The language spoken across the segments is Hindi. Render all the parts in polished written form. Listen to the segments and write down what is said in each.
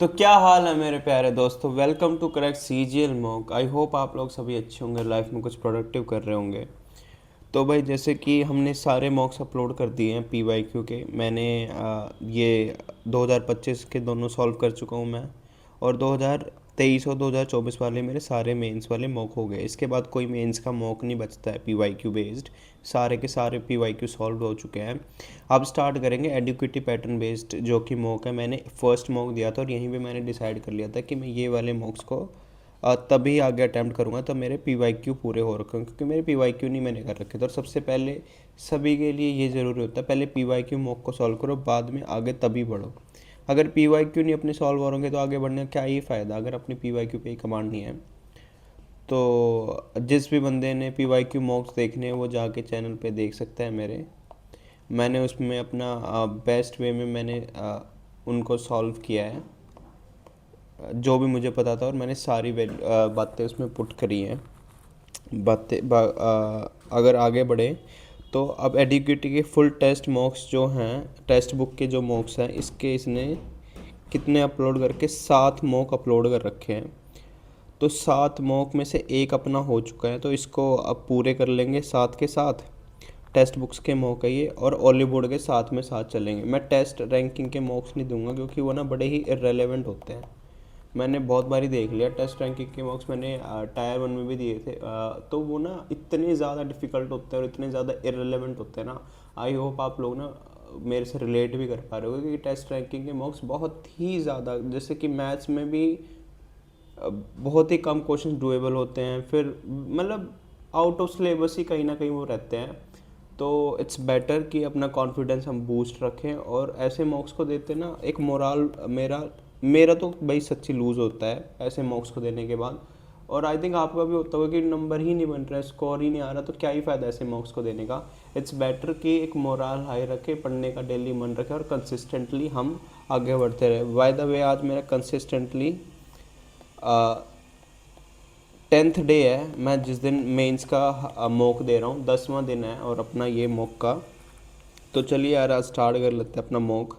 तो क्या हाल है मेरे प्यारे दोस्तों। Welcome to correct CGL mock. I hope आप लोग सभी अच्छे होंगे, लाइफ में कुछ प्रोडक्टिव कर रहे होंगे। तो भाई जैसे कि हमने सारे मॉक्स अपलोड कर दिए हैं पीवाईक्यू के। मैंने ये 2025 के दोनों सॉल्व कर चुका हूँ मैं। और 2023 और 2024 वाले मेरे सारे मेंस वाले मॉक हो गए। इसके बाद कोई मेंस का मॉक नहीं बचता है पीवाईक्यू बेस्ड। सारे के सारे पीवाईक्यू सॉल्व हो चुके हैं। अब स्टार्ट करेंगे एडुकेटिव पैटर्न बेस्ड जो कि मॉक है। मैंने फर्स्ट मॉक दिया था और यहीं पे मैंने डिसाइड कर लिया था कि मैं ये वाले मॉक्स को तभी आगे अटैम्प्ट करूँगा तब मेरे पीवाईक्यू पूरे हो रखे हैं, क्योंकि मेरे पीवाईक्यू नहीं मैंने कर रखे थे। और सबसे पहले सभी के लिए ये ज़रूरी होता है, पहले पीवाईक्यू मॉक को सॉल्व करो, बाद में आगे तभी बढ़ो। अगर पीवाईक्यू नहीं अपने सॉल्व हो होंगे तो आगे बढ़ने का क्या ही फ़ायदा अगर अपनी पीवाईक्यू पे ही कमांड नहीं है। तो जिस भी बंदे ने पीवाईक्यू मॉक्स देखने हैं वो जाके चैनल पे देख सकता है मेरे। मैंने उसमें अपना बेस्ट वे में मैंने उनको सॉल्व किया है, जो भी मुझे पता था, और मैंने सारी बातें उसमें पुट करी हैं। अगर आगे बढ़े तो अब एडुकेटी के फुल टेस्ट मॉक्स जो हैं, टेक्स्ट बुक के जो मॉक्स हैं, इसके इसने कितने अपलोड करके 7 मॉक अपलोड कर रखे हैं। तो 7 मॉक में से एक अपना हो चुका है, तो इसको अब पूरे कर लेंगे 7 के साथ। टेक्स्ट बुक्स के मॉक है ये, और ऑलिव बोर्ड के साथ में साथ चलेंगे। मैं टेस्ट रैंकिंग के मॉक्स नहीं दूंगा क्योंकि वो ना बड़े ही इरेलीवेंट होते हैं। मैंने बहुत बारी देख लिया टेस्ट रैंकिंग के मॉक्स, मैंने टायर 1 में भी दिए थे। तो वो ना इतने ज़्यादा डिफ़िकल्ट होते हैं और इतने ज़्यादा इरेलीवेंट होते हैं ना। आई होप आप लोग ना मेरे से रिलेट भी कर पा रहे हो, क्योंकि टेस्ट रैंकिंग के मॉक्स बहुत ही ज़्यादा, जैसे कि मैथ्स में भी बहुत ही कम क्वेश्चन डुएबल होते हैं, फिर मतलब आउट ऑफ सिलेबस ही कहीं ना कहीं वो रहते हैं। तो इट्स बेटर कि अपना कॉन्फिडेंस हम बूस्ट रखें और ऐसे मॉक्स को देते ना एक मोराल मेरा मेरा तो भाई सच्ची लूज़ होता है ऐसे मॉक्स को देने के बाद। और आई थिंक आपका भी होता होगा कि नंबर ही नहीं बन रहा है, स्कोर ही नहीं आ रहा, तो क्या ही फ़ायदा ऐसे मॉक्स को देने का। इट्स बेटर कि एक मोराल हाई रखे, पढ़ने का डेली मन रखे और कंसिस्टेंटली हम आगे बढ़ते रहे। बाय द वे आज मेरा कंसिस्टेंटली 10th डे है, मैं जिस दिन मेंस का मॉक दे रहा हूँ, 10वां दिन है और अपना ये मॉक का। तो चलिए यार आज स्टार्ट कर लेते हैं अपना मॉक।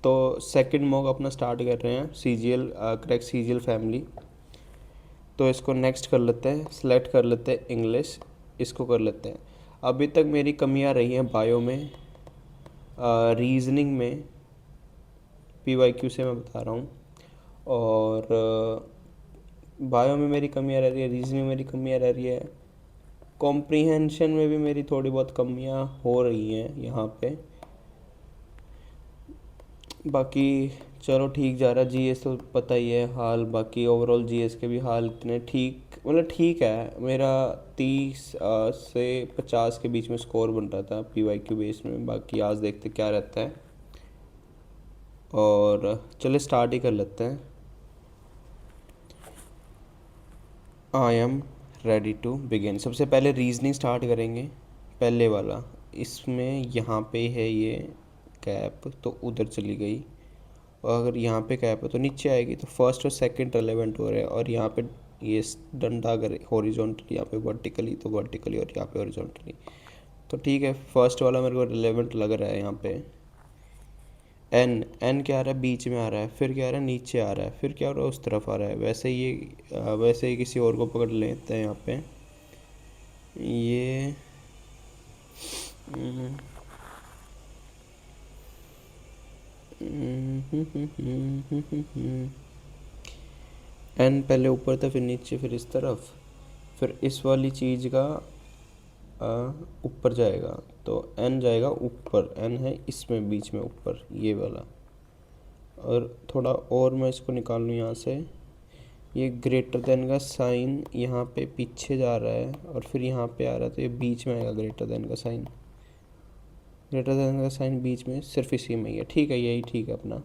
तो सेकंड मॉक अपना स्टार्ट कर रहे हैं सीजीएल क्रैक सीजीएल फैमिली। तो इसको नेक्स्ट कर लेते हैं, सेलेक्ट कर लेते हैं इंग्लिश, इसको कर लेते हैं। अभी तक मेरी कमियां रही हैं बायो में, रीजनिंग में, पीवाईक्यू से मैं बता रहा हूँ। और बायो में मेरी कमियां रह रही है, रीजनिंग में मेरी कमियां रह रही है, कॉम्प्रीहेंशन में भी मेरी थोड़ी बहुत कमियां हो रही हैं यहाँ पे। बाकी चलो ठीक जा रहा है। जीएस तो पता ही है हाल, बाकी ओवरऑल जीएस के भी हाल इतने ठीक, मतलब ठीक है। मेरा 30 से 50 के बीच में स्कोर बन रहा था पीवाईक्यू बेस में। बाकी आज देखते क्या रहता है, और चले स्टार्ट ही कर लेते हैं। I am ready to begin. सबसे पहले रीजनिंग स्टार्ट करेंगे, पहले वाला। इसमें यहाँ पे है ये कैप, तो उधर चली गई। और अगर यहाँ पे कैप है तो नीचे आएगी, तो फर्स्ट और सेकंड रेलेवेंट हो रहे हैं। और यहाँ पे ये डंडा अगर हॉरिजॉन्टली, यहाँ पे वर्टिकली तो वर्टिकली, और यहाँ पे हॉरिजॉन्टली। तो ठीक है, फर्स्ट वाला मेरे को रिलेवेंट लग रहा है यहाँ पे। एन एन क्या आ रहा है, बीच में आ रहा है, फिर क्या आ रहा है, नीचे आ रहा है, फिर क्या हो रहा है, उस तरफ आ रहा है। वैसे ही ये वैसे ही किसी और को पकड़ लेते हैं यहाँ पे। ये एन पहले ऊपर था, फिर नीचे, फिर इस तरफ, फिर इस वाली चीज़ का ऊपर जाएगा। तो एन जाएगा ऊपर, एन है इसमें बीच में ऊपर ये वाला। और थोड़ा और मैं इसको निकाल लूँ यहाँ से। ये ग्रेटर देन का साइन यहाँ पे पीछे जा रहा है और फिर यहाँ पे आ रहा है, तो ये बीच में आएगा ग्रेटर देन का साइन। ग्रेटर देन का साइन बीच में सिर्फ इसी में ही है। ठीक है, यही ठीक है अपना।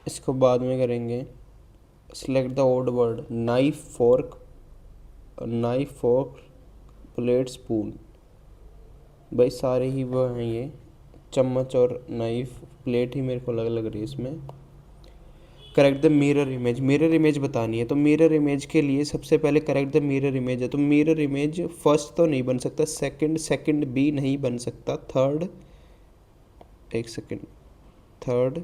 इसको बाद में करेंगे। Select the odd word, knife fork, knife fork plate spoon. भाई सारे ही वो हैं, ये चम्मच और नाइफ प्लेट ही मेरे को अलग लग रही है इसमें। Correct the mirror image, mirror image बतानी है। तो मिरर इमेज के लिए सबसे पहले करेक्ट द मिरर इमेज है। तो मिरर इमेज फर्स्ट तो नहीं बन सकता, सेकंड सेकंड भी नहीं बन सकता, थर्ड, एक सेकंड, थर्ड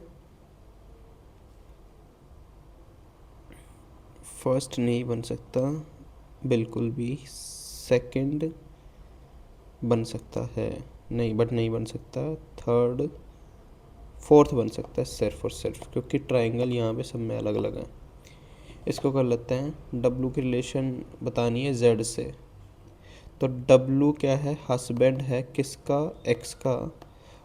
फर्स्ट नहीं बन सकता बिल्कुल भी, सेकंड बन सकता है नहीं, बट नहीं बन सकता, थर्ड फोर्थ बन सकता है सिर्फ और सिर्फ, क्योंकि ट्राइंगल यहाँ पे सब में अलग अलग है। इसको कर लेते हैं, डब्लू की रिलेशन बतानी है जेड से, तो डब्लू क्या है, हस्बैंड है किसका, एक्स का,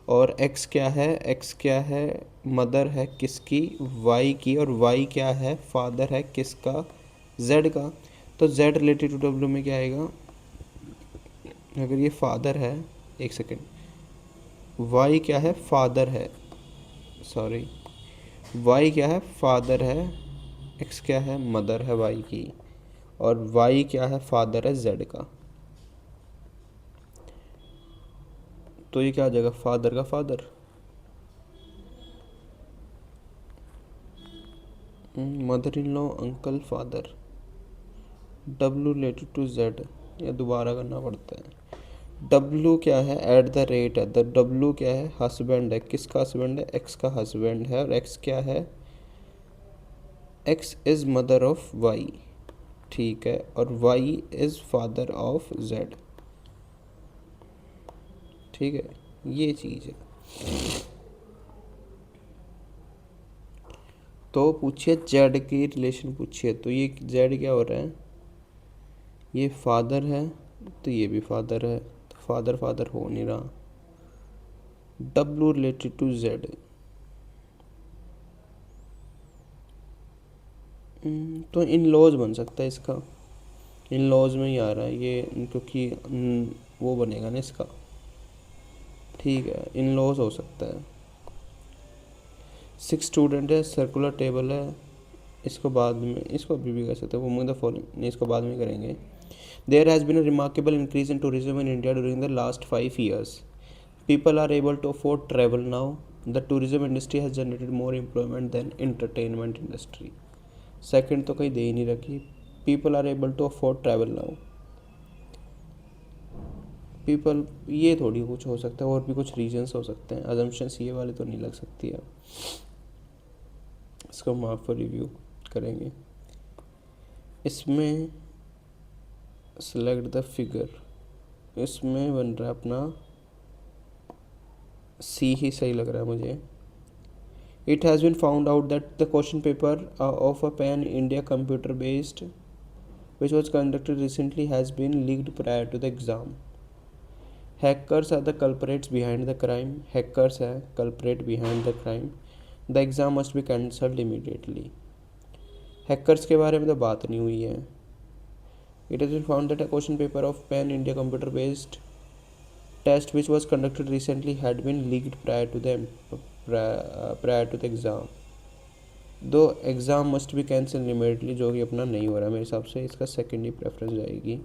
और एक्स क्या है, एक्स क्या है, मदर है किसकी, वाई की, और वाई क्या है, फादर है किसका, जेड का। तो जेड रिलेटेड टू डब्लू में क्या आएगा, अगर ये फादर है, एक सेकेंड, वाई क्या है, फादर है, सॉरी, वाई क्या है, फादर है, एक्स क्या है, मदर है वाई की, और वाई क्या है, फादर है जेड का। तो ये क्या आ जाएगा, फादर का father, mother in law, uncle, father, W related to Z, या दोबारा करना पड़ता है। डब्लू क्या है, एट द रेट है, द डब्लू क्या है, हस्बैंड है, किसका हस्बैंड है, एक्स का हस्बैंड है, और एक्स क्या है, X is mother of Y, ठीक है, और Y is father of Z, ठीक है, ये चीज़ है। तो पूछिए जेड की रिलेशन पूछिए, तो ये जेड क्या हो रहा है, ये फादर है, तो ये भी फादर है, तो फादर फादर हो नहीं रहा। डब्लू रिलेटेड टू जेड, तो इन लॉज बन सकता है इसका, इन लॉज में ही आ रहा है ये, क्योंकि वो बनेगा ना इसका, ठीक है, इन लॉज हो सकता है। 6 स्टूडेंट है, सर्कुलर टेबल है, इसको बाद में, इसको अभी भी कर सकते हैं, वो मुझे फॉलोइंग नहीं, इसको बाद में करेंगे। There has been a remarkable increase in tourism in India during the last 5 years. People are able to afford travel now. The tourism industry has generated more employment than entertainment industry. Second तो कहीं दे ही नहीं रखी, people are able to afford travel now, people, ये थोड़ी कुछ हो सकता है, और भी कुछ रीजंस हो सकते हैं, अजम्पशंस ये वाले तो नहीं लग सकती है। इसको हम आपको रिव्यू करेंगे। इसमें सेलेक्ट द फिगर, इसमें बन रहा है अपना सी ही सही लग रहा है मुझे। It has been found out that the question paper of a Pan India computer based which was conducted recently has been leaked prior to the exam. Hackers are the culprits behind the crime. Hackers है culprit behind the crime. The exam must be cancelled immediately. Hackers के बारे में तो बात नहीं हुई है। It has been found that a question paper of Pan India computer based test which was conducted recently had been leaked prior to the exam. दो exam must be cancel immediately, जो कि अपना नहीं हो रहा है मेरे हिसाब से, इसका सेकेंड ही प्रेफरेंस जाएगी।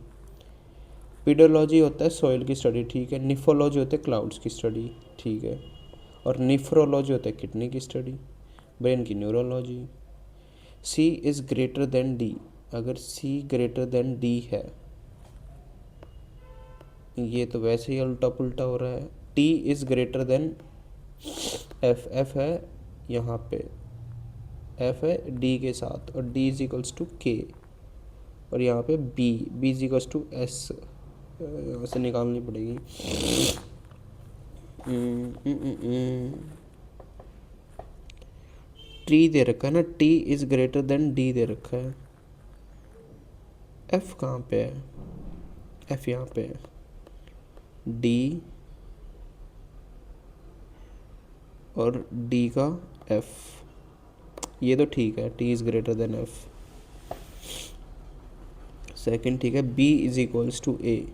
पीडोलॉजी होता है सॉइल की स्टडी, ठीक है, निफोलॉजी होता है क्लाउड्स की स्टडी, ठीक है, और निफ्रोलॉजी होता है किडनी की स्टडी, ब्रेन की neurology. C is greater than D, अगर सी ग्रेटर देन डी है, ये तो वैसे ही उल्टा पुल्टा हो रहा है। T is greater than F, F है यहाँ पे, एफ है डी के साथ, और डी इज इक्वल्स टू के, और यहाँ पे B, B is equals to S, यहाँ से निकालनी पड़ेगी। टी दे रखा है ना, T is greater than D दे रखा है, एफ कहाँ पे है, एफ यहाँ पे है, डी और डी का एफ, ये तो ठीक है, T is greater than F, second ठीक है। B is equals to A,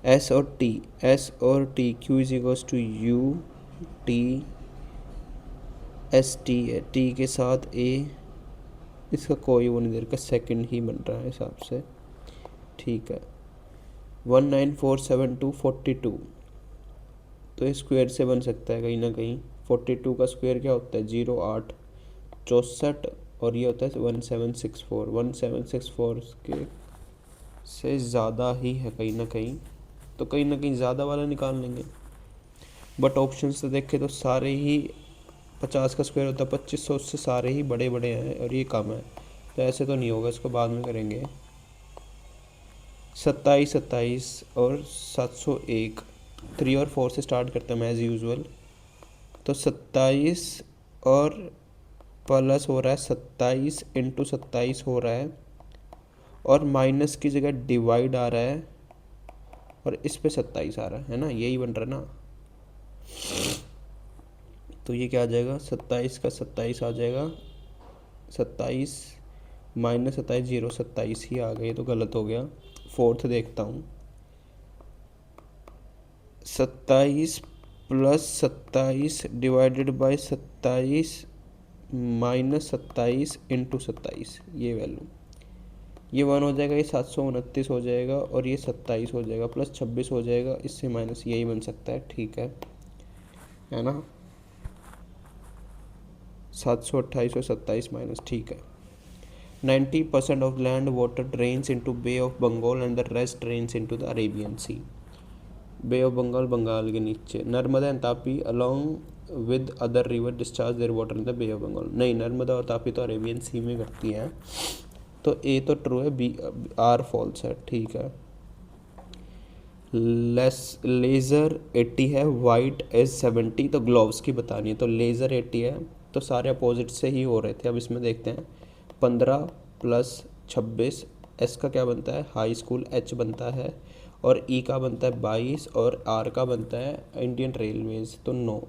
S और टी, एस और T, Q is equals to U T S T है, टी के साथ ए, इसका कोई वो नहीं दे रखा, सेकंड ही बन रहा है हिसाब से, ठीक है। 1947242, तो ये स्क्वायर से बन सकता है कहीं ना कहीं। 42 का स्क्वायर क्या होता है, 0864, और ये होता है 1764, 1764 के से ज़्यादा ही है कहीं ना कहीं, तो कहीं ना कहीं ज़्यादा वाला निकाल लेंगे। बट ऑप्शन से देखें तो सारे ही 50 का स्क्वायर होता है 2500, उससे सारे ही बड़े बड़े हैं, और ये कम है, तो ऐसे तो नहीं होगा, इसको बाद में करेंगे। 27 27 और 701, 3 और 4 से स्टार्ट करते हैं एज़ यूजुअल। तो 27 और प्लस हो रहा है 27 इंटू 27 हो रहा है, और माइनस की जगह डिवाइड आ रहा है, और इस पे 27 आ रहा है ना, यही बन रहा है ना। तो ये क्या आ जाएगा, 27 का 27 आ जाएगा, 27 माइनस 27 जीरो, 27 ही आ गया, ये तो गलत हो गया। फोर्थ देखता हूँ, 27 plus 27 divided by 27 minus 27 into 27, ये वैल्यू, ये 1 हो जाएगा, ये 729 हो जाएगा, और ये 27 हो जाएगा, प्लस 26 हो जाएगा, इससे माइनस, यही बन सकता है। ठीक है ना, 728 और 27 माइनस, ठीक है। 90% of land water drains into Bay of Bengal and the rest drains into the Arabian sea. Bay of Bengal, Bengal के नीचे। Narmada and Tapi along with other river discharge their water in the Bay of Bengal. नहीं, नर्मदा और तापी तो अरेबियन सी में करती हैं, तो ए तो ट्रू है, बी आर फॉल्स है। ठीक है। लेज़र 80 है, वाइट एज 70, तो ग्लोव्स की बतानी है। तो लेज़र 80 है, तो सारे अपोजिट से ही हो रहे थे। अब इसमें देखते हैं, 15 प्लस 26, एस का क्या बनता है, हाई स्कूल, एच बनता है, और ई का बनता है 22, और आर का बनता है इंडियन रेलवेज, तो 9।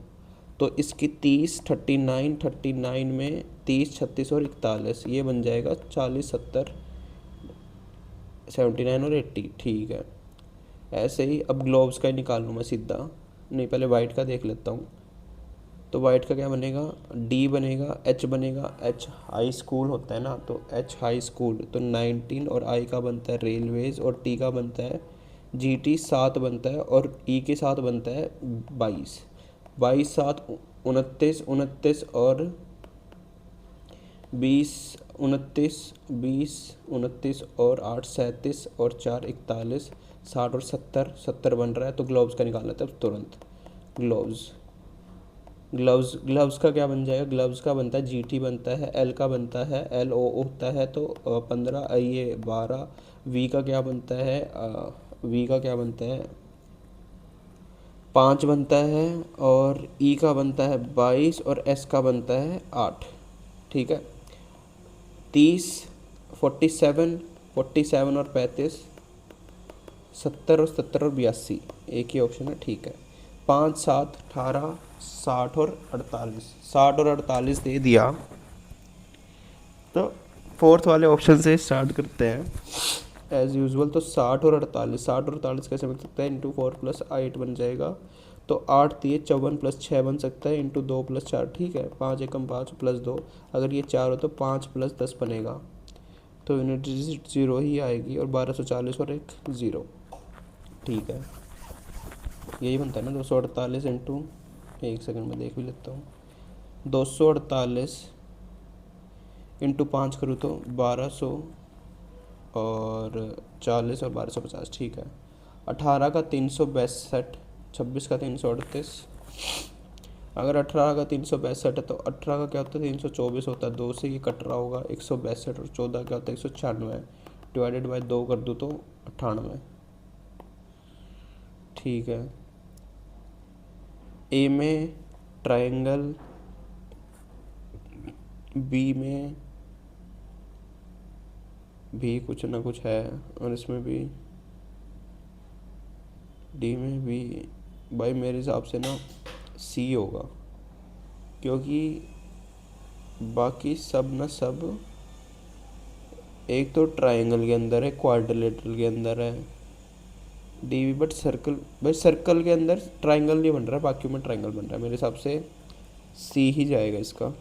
तो इसकी 30, 39 में 30, 36 और 41, ये बन जाएगा 40, 70, 79 और 80। ठीक है। ऐसे ही अब ग्लोब्स का ही निकाल लूँ मैं सीधा, नहीं पहले वाइट का देख लेता हूँ। तो वाइट का क्या बनेगा, डी बनेगा, एच बनेगा, एच हाई स्कूल होता है ना, तो एच हाई स्कूल, तो 19, और आई का बनता है रेलवेज, और टी का बनता है जी टी, 7 बनता है, और ई के साथ बनता है 22, 22 7 29, 29 और 20, 29 20 29 और 8 37 और 4 41, 60 और 70, 70 बन रहा है। तो ग्लोव्स का निकालना था तुरंत। ग्लोव्स ग्लव्स का क्या बन जाएगा, ग्लव्स का बनता है जी टी बनता है, एल का बनता है एल ओ होता है, तो 15, ये 12, वी का क्या बनता है, वी का क्या बनता है 5 बनता है, और ई का बनता है 22, और एस का बनता है 8। ठीक है। 30, 47, 47 और 35, 70 और 70 और 82, एक ही ऑप्शन है। ठीक है। 5 7 18 60 और 48, 60 और 48 दे दिया। तो फोर्थ वाले ऑप्शन से स्टार्ट करते हैं एज़ यूजुअल। तो 60 और 48, 60 और 48 कैसे बन सकता है, इंटू 4 प्लस 8 बन जाएगा। तो 8 दिए 54 प्लस 6 बन सकता है, इंटू 2 प्लस 4। ठीक है। 5 एकम 5 प्लस 2, अगर ये 4 हो तो 5 प्लस 10 बनेगा, तो यूनिट डिजिट 0 ही आएगी, और 1240 और एक 0। ठीक है। यही बनता है ना 248 इंटू, एक सेकंड में देख भी लेता हूँ, 248 इंटू 5 करूँ तो 1200 और 40 और 1250। ठीक है। 18 का 362, 26 का 338, अगर 18 का 362 है तो 18 का क्या होता है 324 होता है, 2 से ये कट रहा होगा 162, और 14 क्या होता है 196, डिवाइडेड बाय 2 कर दूँ तो 98। ठीक है। ए में ट्रायंगल, बी में भी कुछ ना कुछ है, और इसमें भी, डी में भी, भाई मेरे हिसाब से ना सी होगा, क्योंकि बाकी सब ना सब, एक तो ट्रायंगल के अंदर है, क्वाड्रिलेटरल के अंदर है, डी भी, बट सर्कल, भाई सर्कल के अंदर ट्रायंगल नहीं बन रहा, बाकी में ट्रायंगल बन रहा है, मेरे हिसाब से सी ही जाएगा इसका।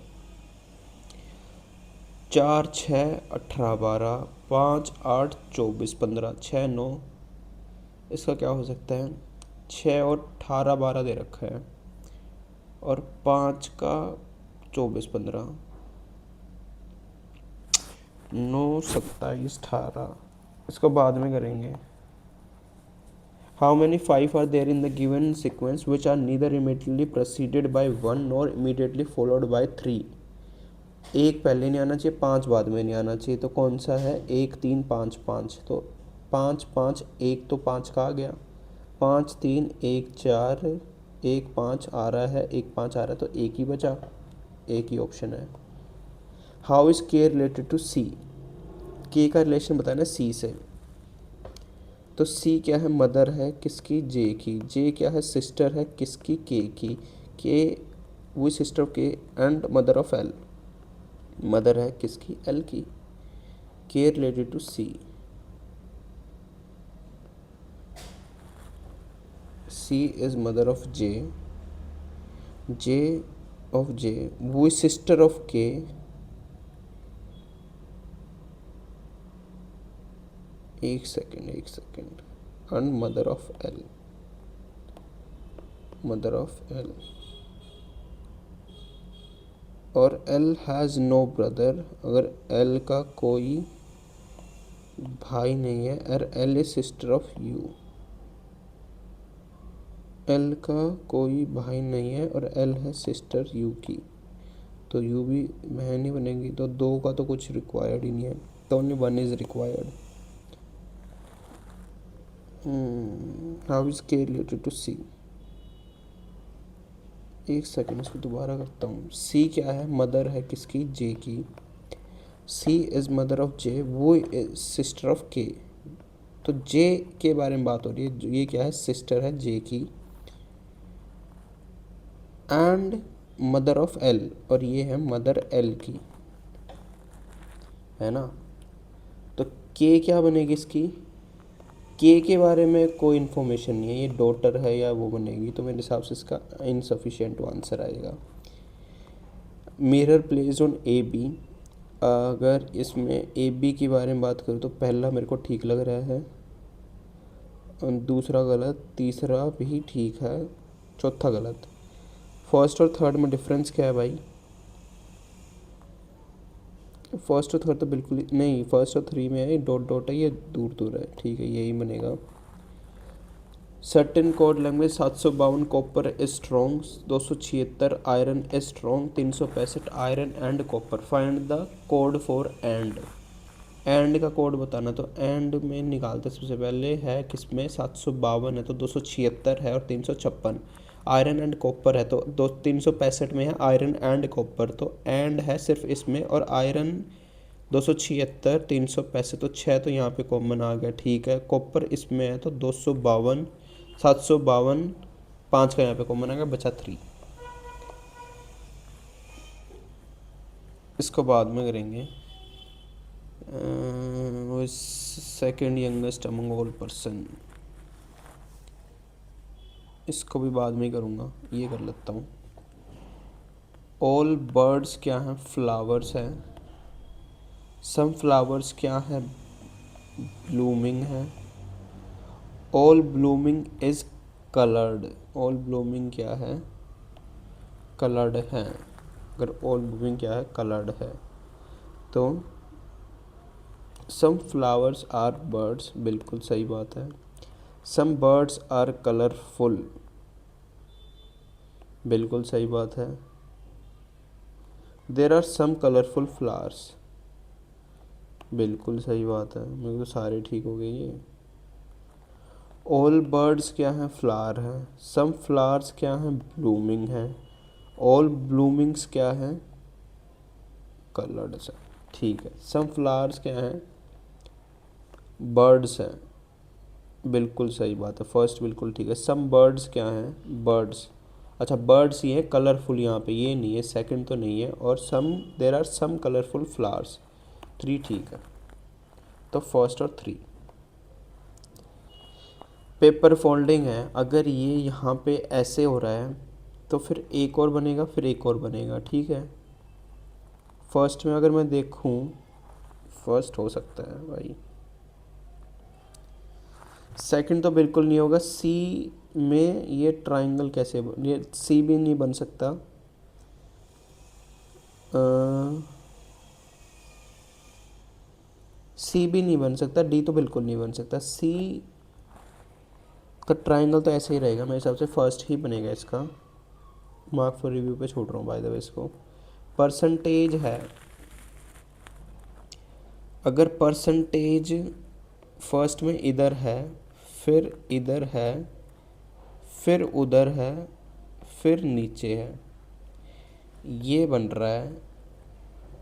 4 6 18 12, 5 8 24 15, 6 9, इसका क्या हो सकता है, 6 और 18 12 दे रखा है, और 5 का 24 15, 9 27 18, इसको बाद में करेंगे। How many 5 are there in the given sequence which are neither immediately preceded by 1 nor immediately followed by 3। एक पहले नहीं आना चाहिए, 5 बाद में नहीं आना चाहिए, तो कौन सा है? 1 3 5 5, तो 5 5 1 तो 5 का आ गया, 5 3 1 4 1 5 आ रहा है, 1 5 आ रहा है, तो एक ही बचा, एक ही ऑप्शन है। हाउ इज़ के रिलेटेड टू सी? के का रिलेशन बताना सी से, तो सी क्या है? मदर है किसकी? जे की। जे क्या है? सिस्टर है किसकी? के की। के वो sister of K and mother of L. Mother है किसकी? एल की। K related to C. C is mother of J. J of J वो सिस्टर ऑफ के। एक second and mother of L. Mother of L. और एल हैज़ नो ब्रदर, अगर एल का कोई भाई नहीं है, और L is sister of U. L का कोई भाई नहीं है और एल है सिस्टर यू की, तो यू भी बहन नहीं बनेगी, तो 2 का तो कुछ रिक्वायर्ड ही नहीं है, तो only 1 is required. How is के रिलेटेड टू सी? एक सेकेंड, इसको दोबारा करता हूँ। सी क्या है? मदर है किसकी? जे की। सी इज मदर ऑफ जे, वो सिस्टर ऑफ के, तो जे के बारे में बात हो रही है, ये क्या है? सिस्टर है जे की एंड मदर ऑफ एल, और ये है मदर एल की, है ना। तो के क्या बनेगी इसकी? के बारे में कोई इन्फॉर्मेशन नहीं है, ये डॉटर है या वो बनेगी, तो मेरे हिसाब से इसका इनसफिशिएंट आंसर आएगा। Mirror place on A B, अगर इसमें ए बी के बारे में बात करूँ तो पहला मेरे को ठीक लग रहा है, दूसरा गलत, तीसरा भी ठीक है, चौथा गलत। फर्स्ट और थर्ड में डिफरेंस क्या है भाई? फर्स्ट और थर्ड तो बिल्कुल नहीं, फर्स्ट और 3 में है डॉट डॉट है, ये दूर दूर है, ठीक है यही बनेगा। Certain code language 752 copper strong, 276 iron strong, 365 iron and copper. Find the code for and. And का कोड बताना, तो एंड में निकालते सबसे पहले है किसमें? 752 है तो 276 है और 356। आयरन एंड कॉपर है तो 365 में है आयरन एंड कॉपर, तो एंड है सिर्फ इसमें, और आयरन 276 365, तो 6 तो यहाँ पे कॉमन आ गया, ठीक है। कॉपर इसमें है तो 252 752, 5 का यहाँ पे कॉमन आ गया, बचा 3। इसको बाद में करेंगे। वो second youngest among all person, इसको भी बाद में ही करूँगा, ये कर लेता हूँ। ऑल बर्ड्स क्या हैं? फ्लावर्स है। सम फ्लावर्स क्या है? ब्लूमिंग है। All blooming is coloured, all blooming क्या है? कलर्ड है। अगर ऑल ब्लूमिंग क्या है? कलर्ड है, तो सम फ्लावर्स आर बर्ड्स, बिल्कुल सही बात है। सम बर्ड्स आर कलरफुल, बिल्कुल सही बात है। There are some colourful flowers, बिल्कुल सही बात है, मेरे को सारे ठीक हो गए ये। ऑल बर्ड्स क्या है? फ्लावर है। सम फ्लावर्स क्या है? ब्लूमिंग है। ऑल ब्लूमिंग्स क्या है? कलर्ड है, ठीक है। सम फ्लावर्स क्या है? बर्ड्स है, बिल्कुल सही बात है, फर्स्ट बिल्कुल ठीक है। सम बर्ड्स क्या हैं? बर्ड्स, अच्छा बर्ड्स ये है कलरफुल, यहाँ पे ये नहीं है, सेकंड तो नहीं है। और some, there are some colourful flowers, 3 ठीक है, तो फर्स्ट और 3। पेपर फोल्डिंग है, अगर ये यहाँ पे ऐसे हो रहा है तो फिर एक और बनेगा, फिर एक और बनेगा, ठीक है। फर्स्ट में अगर मैं देखूँ, फर्स्ट हो सकता है भाई, सेकंड तो बिल्कुल नहीं होगा। सी में ये ट्राइंगल कैसे ये सी भी नहीं बन सकता। सी भी नहीं बन सकता, डी तो बिल्कुल नहीं बन सकता। सी का ट्राइंगल तो ऐसे ही रहेगा, मेरे हिसाब से फर्स्ट ही बनेगा इसका। मार्क फॉर रिव्यू पे छोड़ रहा हूँ बाय द वे इसको। परसेंटेज है, अगर परसेंटेज फर्स्ट में इधर है, फिर इधर है, फिर उधर है, फिर नीचे है, ये बन रहा है,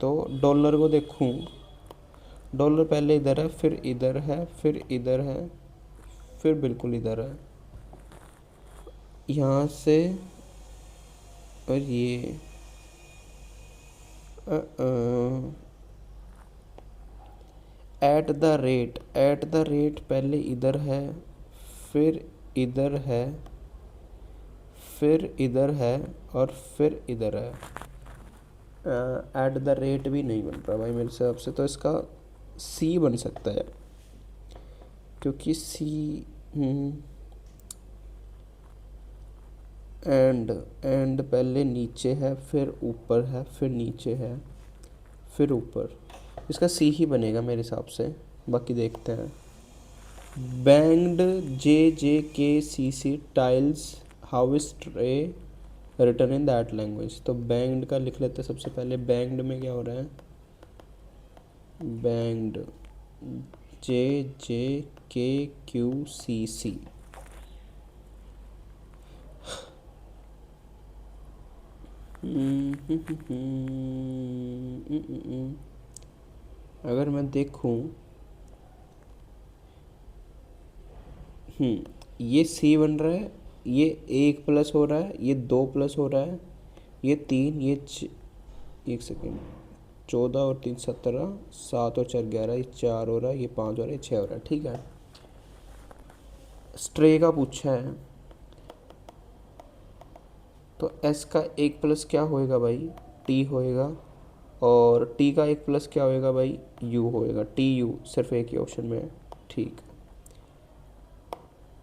तो डॉलर को देखूं, डॉलर पहले इधर है, फिर इधर है, फिर इधर है, फिर बिल्कुल इधर है, यहाँ से, और ये एट द रेट पहले इधर है, फिर इधर है, फिर इधर है, और फिर इधर है। एट द रेट भी नहीं बन रहा भाई मेरे हिसाब से, तो इसका सी बन सकता है, क्योंकि सी एंड पहले नीचे है, फिर ऊपर है, फिर नीचे है, फिर ऊपर, इसका सी ही बनेगा मेरे हिसाब से, बाकी देखते हैं। Banged JJKCC tiles house tray return in that language. तो बैंग्ड का लिख लेते हैं सबसे पहले। बैंग्ड में क्या हो रहा है, बैंग्ड JJKQCC, अगर मैं देखूं, ये सी बन रहा है, ये 1 प्लस हो रहा है, ये 2 प्लस हो रहा है, ये 3, ये 1 सेकेंड, 14 और 3 17, 7 और 4 11, ये 4 हो रहा है, ये 5 हो रहा है, ये 6 हो रहा है। ठीक है, स्ट्रे का पूछा है, तो एस का 1 प्लस क्या होएगा भाई, टी होएगा, और टी का 1 प्लस क्या होएगा भाई, यू होएगा, TU सिर्फ एक ही ऑप्शन में है। ठीक,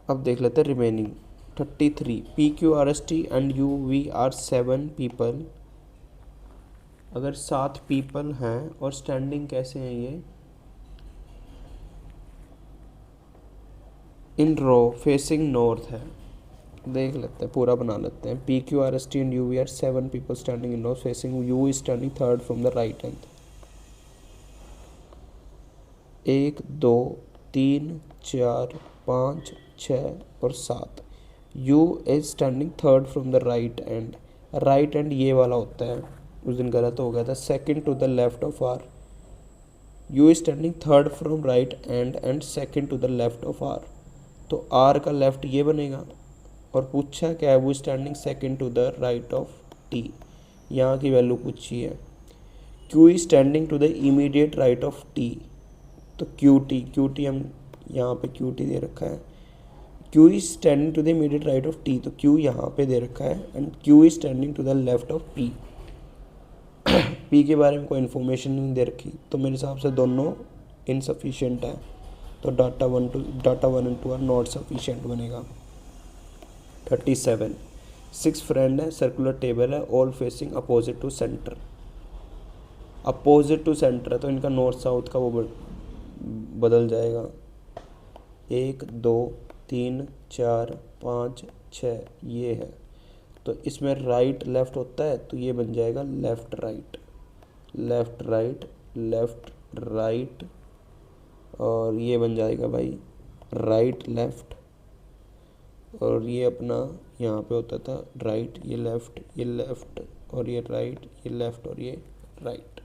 अब देख लेते हैं remaining. 33 PQRST and UV are 7 people. अगर 7 पीपल हैं और स्टैंडिंग कैसे हैं ये, इन रो फेसिंग नॉर्थ है। देख लेते हैं, पूरा बना लेते हैं। PQRST and UV are 7 people standing in north facing, U is standing third from the right hand. 1 2 3 4 5 6 और 7। U is standing third from the right end. Right end ये वाला होता है, उस दिन गलत हो गया था। Second to the left of R. U is standing third from right end second to the left of R. तो आर का लेफ्ट ये बनेगा, और पूछा क्या है, वो standing second to the right of T, यहाँ की वैल्यू पूछी है। Q is standing to the immediate right of T, तो क्यू टी हम यहाँ पे क्यू टी दे रखा है। Q is standing to the immediate right of T, तो क्यू यहाँ पे दे रखा है, and Q is standing to the left of P. P के बारे में कोई इन्फॉर्मेशन नहीं दे रखी, तो मेरे हिसाब से दोनों इनसफिशिएंट है, तो data 1 and 2 are not sufficient बनेगा। 37 6 फ्रेंड है, सर्कुलर टेबल है, all facing opposite to centre. Opposite to centre है, तो इनका नॉर्थ साउथ का वो बदल जाएगा। 1 2 3 4 5 6 ये है, तो इसमें राइट लेफ्ट होता है, तो ये बन जाएगा left right, left right, left right, और ये बन जाएगा भाई राइट लेफ्ट, और ये अपना यहाँ पे होता था राइट, ये लेफ्ट, और ये राइट, ये लेफ्ट, और ये राइट।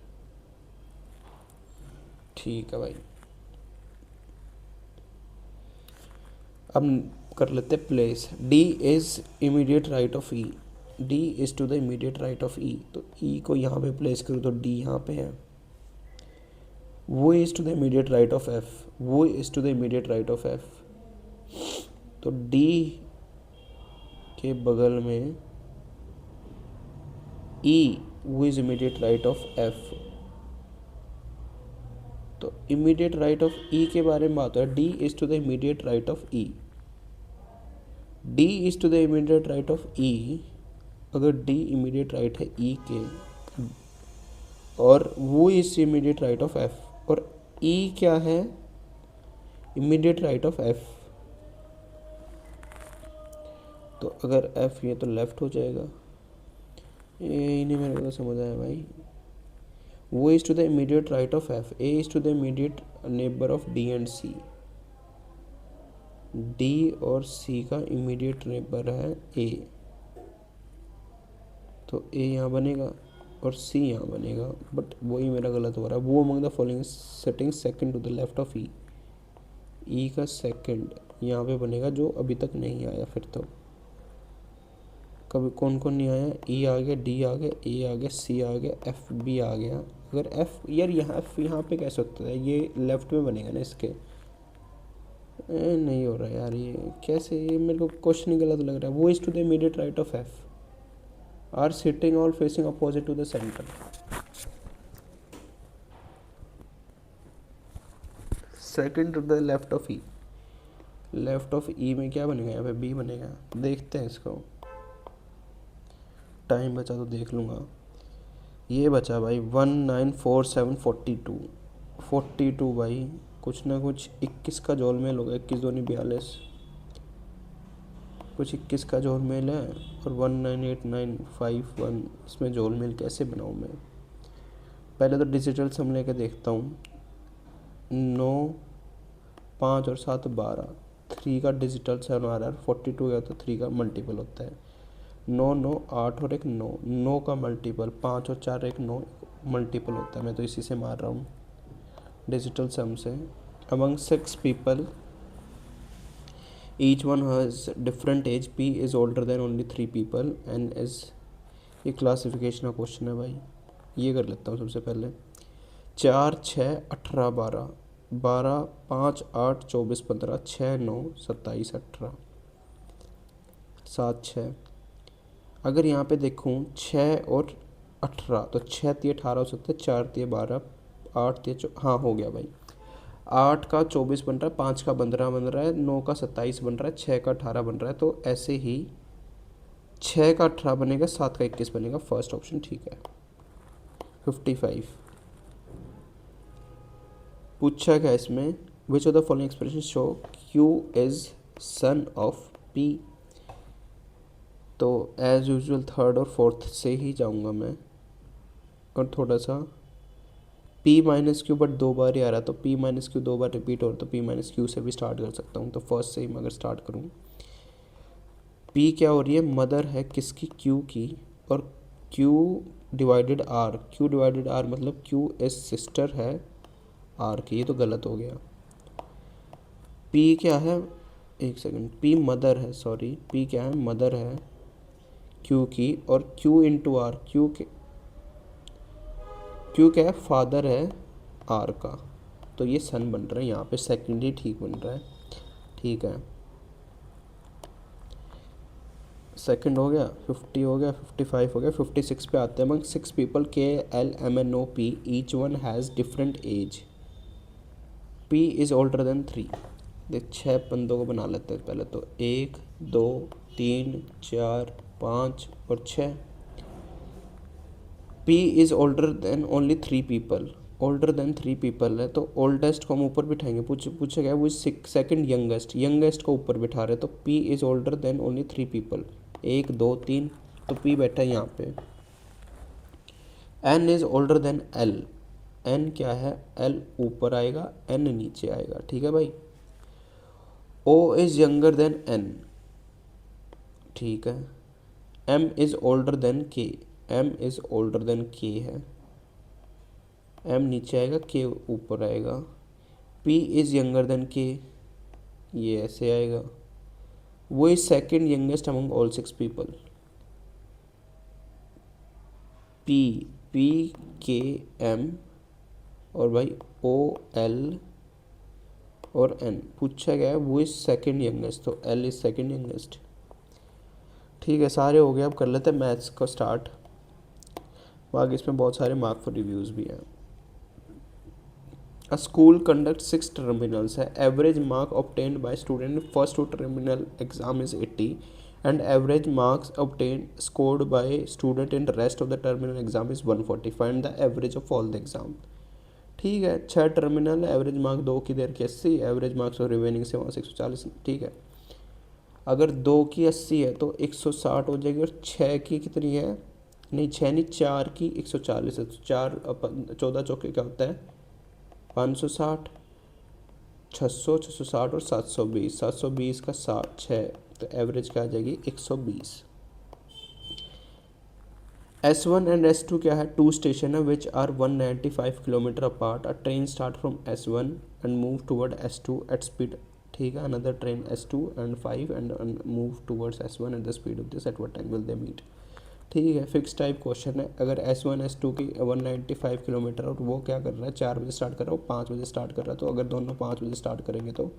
ठीक है भाई, अब कर लेते place. D is immediate right of E, D is to the immediate right of E, तो ई को यहाँ पे प्लेस करूँ तो डी यहाँ पे है। वो is to the immediate right of F, वो is to the immediate right of F, तो डी के बगल में ई, वो is immediate right of F, तो इमीडिएट राइट ऑफ ई के बारे में बात है। D is to the immediate right of E, D is to the immediate right of E, अगर डी इमीडिएट राइट है ई के, और वो is immediate right of F, और ई क्या है, इमीडिएट राइट ऑफ एफ, तो अगर एफ ये तो लेफ्ट हो जाएगा, ये ही नहीं मेरे को तो समझ आया भाई। वो is to the immediate right of F, A is to the immediate neighbour of D and C. D और सी का इमीडिएट नेबर है ए, तो ए यहाँ बनेगा और सी यहाँ बनेगा, बट वही मेरा गलत हो रहा है। वो among the following sitting second to the left of E, E का सेकंड यहाँ पे बनेगा जो अभी तक नहीं आया। फिर तो कभी कौन कौन नहीं आया, ई आ गया, डी आ गया, ए आ गया, सी आ गया, एफ भी आ गया। अगर एफ यार यहाँ एफ यहाँ पे कैसे होता है, ये लेफ्ट में बनेगा ना इसके। नहीं हो रहा यार ये कैसे, ये मेरे को क्वेश्चन ही गलत लग रहा है। वो is to the immediate right of F are sitting all facing opposite to the centre. Second to the left of E, left of E में क्या बनेगा, यहाँ पे बी बनेगा। देखते हैं इसको, टाइम बचा तो देख लूँगा। ये बचा भाई 194742, 42 भाई, कुछ ना कुछ 21 का जोल मेल होगा, 21 दूनी 42, कुछ 21 का जोल मेल है। और 198951 इसमें जोल मेल कैसे बनाऊँ मैं। पहले तो डिजिटल सम लेके देखता हूँ। 9, 5 और 7 12, 3 का डिजिटल सम आ रहा है। 42 गया तो 3 का मल्टीपल होता है। 9 9 8 और एक 9, 9 का मल्टीपल 5 और 4 एक 9 मल्टीपल होता है। मैं तो इसी से मार रहा हूँ डिजिटल सम से। Among 6 people each one has different age, P is older than only 3 people and is, ये क्लासिफिकेशन का क्वेश्चन है भाई। ये कर लेता हूँ सबसे पहले। 4 6 18 12, 12 5 8 24 15, 6 9 27 18, 7 6। अगर यहाँ पे देखूँ 6 और 18 तो 6 3 18 हो सकता है, 4 3 12, 8 3 हाँ हो गया भाई। 8 का 24 बन रहा है, 5 का 15 बन रहा है, 9 का 27 बन रहा है, 6 का 18 बन रहा है। तो ऐसे ही 6 का 18 बनेगा, 7 का 21 बनेगा। फर्स्ट ऑप्शन ठीक है। 55 पूछा क्या इसमें, which of the following expression show Q is son of P. तो एज यूजुअल थर्ड और फोर्थ से ही जाऊंगा मैं, और थोड़ा सा p माइनस क्यू, बट 2 बार ही आ रहा है तो p माइनस क्यू 2 बार रिपीट हो रहा तो p माइनस क्यू से भी स्टार्ट कर सकता हूँ। तो फर्स्ट से ही मैं अगर स्टार्ट करूँ, p क्या हो रही है, मदर है किसकी, q की, और q divided r, q divided r मतलब q इज सिस्टर है r की। ये तो गलत हो गया। p क्या है, एक सेकंड, p मदर है, सॉरी p क्या है, मदर है q की, और q इंटू आर, क्यों क्या है, फादर है आर का। तो ये सन बन रहा है यहाँ पे, सेकंड ही ठीक बन रहा है। ठीक है, सेकंड हो गया, 50 हो गया, 55 हो गया। 56 पे आते हैं। Among 6 people K L M N O P each one has different age, P is older than 3। देख 6 बंदों को बना लेते हैं पहले तो, 1 2 3 4 5 और 6। P is older than only 3 people, older than 3 people है तो ओल्डेस्ट को हम ऊपर बिठाएंगे। पूछा गया वो सेकंड यंगेस्ट, यंगेस्ट को ऊपर बिठा रहे तो P is older than only 3 people, 1 2 3, तो P बैठा है यहाँ पे। N is older then L, N क्या है, L ऊपर आएगा, N नीचे आएगा। ठीक है भाई। O is younger than N, ठीक है। M is older then K, M is older then K है, M नीचे आएगा, K ऊपर आएगा। P is younger than K, ये ऐसे आएगा। वो is second youngest among all 6 people. P, P K M और भाई O L और N पूछा गया है वो इज सेकेंड यंगेस्ट, तो L इज सेकेंड यंगेस्ट। ठीक है, सारे हो गए। अब कर लेते हैं मैथ्स को स्टार्ट। बाकी इसमें बहुत सारे मार्क फॉर रिव्यूज़ भी हैं। A school conducts 6 terminals है। Average mark obtained by student in first 2 terminal exam is 80 and average marks obtained scored by student in the rest of the terminal exam is 140. Find the average of all the exam। ठीक है, 6 टर्मिनल, एवरेज मार्क 2 की देर की 80, एवरेज मार्क्स और रिमेनिंग से वहाँ से 140। ठीक है, अगर 2 की 80 है तो 160 हो जाएगी, और 6 की कितनी है, नहीं 6 नहीं, 4 की 140 है, तो 4 14 चौके क्या होता है 560, 600, 660 और 720, 720 का 6, तो एवरेज क्या आ जाएगी 120। S1 एंड S2 क्या है, टू स्टेशन है which are 195 kilometre apart. A train start from S1 and move toward S2 at speed, ठीक है, another train S2 and 5 and move towards S1 at the speed of this, at what time will they meet. ठीक है, फिक्स टाइप क्वेश्चन है। अगर S1 S2 की 195 किलोमीटर और वो क्या कर रहा है 4 बजे स्टार्ट कर रहा है, वो 5 बजे स्टार्ट कर रहा है, तो अगर दोनों 5 बजे स्टार्ट करेंगे तो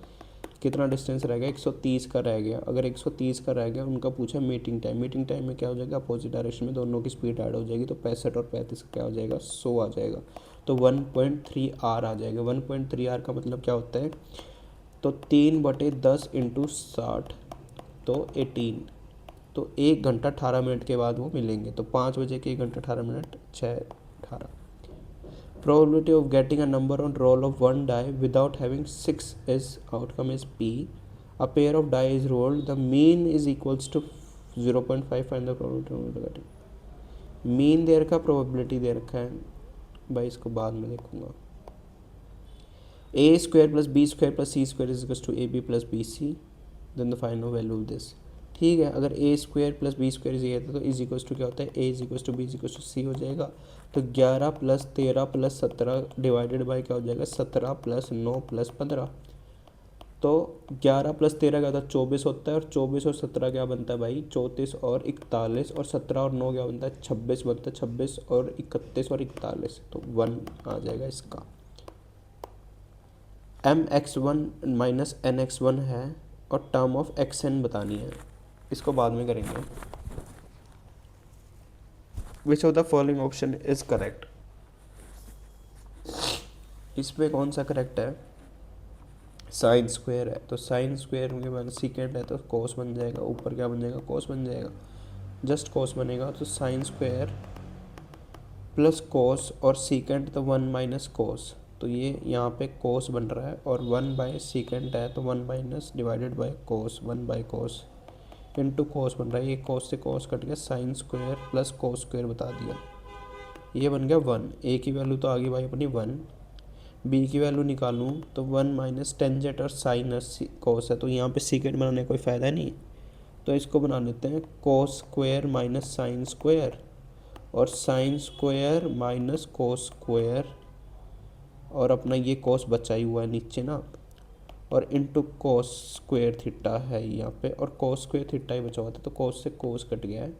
कितना डिस्टेंस रह गया 130 का रह गया। अगर 130 का रह गया, उनका पूछा मीटिंग टाइम, मीटिंग टाइम में क्या हो जाएगा अपोजिट डायरेक्शन में दोनों की स्पीड ऐड हो जाएगी, तो 65 और 35 का क्या हो जाएगा 100 आ जाएगा, तो 1.3 आर आ जाएगा। 1.3 आर का मतलब क्या होता है, तो 3/10 इंटू 60 तो 18, तो 1 घंटा 18 मिनट के बाद वो मिलेंगे, तो 5 बजे के 1 घंटा 18 minute 6 18। Probability of getting a number on roll of one die without having 6 is outcome is P. A pair of die is rolled. The mean is equals to 0.5. Find the probability of getting. Mean they रखा, प्रोबेबिलिटी दे रखा है भाई, इसको बाद में देखूंगा। A square plus B square plus C square is equal to A B plus B C, then the final value of this. ठीक है, अगर A square plus B square ये था तो इज इक्वल टू क्या होता है, A is equal to B is equal to C हो जाएगा। तो 11 प्लस 13 प्लस 17 डिवाइडेड बाई क्या हो जाएगा 17 प्लस 9 प्लस 15, तो 11 प्लस 13 क्या होता है 24 होता है, और 24 और 17 क्या बनता है भाई 34 और 41, और 17 और 9 क्या बनता है 26 बनता है, 26 और 31 और 41, तो 1 आ जाएगा इसका। mx1 माइनस nx1 है और टर्म ऑफ xn बतानी है, इसको बाद में करेंगे। विच of the following option is correct, इसमें कौन सा करेक्ट है, साइन स्क्वायर है, तो साइन स्क्वायर के बाद सीकेंड है तो कोस बन जाएगा, ऊपर क्या बन जाएगा कोस बन जाएगा, जस्ट कोस बनेगा, तो साइन स्क्वायर प्लस कोस और सीकेंड तो 1 माइनस कोस, तो ये यहाँ पे कोस बन रहा है, और 1 बाय सीकेंड है तो 1 minus divided by cos, 1 by cos into cos बन रहा है, ये कोस से कोस कट गया, sign square plus cos square बता दिया, ये बन गया 1। ए की वैल्यू तो आ गई भाई अपनी 1, बी की वैल्यू निकालूँ तो 1 माइनस टेंजेंट और साइन कोस है, तो यहाँ पे सीकेंड बनाने का कोई फ़ायदा नहीं, तो इसको बना लेते हैं cos square minus sine square, और sine square minus cos square, और अपना ये कोस बचा ही हुआ है नीचे ना, और इंटू कोस स्क्वायर थीटा है यहाँ पे, और कोस स्क्वायर थीटा ही बचा हुआ था, तो कोस से कोस कट गया है,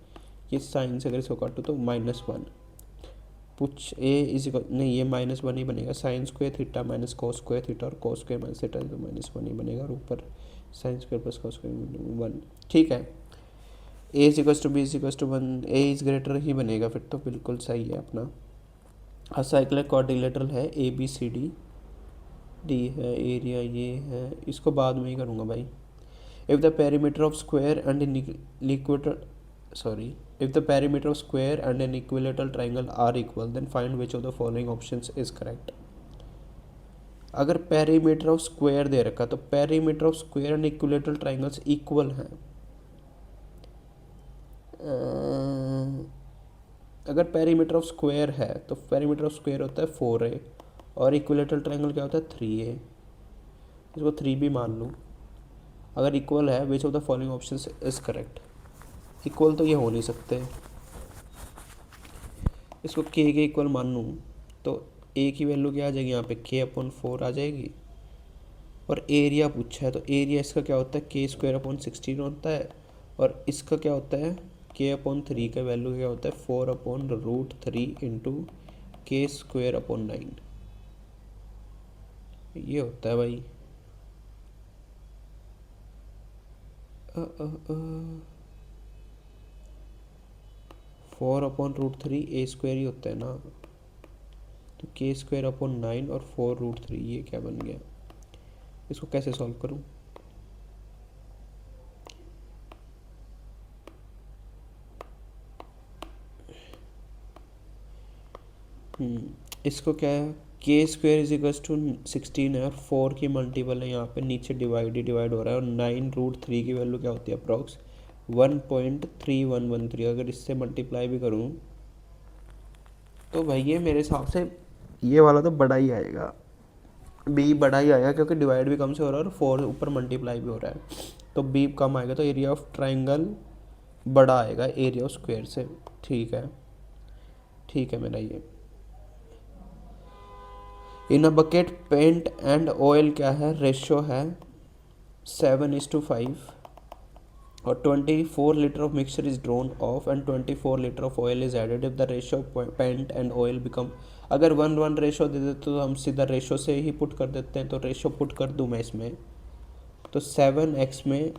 ये साइन से अगर इसको काटो तो -1, कुछ ए इज नहीं, ये -1 ही बनेगा, sine square theta minus cos square theta, और कोस स्क्वायर माइनस थीटा तो -1 ही बनेगा, और ऊपर sine square plus cos square 1। ठीक है, A is equal to B is equal to 1, A is greater ही बनेगा फिर तो, बिल्कुल सही है अपना। साइक्लिक क्वाड्रिलेटरल है A B C D, D है, एरिया ये है, इसको बाद में ही करूँगा भाई। If the perimeter of square and if the perimeter of square and an equilateral triangle are equal, then find which of the following options is correct। अगर पेरीमीटर ऑफ स्क्वायर दे रखा तो perimeter of square and equilateral triangles equal हैं। अगर पेरीमीटर ऑफ स्क्वायर है तो पेरीमीटर ऑफ स्क्वायर होता है 4a, और इक्विलेटरल ट्राइंगल क्या होता है 3a, इसको 3 भी मान लूँ। अगर इक्वल है which of the following options is correct, equal तो ये हो नहीं सकते, इसको के इक्वल मान लूँ तो ए की वैल्यू क्या आ जाएगी यहाँ पे k/4 आ जाएगी, और एरिया पूछा है तो एरिया इसका क्या होता है k² होता है, और इसका क्या होता है k/3 का वैल्यू क्या होता है 4/√3 इंटू k²/9, ये होता है भाई। 4/√3 a² ही होता है ना, तो k²/9 और 4√3, ये क्या बन गया, इसको कैसे सॉल्व करूं, इसको क्या है k² 16 है, और 4 की मल्टीपल है यहाँ पे, नीचे डिवाइड हो रहा है, और 9√3 की वैल्यू क्या होती है अप्रॉक्स 1.3113, अगर इससे मल्टीप्लाई भी करूँ तो भाई ये मेरे हिसाब से ये वाला तो बड़ा ही आएगा, बी बड़ा ही आएगा, क्योंकि डिवाइड भी कम से हो रहा है और 4 ऊपर मल्टीप्लाई भी हो रहा है, तो बी कम आएगा, तो एरिया ऑफ ट्राइंगल बड़ा आएगा एरिया ऑफ स्क्वायर से। ठीक है, ठीक है मेरा ये। In a bucket paint and oil क्या है, रेशो है 7:5, और 24 litre of mixture is drawn of and 24 litre of oil is added if the ratio of paint and oil become, अगर 1:1 रेशो दे देते तो हम सीधा रेशो से ही पुट कर देते हैं, तो रेशो पुट कर दूँ मैं इसमें, तो 7x में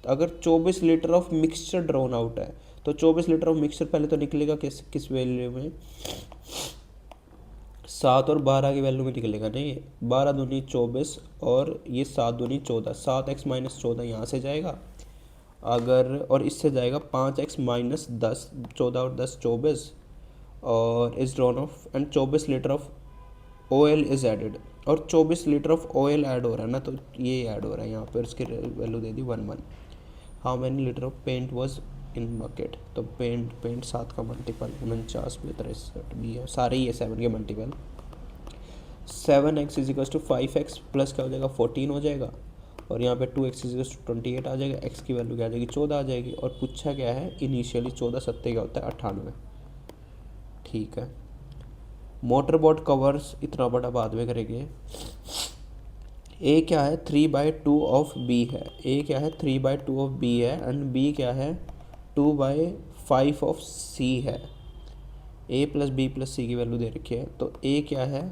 अगर 24 litre of mixture drone out है, तो 24 लीटर ऑफ मिक्सचर पहले तो निकलेगा किस किस वैल्यू में, 7 और 12 की वैल्यू में निकलेगा, नहीं 12 दूनी 24 और ये 7 दूनी 14, 7x-14 यहाँ से जाएगा, अगर और इससे जाएगा 5x-10, 14 और 10 24, और इस drone of and 24 litre of oil is added, और 24 लीटर ऑफ ऑयल ऐड हो रहा है ना, तो ये ऐड हो रहा है यहाँ पर, इसकी वैल्यू दे दी 1:1। How many litre of paint was in bucket, तो पेंट 7 का मल्टीपल 49 63 भी है, सारे ही है 7 के multiple. 7x is equal to 5x plus क्या हो जाएगा 14 हो जाएगा, और यहाँ पे 2x इज इक्वल टू 28 आ जाएगा, x की वैल्यू क्या आ जाएगी 14 आ जाएगी, और पूछा क्या है इनिशियली 14 सत्ते क्या होता है 98। ठीक है, मोटर बोट कवर्स इतना बड़ा बाद में करेंगे। ए क्या है 3/2 ऑफ बी है, ए क्या है 3/2 ऑफ बी है, एंड बी क्या है 2/5 ऑफ सी है। ए प्लस बी प्लस सी की वैल्यू दे रखी है, तो ए क्या है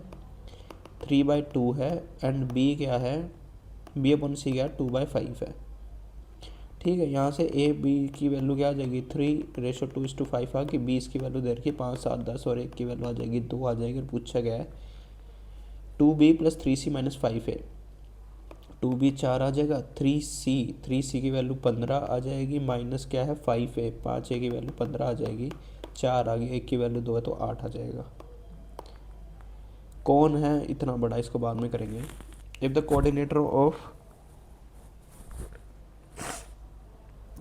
3/2 है, एंड बी क्या है बी अपॉन सी क्या है 2/5 है। ठीक है, यहाँ से ए बी की वैल्यू क्या आ जाएगी 3:2:5 आ गई, बी की वैल्यू दे रखी है 5 7 10, और एक की वैल्यू आ जाएगी 2 आ जाएगी, और पूछा गया है 2b + 3c - 5 है, 2b 4 आ जाएगा, 3c की वैल्यू 15 आ जाएगी, माइनस क्या है 5a, 5a की वैल्यू 15 आ जाएगी, 4 आ गई, एक की वैल्यू 2 है तो 8 आ जाएगा। कौन है इतना बड़ा, इसको बाद में करेंगे। इफ द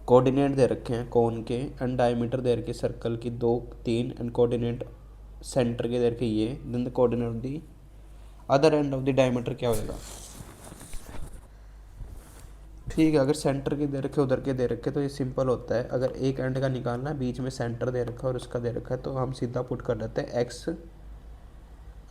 कोऑर्डिनेट दे रखे हैं कौन के, एंड डायमीटर दे रखे सर्कल की 2 3, एंड कोऑर्डिनेट सेंटर के दे रखे ये, then the coordinate of the other end of the diameter क्या होएगा। ठीक है, अगर सेंटर के दे रखे उधर के दे रखे तो ये सिंपल होता है, अगर एक एंड का निकालना है बीच में सेंटर दे रखा है और उसका दे रखा है, तो हम सीधा पुट कर देते हैं एक्स,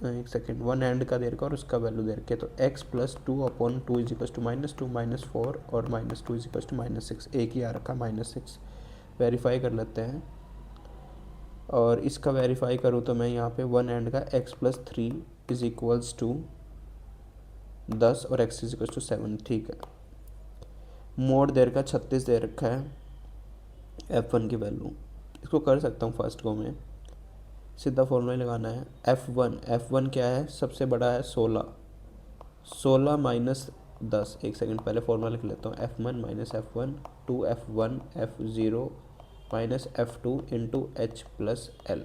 एक सेकेंड, वन एंड का दे रखा है और उसका वैल्यू दे रखे, तो x + 2/2 इज इक्वल टू -2 -4 और -2 इज इक्वल टू -6, एक ही आ रखा -6। वेरीफाई कर लेते हैं, और इसका वेरीफाई करूँ तो मैं यहाँ पे वन एंड का x + 3 इज इक्वल्स टू 10 और x इज इक्वल टू 7। ठीक है, मोड दे रखा 36 दे रखा है, f1 की वैल्यू इसको कर सकता हूँ फर्स्ट को में, सीधा फॉर्मूला लगाना है। f1 क्या है सबसे बड़ा है 16 माइनस 10, एक सेकंड पहले फॉर्मूला लिख लेता हूँ, f1 - f1 2f1 f0 - f2 into h plus l।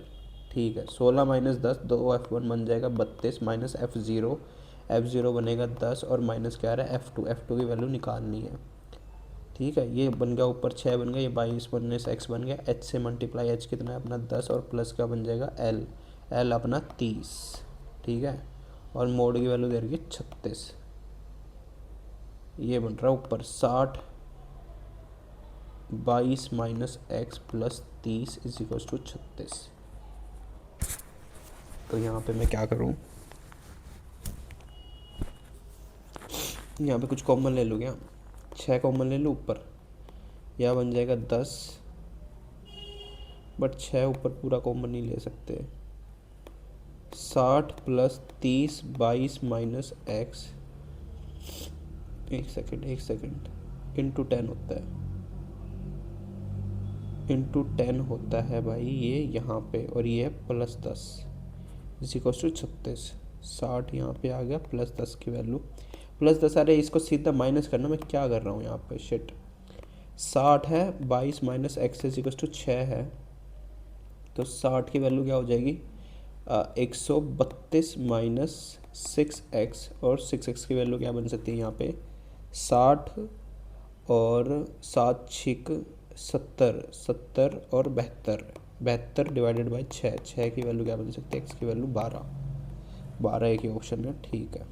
ठीक है, 16 माइनस 10 2f1 बन जाएगा 32, माइनस f0 बनेगा 10, और माइनस क्या आ रहा है f2 की वैल्यू निकालनी है। ठीक है, ये बन गया ऊपर 6 बन गया, ये 22 बनने से x बन गया, h से मल्टीप्लाई, h कितना है अपना 10, और प्लस का बन जाएगा l अपना 30। ठीक है, और मोड की वैल्यू दे रही है 36, ये बन रहा है ऊपर 60 22 minus x plus 30 is equal to 36। तो यहाँ पे मैं क्या करूँ, यहाँ पे कुछ कॉमन ले लूँ क्या, 6 कॉमन ले लूँ ऊपर, यह बन जाएगा 10, बट 6 ऊपर पूरा कॉमन नहीं ले सकते, 60 + 30 22 माइनस x, एक सेकेंड इंटू 10 होता है, इंटू 10 होता है भाई ये यहाँ पे, और ये है +10 इज इक्वल टू 36। 60 यहाँ पे आ गया, +10 की वैल्यू +10, अरे इसको सीधा माइनस करना, मैं क्या कर रहा हूँ यहाँ पे शिट, 60 है 22 minus x is equal to 6 है, तो 60 की वैल्यू क्या हो जाएगी 132 माइनस 6x, और 6x की वैल्यू क्या बन सकती है यहाँ पे 60, और 7 6 70 70 और 72, 72 डिवाइडेड बाई 6, 6 की वैल्यू क्या बन सकती है, एक्स की वैल्यू 12, 12 एक ही ऑप्शन है, ठीक है।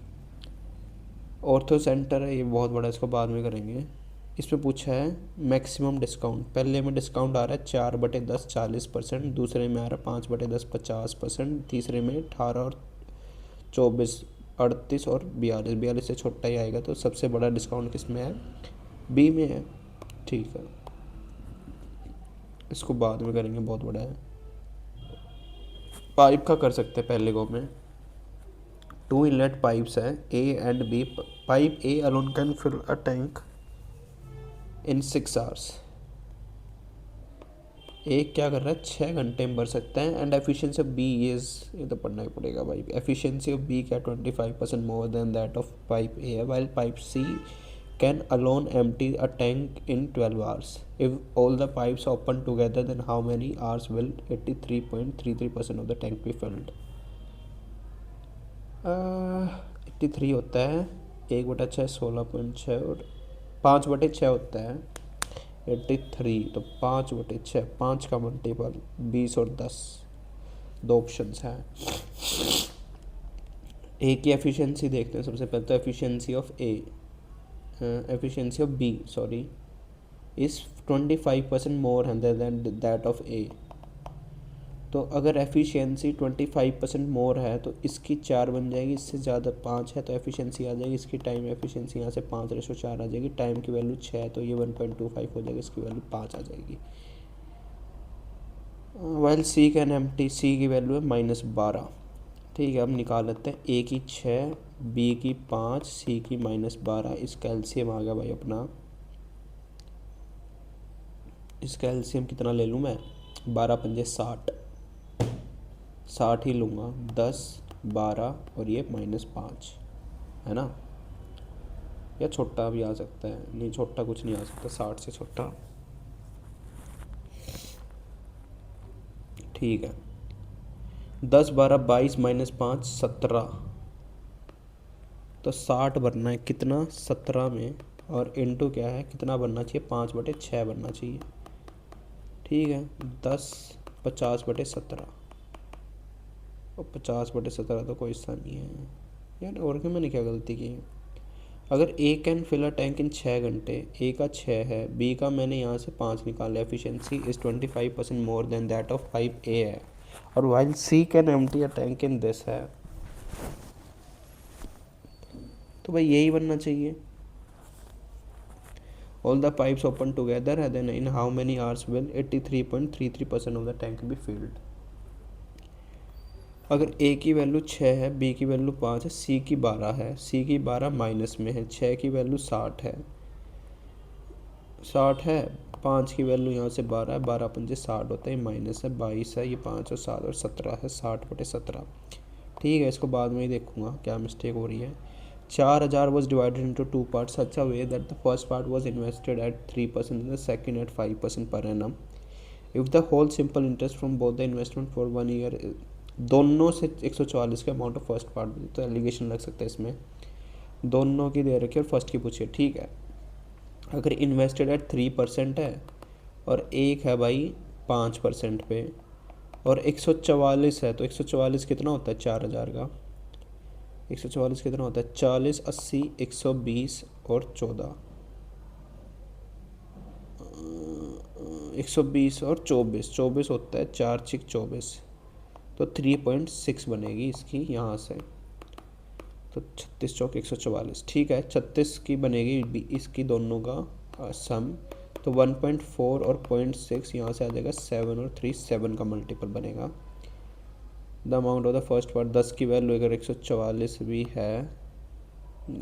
ऑर्थो सेंटर है, ये बहुत बड़ा, इसको बाद में करेंगे। इसमें पूछा है मैक्सिमम डिस्काउंट, पहले में डिस्काउंट आ रहा है 4/10 40%, दूसरे में आ रहा है 5/10 50%, तीसरे में 18 और 24 38 और 42, 42 से छोटा ही आएगा, तो सबसे बड़ा डिस्काउंट किस में है, बी में है, ठीक है। इसको बाद में करेंगे, बहुत बड़ा है। पाइप का कर सकते हैं पहले गो में। 2 इनलेट पाइप्स है A and B, pipe A alone can fill a tank in 6 hours, एक क्या कर रहा है 6 घंटे में भर सकता है, and efficiency of B is, ये तो पढ़ना ही पड़ेगा भाई, एफिशिएंसी ऑफ बी क्या 25% more than that of pipe A, while pipe C can alone empty a tank in 12 hours, if all the pipes open together then how many hours will 83.33% of the tank be filled. 83 होता है, 1/6 16.6 और 5/6 होता है 83, तो 5/6, 5 का मल्टीपल 20 और 10, दो ऑप्शंस हैं। ए की एफिशिएंसी देखते हैं सबसे पहले, तो efficiency of A, efficiency of B sorry is 25% more है देन दैट ऑफ ए, तो अगर एफिशिएंसी 25% मोर है तो इसकी 4 बन जाएगी, इससे ज़्यादा 5 है तो एफिशिएंसी आ जाएगी इसकी, टाइम एफिशिएंसी यहाँ से 5/4 आ जाएगी, टाइम की वैल्यू 6 है तो ये 1.25 हो जाएगी, इसकी वैल्यू 5 आ जाएगी। वाइल सी कैन एम्प्टी, सी की वैल्यू है -12, ठीक है। अब निकाल लेते हैं, ए की 6, बी की 5, सी की -12, इसका एलसीएम आ गया भाई अपना, इसका एलसीएम कितना ले लूँ मैं, 12 पंजे 60, 60 ही लूँगा, 10 12 और ये -5 है ना, या छोटा भी आ सकता है, नहीं छोटा कुछ नहीं आ सकता 60 से छोटा, ठीक है। 10 12 22 -5 17, तो 60 बनना है कितना 17 में, और इंटू क्या है कितना बनना चाहिए 5/6 बनना चाहिए, ठीक है। 10 50/17, और 50/17 तो कोई हिस्सा नहीं है यार, और क्या मैंने क्या गलती की है। अगर A can fill a tank in 6 घंटे, ए का 6 है, बी का मैंने यहाँ से 5 निकाला, efficiency is 25% more than that of pipe A है, और while C can empty a tank in this है, तो भाई यही बनना चाहिए। All the pipes open together है then in how many hours will 83.33% of the tank be filled. अगर ए की वैल्यू 6 है, बी की वैल्यू 5 है, सी की 12 है, सी की 12 माइनस में है, 6 की वैल्यु 60 है, 60 है, 5 की वैल्यू यहाँ से 12 है, 12 पंजे 60 होता है, माइनस है 22 है, ये 5 और 7 और 17 है, 60/17, ठीक है। इसको बाद में ही देखूंगा क्या मिस्टेक हो रही है। 4000 was divided into 2 part such a way that the first part was invested at 3% and the second at 5% per annum, if the whole simple interest from both the investment for 1 year, दोनों से 144 के अमाउंट ऑफ फर्स्ट पार्ट, तो एलिगेशन लग सकता है इसमें, दोनों की दे रखी है और फर्स्ट की पूछी है, ठीक है। अगर इन्वेस्टेड एट 3% है और एक है भाई 5% पे, और 144 है, तो 144 कितना होता है 4000 का, 144 कितना होता है 40 80 120 और 14, 120 और 24, 24 होता है 4 6 24, तो 3.6 बनेगी इसकी यहाँ से, तो 36 चौक 144, ठीक है। 36 की बनेगी इसकी दोनों का सम, तो 1.4 और 0.6 यहाँ से आ जाएगा 7 और 3 7 का मल्टीपल बनेगा। The amount of the first part, 10 की वैल्यू अगर 144 भी है,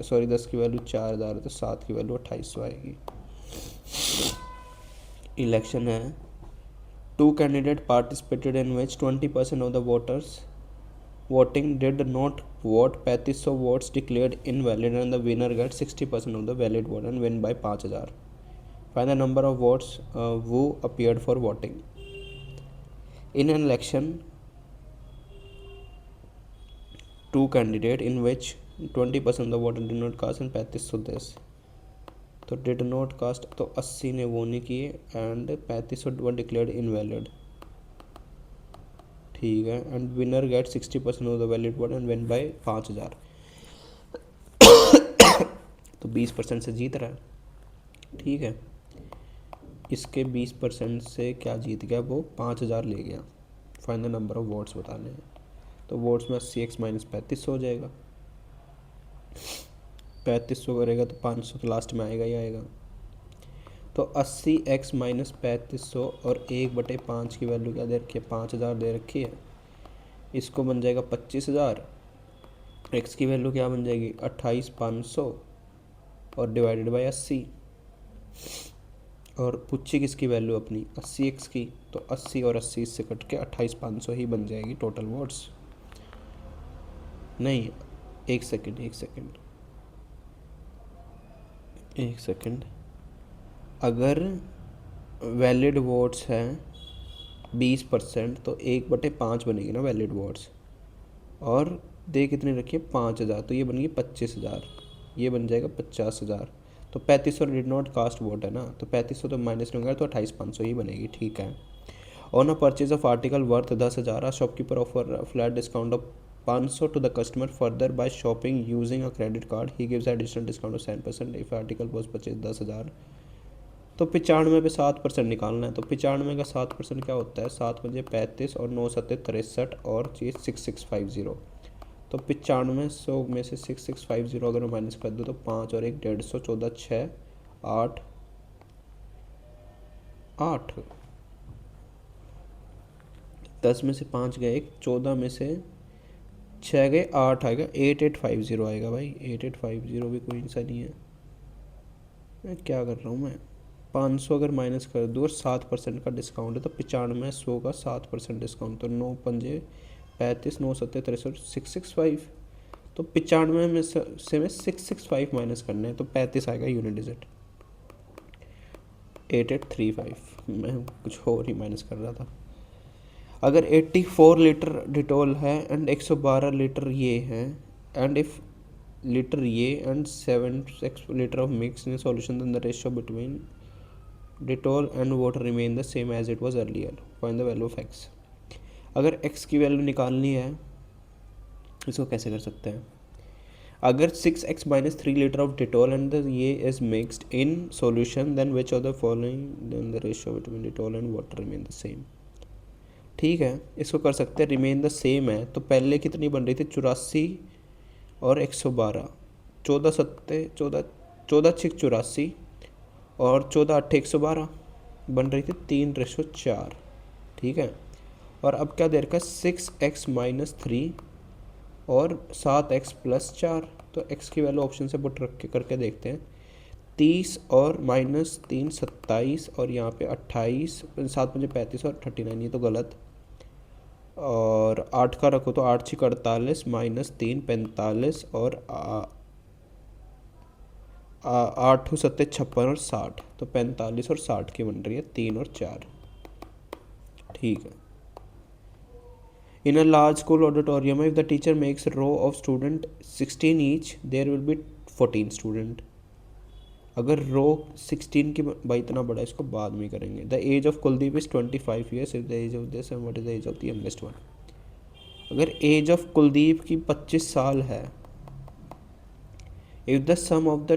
सॉरी 10 की वैल्यू 4000 है, तो 7 की वैल्यू 2800 आएगी। इलेक्शन है, 2 candidate participated in which 20% of the voters voting did not vote, 3500 votes declared invalid and the winner gets 60% of the valid vote and win by 5000. Find the number of votes who appeared for voting. In an election, 2 candidate in which 20% of the voter did not cast and 3500 this, तो did not cast तो 80 ने वो नहीं किए एंड 3500 वर डिक्लेयर्ड इनवैलिड, ठीक है, and winner get 60% of the valid vote and win by 5000। तो 20% से जीत रहा है। ठीक है, इसके 20% से क्या जीत गया वो, 5000 ले गया। फाइनल नंबर ऑफ वोट्स बताने हैं, तो वोट्स में 80x माइनस 3500 हो जाएगा। 3500 करेगा तो 500 तो लास्ट में आएगा ही आएगा। तो 80x माइनस 3500 और 1/5 की वैल्यू क्या दे रखी है, 5000 दे रखी है। इसको बन जाएगा 25000। x की वैल्यू क्या बन जाएगी, 28500 और डिवाइडेड बाई 80। और पूछी किसकी वैल्यू अपनी, 80x की, तो 80 और 80 इससे कट के 28500 ही बन जाएगी टोटल वोट्स। नहीं, एक सेकंड, अगर वैलिड वोट्स हैं 20% तो 1/5 बनेगी ना वैलिड वोट्स। और दे कितनी रखी है, 5000, तो ये बन गई 25000, ये बन जाएगा 50000। तो 3500 डिड नॉट कास्ट वोट है ना, तो 3500 तो माइनस में होगा तो 28500 ही बनेगी। ठीक है। On a purchase of article worth 10,000 shopkeeper offer flat discount of 500 to the customer further by shopping using a credit card he gives additional discount of 7% if article was purchase 10,000। तो 95 पे 7% निकालना है। तो 95 का 7% क्या होता है, 7×5 = 35 और 9×7 = 63 और चीज़ 6650। तो 95 100 में से 6650 अगर मैं माइनस कर दूँ तो 5 और 1 150, 14 6 8 8, 10 में से 5 गए 1, 14 में से 6 गए 8 आएगा, 8850 आएगा भाई। 8850 भी कोई सा नहीं है। मैं क्या कर रहा हूँ मैं, 500 अगर माइनस कर दूँ और 7% का डिस्काउंट है तो 95 100 का 7% डिस्काउंट, तो 9×5 = 35, 9×7 = 63, 665। तो 95 में से में 665 माइनस करने हैं तो 35 आएगा यूनिट डिजिट, 8835। मैं कुछ और ही माइनस कर रहा था। अगर 84 लीटर डिटोल है एंड 112 लीटर ये है, एंड इफ लीटर ये and 7 litre of mix in solution, then the ratio between Dettol and water remain the same as it was earlier, find the value of x। अगर x की वैल्यू निकालनी है, इसको कैसे कर सकते हैं, अगर 6x माइनस 3 लीटर ऑफ डिटोल एंड ये is mixed in solution, then which of the following, then the ratio between Dettol and water remain the same. ठीक है, इसको कर सकते हैं। रिमेन द सेम है तो पहले कितनी बन रही थी, 84 और 112, 14 6 84 और 14 8 112 बन रही थी 3:4। ठीक है, और अब क्या दे रखा है, 6x माइनस 3 और 7x प्लस 4। तो x की वैल्यू ऑप्शन से पुट रख के करके देखते हैं। 30 और -3 27 और यहाँ पे 28, 7×5 = 35 और 39, ये तो गलत। और 8 का रखो तो 8 × 6 = 48 -3 45 और 8 × 7 = 56 और 60, तो 45 और 60 की बन रही है 3 और 4। ठीक है। In a large school auditorium, if the teacher makes a row of student 16 each, there will be 14 student। अगर रो 16 की, भाई इतना बड़ा इसको बाद में करेंगे। The age of Kuldeep is 25 years, is the age of this and what is the age of the youngest one. अगर एज ऑफ कुलदीप की 25 साल है, if the sum of the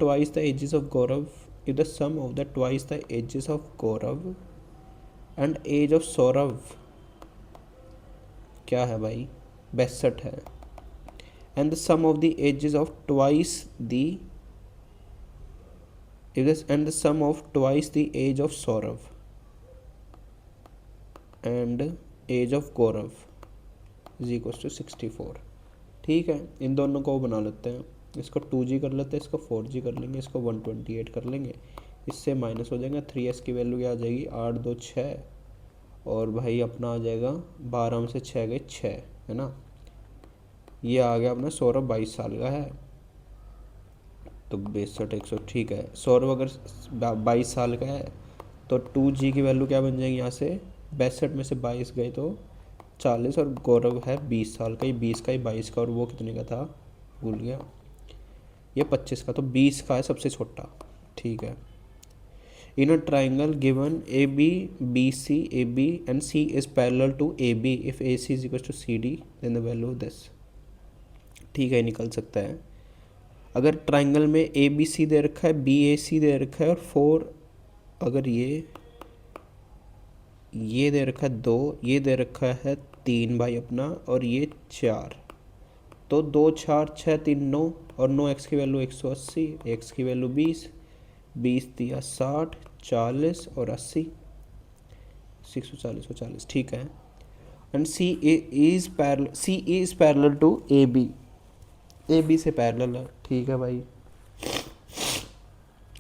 twice the ages of Gaurav, if the sum of the twice the ages of Gaurav and age of Saurav क्या है भाई, 62 है, and the sum of the ages of twice the and the sum of twice the age of Saurav and age of Gaurav is equals to 64। ठीक है, इन दोनों को बना लेते हैं। इसको 2g कर लेते हैं, इसको 4g कर लेंगे, इसको 128 कर लेंगे, इससे माइनस हो जाएगा। 3s की वैल्यू क्या आ जाएगी, 8 2 6 और भाई अपना आ जाएगा 12 में से 6 गए 6, है ना। ये आ गया अपना सौरभ 22 साल का है, तो 62 100। ठीक है, सौरभ अगर 22 साल का है तो 2g की वैल्यू क्या बन जाएगी, यहाँ से 62 में से 22 गए तो 40, और गौरव है 20 साल का, ये 20 का, ये 22 का, और वो कितने का था भूल गया, ये 25 का, तो 20 का है सबसे छोटा। ठीक है, in a triangle given A B B C A B and C is parallel to A B if A C is equal to C D then the value of this. ठीक है, निकल सकता है। अगर ट्राइंगल में ए बी सी दे रखा है, बी ए सी दे रखा है और 4, अगर ये दे रखा है 2, ये दे रखा है 3 भाई अपना, और ये 4, तो 2 4 6 3 9, और 9 एक्स की वैल्यू 180, एक्स की वैल्यू 20, 20 दिया 60, 40 और 80, 640 और 40। ठीक है। And C is parallel to A B से पैरेलल है। ठीक है भाई।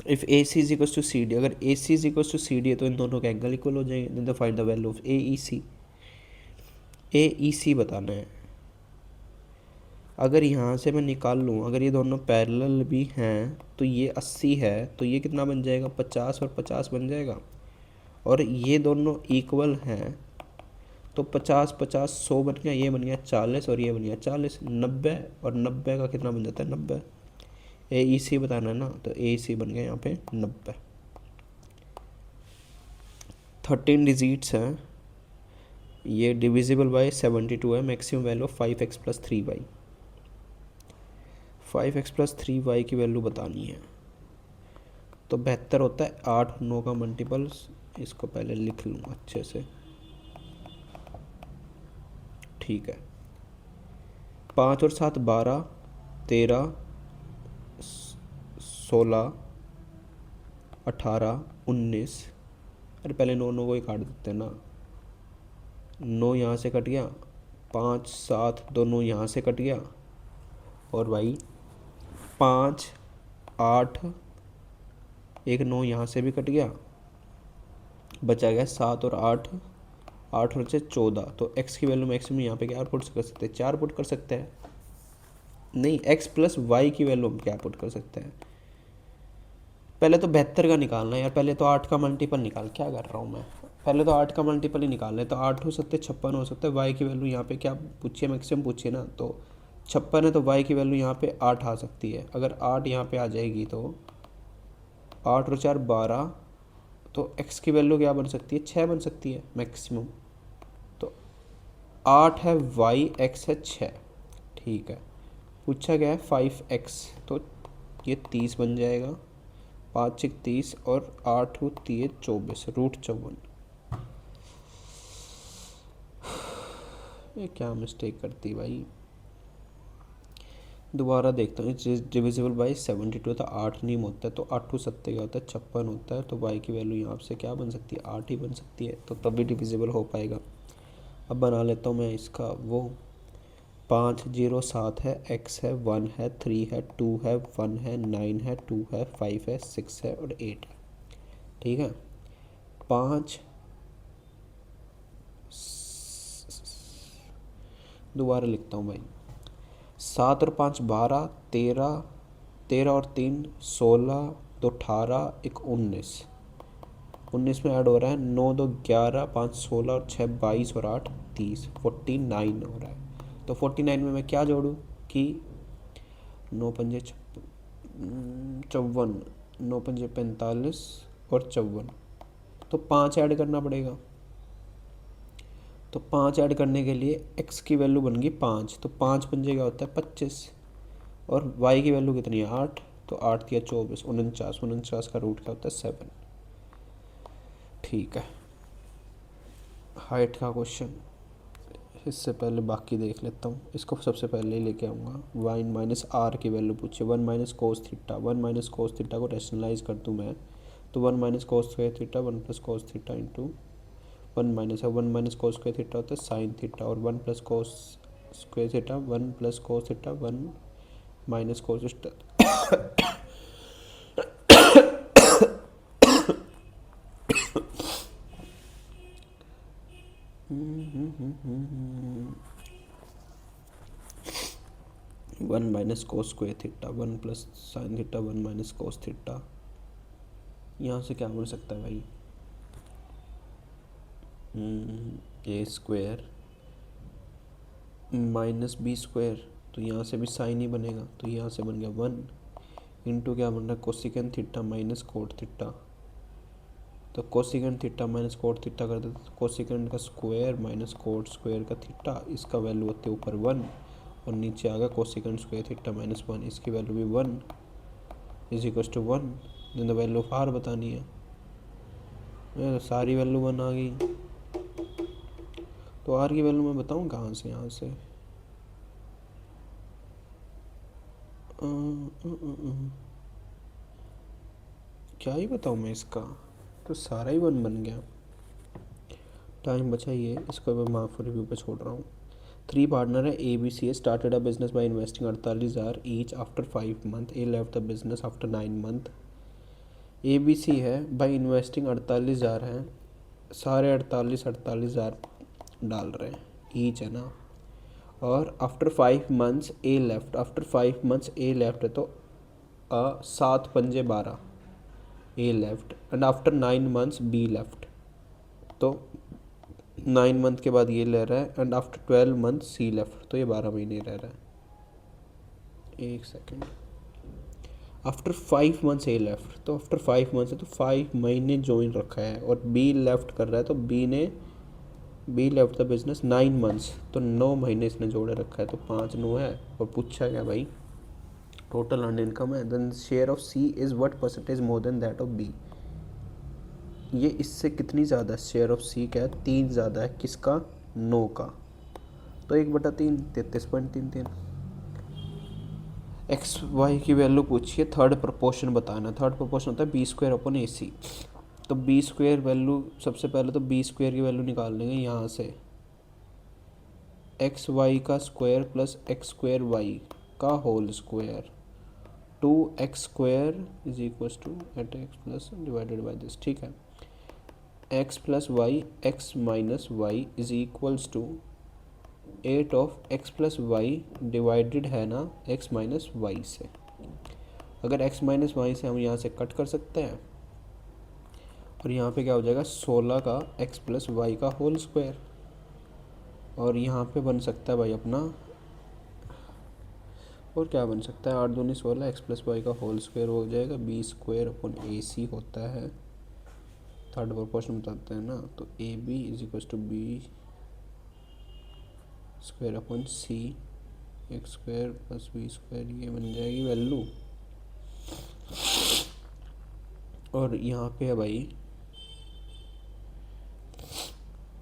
If A C is equal to C D, अगर A C is equal to C D है तो इन दोनों के एंगल इक्वल हो जाएंगे। Then find the value of A E C बताना है। अगर यहाँ से मैं निकाल लूँ, अगर ये दोनों पैरेलल भी हैं तो ये 80 है, तो ये कितना बन जाएगा, 50 और 50 बन जाएगा। और ये दोनों इक्वल हैं तो 50 50 100 बन गया, ये बन गया 40 और ये बन गया 40, 90, और 90 का कितना बन जाता है, 90। ए ई सी बताना है ना, तो ए ई सी बन गया यहाँ पे 90। 13 डिजिट्स हैं, ये डिविजिबल बाय 72 है। Maximum value 5x plus 3y, 5x plus 3y की वैल्यू बतानी है। तो बेहतर होता है 8 9 का मल्टीपल्स, इसको पहले लिख लूँ अच्छे से। ठीक है। 5 और 7 12, 13 16 18 19। अरे पहले 9 9 को ही काट देते हैं ना, 9 यहाँ से कट गया, 5 7 दोनों यहाँ से कट गया, और भाई 5 8 एक 9 यहाँ से भी कट गया, बचा गया 7 और 8, 8 और 14। तो x की वैल्यू मैक्सिमम यहाँ पे क्या पुट कर सकते हैं, 4 पुट कर सकते हैं। नहीं, x प्लस वाई की वैल्यू हम क्या पुट कर सकते हैं। पहले तो 72 का निकालना है यार, पहले तो 8 का मल्टीपल निकाल, क्या कर रहा हूँ मैं, पहले तो 8 का मल्टीपल ही निकालना है। तो 8 हो सकते हैं, 56 हो सकता है। y की वैल्यू यहाँ पे क्या पूछिए, मैक्सिमम पूछिए ना, तो 56 है, तो y की वैल्यू यहाँ पे 8 आ सकती है। अगर 8 यहाँ पे आ जाएगी तो 8 और 4 12, तो x की वैल्यू क्या बन सकती है, 6 बन सकती है मैक्सिमम। तो 8 है y, x है 6। ठीक है। पूछा गया है 5x, तो ये 30 बन जाएगा, 5 6 30 और 8 होती है 24, √54। ये क्या मिस्टेक करती भाई, दोबारा देखता हूँ। डिविजिबल बाई 72 था, 8 नहीं होता है, तो 8 सत्ते क्या होता है, 56 होता है। तो y की वैल्यू यहाँ से क्या बन सकती है, 8 ही बन सकती है, तो तभी डिविजिबल हो पाएगा। अब बना लेता हूँ मैं इसका वो। 5 0 7 है, x है 1 है 3 है 2 है 1 है 9 है 2 है 5 है 6 है और 8 है। ठीक है। 5 दोबारा लिखता हूँ भाई। 7 और 5 12, 13, 13 और 3 16, 2 18, 1 19, 19 में ऐड हो रहा है 9 2 11, 5 16 और 6 22 और 8 30, 49 हो रहा है। तो 49 में मैं क्या जोड़ूँ कि 9 पंजे 54, 9 पंजे 45 और 54, तो 5 ऐड करना पड़ेगा। तो 5 ऐड करने के लिए x की वैल्यू बन गई 5, तो 5 पंजे क्या होता है 25, और y की वैल्यू कितनी है 8, तो 8 किया 24, 49 का रूट क्या होता है 7। ठीक है। हाइट का क्वेश्चन, इससे पहले बाकी देख लेता हूँ। इसको सबसे पहले ही लेके आऊँगा। y माइनस आर की वैल्यू पूछे, 1 minus cos theta, 1 minus cos theta को रैशनलाइज कर दूँ मैं, तो 1 minus cos square theta 1 plus cos theta into 1 minus है, 1 माइनस कोस स्क्वायर थीटा होता है साइन थीटा, और 1 plus cos square theta 1 plus cos theta 1 minus cos theta. 1 minus cos square theta 1 plus sine theta 1 minus cos theta, यहाँ से क्या बन सकता है भाई, ए स्क्वायर माइनस बी स्क्वायर, तो यहाँ से भी साइन ही बनेगा, तो यहाँ से बन गया 1 इंटू क्या बन रहा है कोसिकेन थीटा माइनस कोट थीटा, तो cosecant theta minus cot theta कर देते तो कोसिकेंड का स्क्वायर माइनस कोट स्क्वायर का थीटा, इसका वैल्यू होती है ऊपर 1 और नीचे आ गया कोसिकेंड स्क्वायर थीटा माइनस 1, इसकी वैल्यू भी 1 is equal to 1। Then the value of R बतानी है, तो सारी वैल्यू 1 आ गई। तो आर की वैल्यू मैं बताऊँ कहाँ से, यहाँ से क्या ही बताऊँ मैं इसका, तो सारा ही 1 बन गया। टाइम बचाइए, इसको मैं मार्क फॉर रिव्यू पे छोड़ रहा हूँ। 3 पार्टनर है A B C started a business by investing 48,000 each after 5 month. A left the business after 9 month. A B C है बाय इन्वेस्टिंग 48,000 हैं, सारे 48,000 डाल रहे हैं, ईच है ना। और after 5 months A left, after 5 months A left है तो 7 पंजे 12 A left and after 9 months B left, तो 9 मंथ के बाद ये ले रहा है एंड आफ्टर 12 मंथ सी लेफ्ट, तो ये 12 महीने रह रहा है। एक second, after 5 months A left, तो आफ्टर 5 मंथ्स है तो 5 महीने ज्वाइन रखा है और बी लेफ्ट कर रहा है तो be left the business 9 months, तो 9 महीने इसने जोड़े रखा है, तो 5 9 है। और पूछा गया भाई टोटल अर्न इनकम है, then share of C is what percentage more than that of B. ये इससे कितनी ज़्यादा, शेयर ऑफ सी क्या है 3 ज़्यादा है किसका, 9 का, तो 1/3 33.33। एक्स वाई की वैल्यू पूछिए, थर्ड प्रोपोर्शन बताना। थर्ड प्रोपोर्शन होता है बी स्क्वायर अपन ए सी, तो बी स्क्वायर वैल्यू सबसे पहले तो बी स्क्वायर की वैल्यू निकाल लेंगे यहाँ से, एक्स वाई का square plus X square Y का whole square, 2x square is equal to eight X plus divided by this, ठीक है। X plus Y X minus Y is equals to 8 of X plus Y divided है ना एक्स माइनस वाई से। अगर एक्स माइनस वाई से हम यहाँ से कट कर सकते हैं और यहाँ पे क्या हो जाएगा 16 का एक्स प्लस वाई का होल स्क्वायर, और यहाँ पे बन सकता है भाई अपना, और क्या बन सकता है 8 दूनी 16 एक्स प्लस वाई का होल स्क्वायर हो जाएगा, बी स्क्वायर अपन ए सी होता है, थर्ड प्रोपोर्शन बताते हैं ना, तो A B is equal to B square upon C x square plus B square, ये बन जाएगी वैल्यू। और यहाँ पे है भाई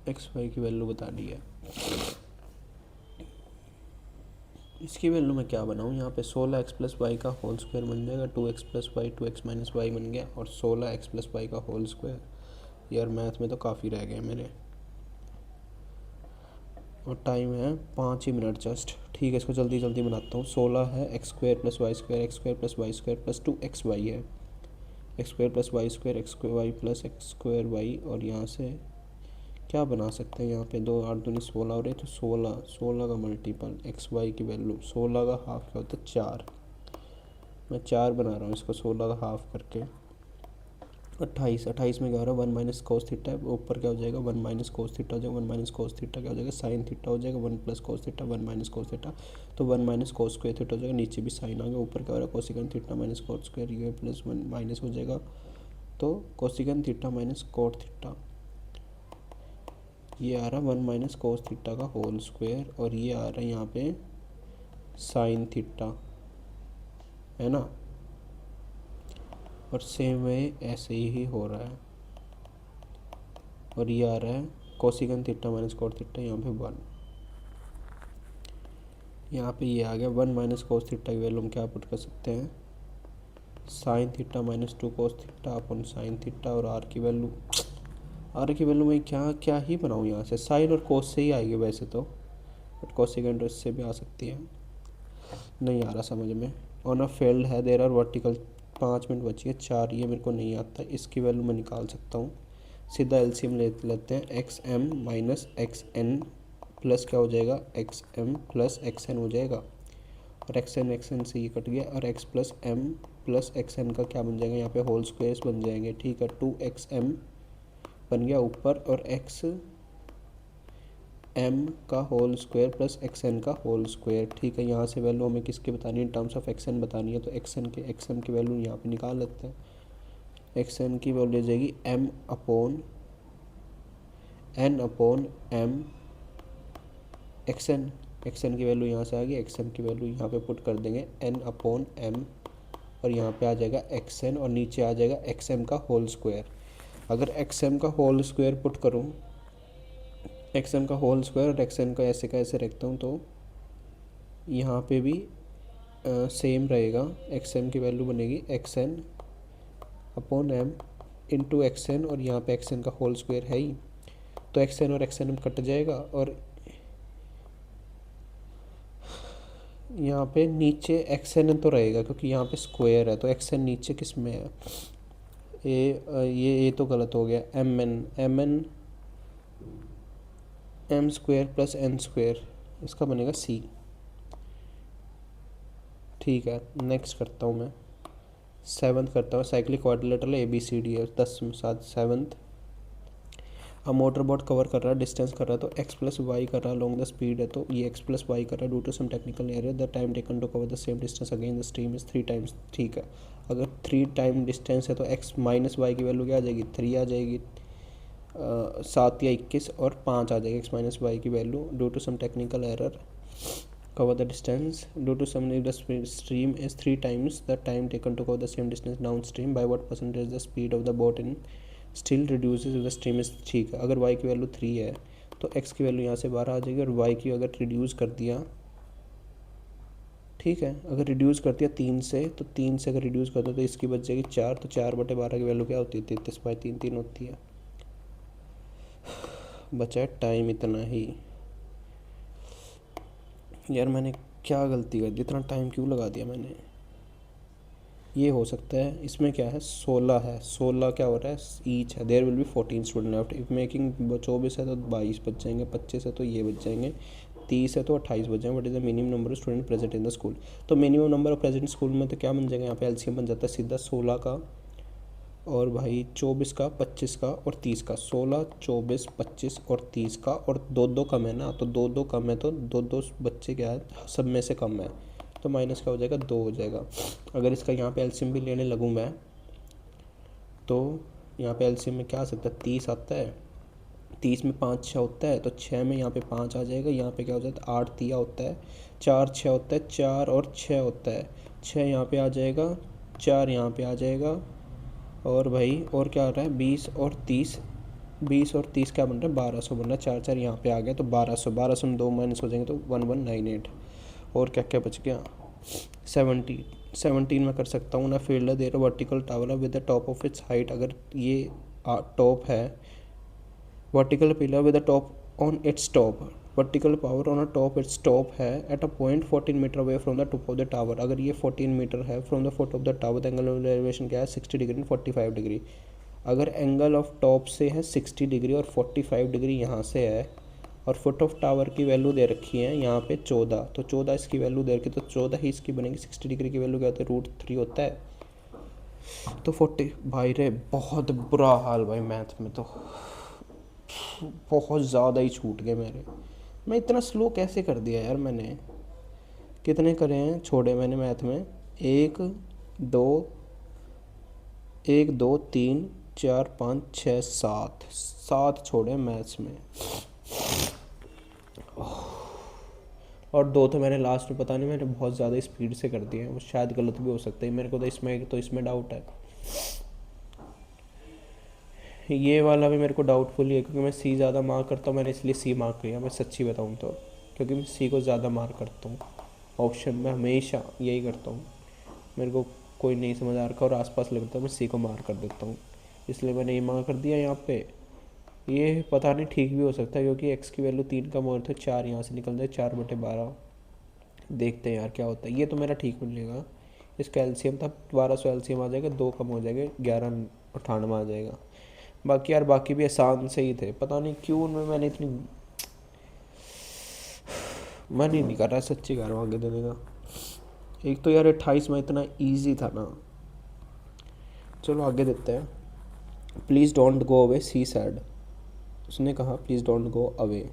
एक्स वाई की वैल्यू बता दी है, इसकी वैल्यू मैं क्या बनाऊँ, यहाँ पे 16 एक्स प्लस वाई का होल स्क्वायर बन जाएगा, 2x plus Y 2x minus Y बन गया, और 16 एक्स प्लस वाई का होल स्क्वायर। यार मैथ में तो काफ़ी रह गए मेरे, और टाइम है 5 ही मिनट जस्ट, ठीक है इसको जल्दी जल्दी बनाता हूँ। 16 है X square plus Y square, X square plus Y square plus 2x Y है, X square plus Y square X square Y plus X square Y, और यहाँ से क्या बना सकते हैं, यहाँ पे 2 8 दूनी 16 हो रही है, तो 16 का मल्टीपल एक्स वाई की वैल्यू 16 का हाफ क्या होता है 4, मैं 4 बना रहा हूँ इसको 16 का हाफ करके, 28 में क्या हो रहा है 1 माइनस कोस थीटा, ऊपर क्या हो जाएगा 1 माइनस कोस थीटा हो जाएगा, 1 माइनस कोस थीटा क्या हो जाएगा साइन थीटा हो जाएगा, 1 plus cos theta 1 minus cos theta, तो 1 माइनस कोस स्क्वायर थीटा हो जाएगा, नीचे भी साइन आ गया, ऊपर क्या हो रहा है cosecant theta minus coat square, ये प्लस 1 माइनस हो जाएगा, तो cosecant theta minus cot theta, ये आ रहा है 1 माइनस कोस थीटा का होल स्क्वायर, और ये आ रहा है यहाँ पे साइन थीटा, है ना। और सेम वे ऐसे ही हो रहा है, और ये आ रहा है cosecant theta minus cot theta, यहाँ पे 1, यहाँ पे ये आ गया 1 माइनस कोस थीटा की वैल्यू हम क्या पुट कर सकते हैं, sine theta minus 2 cos theta अपन साइन थीटा, और आर की वैल्यू मैं क्या क्या ही बनाऊँ यहाँ से, साइन और कोस से ही आएगी वैसे तो, बट कोसिकेंड इससे भी आ सकती है, नहीं आ रहा समझ में। ऑन अ फील्ड है देर आर वर्टिकल, 5 मिनट बची है, 4 ये मेरे को नहीं आता, इसकी वैल्यू मैं निकाल सकता हूँ, सीधा एलसीएम ले लेते हैं, x m minus x n plus क्या हो जाएगा x m plus x n हो जाएगा, और एक्स एन से ये कट गया, और x plus m plus x n का क्या बन जाएगा यहाँ पे होल स्क्वायर्स बन जाएंगे, ठीक है 2xm बन गया ऊपर, और एक्स एम का whole square plus x n का होल स्क्वायर, ठीक है। यहाँ से वैल्यू हमें किसकी बतानी है, in terms of x n बतानी है, तो एक्स एम की वैल्यू यहाँ पे निकाल लेते हैं, एक्स एन की वैल्यू आ जाएगी m upon n upon m x n. X n की वैल्यू यहाँ से आ गई, एक्स एन की वैल्यू यहाँ पे पुट कर देंगे एन अपॉन एम, और यहाँ पे आ जाएगा एक्स एन, और नीचे आ जाएगा एक्स एम का होल स्क्वायर। अगर एक्स एम का होल स्क्वायर पुट करूँ, एक्स एम का होल स्क्वायर और एक्स एन का ऐसे का ऐसे रखता हूँ, तो यहाँ पे भी सेम रहेगा। एक्स एम की वैल्यू बनेगी x n upon m into x n, और यहाँ पे एक्स एन का होल स्क्वायर है ही, तो एक्स एन और एक्स एन कट जाएगा, और यहाँ पे नीचे एक्स एन तो रहेगा क्योंकि यहाँ पे स्क्वायर है, तो एक्स एन नीचे किस में है, ये तो गलत हो गया, m n m square plus n square, इसका बनेगा सी। ठीक है, नेक्स्ट करता हूँ मैं, सेवन्थ करता हूँ। Cyclic quadrilateral A B C D है 10 में 7। सेवन्थ, अब मोटर बोट कवर कर रहा है, डिस्टेंस कर रहा है, तो एक्स प्लस वाई कर रहा है लॉन्ग द स्पीड है, तो ये एक्स प्लस वाई कर रहा है due to some technical error the time taken to cover the same distance against the stream is 3 times. ठीक है, अगर 3 टाइम डिस्टेंस है तो एक्स माइनस वाई की वैल्यू क्या आ जाएगी, 3 आ जाएगी, 7 या 21 और 5 आ जाएगी एक्स माइनस वाई की value due to some technical error cover the distance due to some if the stream is 3 times the time taken to cover the same distance downstream by what percentage the speed of the boat in still reduces if the stream is। ठीक है, अगर y की वैल्यू 3 है तो x की वैल्यू यहाँ से 12 आ जाएगी, और y की अगर रिड्यूस कर दिया, ठीक है, अगर रिड्यूस कर दिया 3 से, तो 3 से अगर रिड्यूस कर दो तो इसकी बच जाएगी 4, तो 4/12 की वैल्यू क्या होती है, 33/3 3 होती है। बचा टाइम इतना ही। यार मैंने क्या गलती कर दी, इतना टाइम क्यों लगा दिया मैंने। ये हो सकता है, इसमें क्या है 16 है, 16 क्या हो रहा है ईच है, there will be 14 student left if making 24 है तो 22 बच जाएंगे, 25 है तो ये बच जाएंगे, 30 है तो 28 बच जाएंगे। What is the minimum number of student present in the school. तो minimum number of present school में तो क्या बन जाएगा, यहाँ पे एलसीएम बन जाता है सीधा 16 का और भाई 24 का, 25 का और 30 का। 16, 24, 25 और 30 का, और दो दो कम है ना, तो दो दो कम है तो दो दो बच्चे क्या है सब में से कम है, तो माइनस क्या हो जाएगा 2 हो जाएगा। अगर इसका यहाँ पे एलसीएम भी लेने लगूँ मैं, तो यहाँ पे एलसीएम में क्या आ सकता है 30 आता है, 30 में 5 6 होता है, तो 6 में यहाँ पे 5 आ जाएगा, यहाँ पे क्या हो जाता है 8 तिया होता है, 4 6 होता है, 4 और 6 होता है, 6 यहाँ पे आ जाएगा, 4 यहाँ पे आ जाएगा, और भाई और क्या आ रहा है 20 और 30, 20 और 30 क्या बन रहा है 1200 बन रहा है, 4 4 यहाँ पे आ गया, तो 1200, 1200 में 2 माइनस हो जाएंगे तो 1198। और क्या क्या बच गया 17 में कर सकता हूँ ना। Field there vertical tower with the top of its height, अगर ये टॉप है, vertical pillar with the top on its top, vertical power on a top its top है at a point 14 meter away from the top of the tower. अगर ये 14 मीटर है from the foot of the tower, the angle of elevation क्या है 60 डिग्री एंड 45 डिग्री। अगर एंगल ऑफ टॉप से है 60 डिग्री और 45 डिग्री यहाँ से है, और फुट ऑफ टावर की वैल्यू दे रखी है यहाँ पे 14, तो 14 इसकी वैल्यू दे रखी, तो 14 ही इसकी बनेगी। 60 डिग्री की वैल्यू क्या होती है √3 होता है, तो 40। भाई रे बहुत बुरा हाल भाई, मैथ में तो बहुत ज़्यादा ही छूट गए मेरे। मैं इतना स्लो कैसे कर दिया यार मैंने। कितने करे हैं छोड़े मैंने मैथ में, 1 2 1 2 3 4 5 6 7 7 छोड़े मैथ्स में, और 2 तो मैंने लास्ट में पता नहीं मैंने बहुत ज़्यादा स्पीड से कर दिए हैं, वो शायद गलत भी हो सकता है मेरे को, तो इसमें डाउट है। ये वाला भी मेरे को डाउटफुल ही है क्योंकि मैं सी ज़्यादा मार्क करता हूँ, मैंने इसलिए सी मार्क किया, मैं सच्ची बताऊँ तो, क्योंकि मैं सी को ज़्यादा मार्क करता हूँ। ऑप्शन में हमेशा यही करता हूँ, मेरे को कोई नहीं समझ आ रखा और आसपास लगता है मैं सी को मार्क कर देता हूँ, इसलिए मैंने ये मार्क कर दिया यहाँ पे। ये पता नहीं ठीक भी हो सकता है क्योंकि एक्स की वैल्यू 3 कम हो तो 4 यहाँ से निकल जाए, 4/12। देखते हैं यार क्या होता है। ये तो मेरा ठीक मिलेगा, इसका एलसीएम था 1200 एलसीएम आ जाएगा, 2 कम हो जाएगा 1198 आ जाएगा। बाकी यार बाकी भी आसान से ही थे, पता नहीं क्यों उनमें मैंने इतनी मन ही नहीं कर रहा सच्ची कह रहा हूँ आगे देने का। एक तो यार 28 में इतना इजी था ना। चलो आगे देते हैं। Please don't go away she said, उसने कहा please don't go away.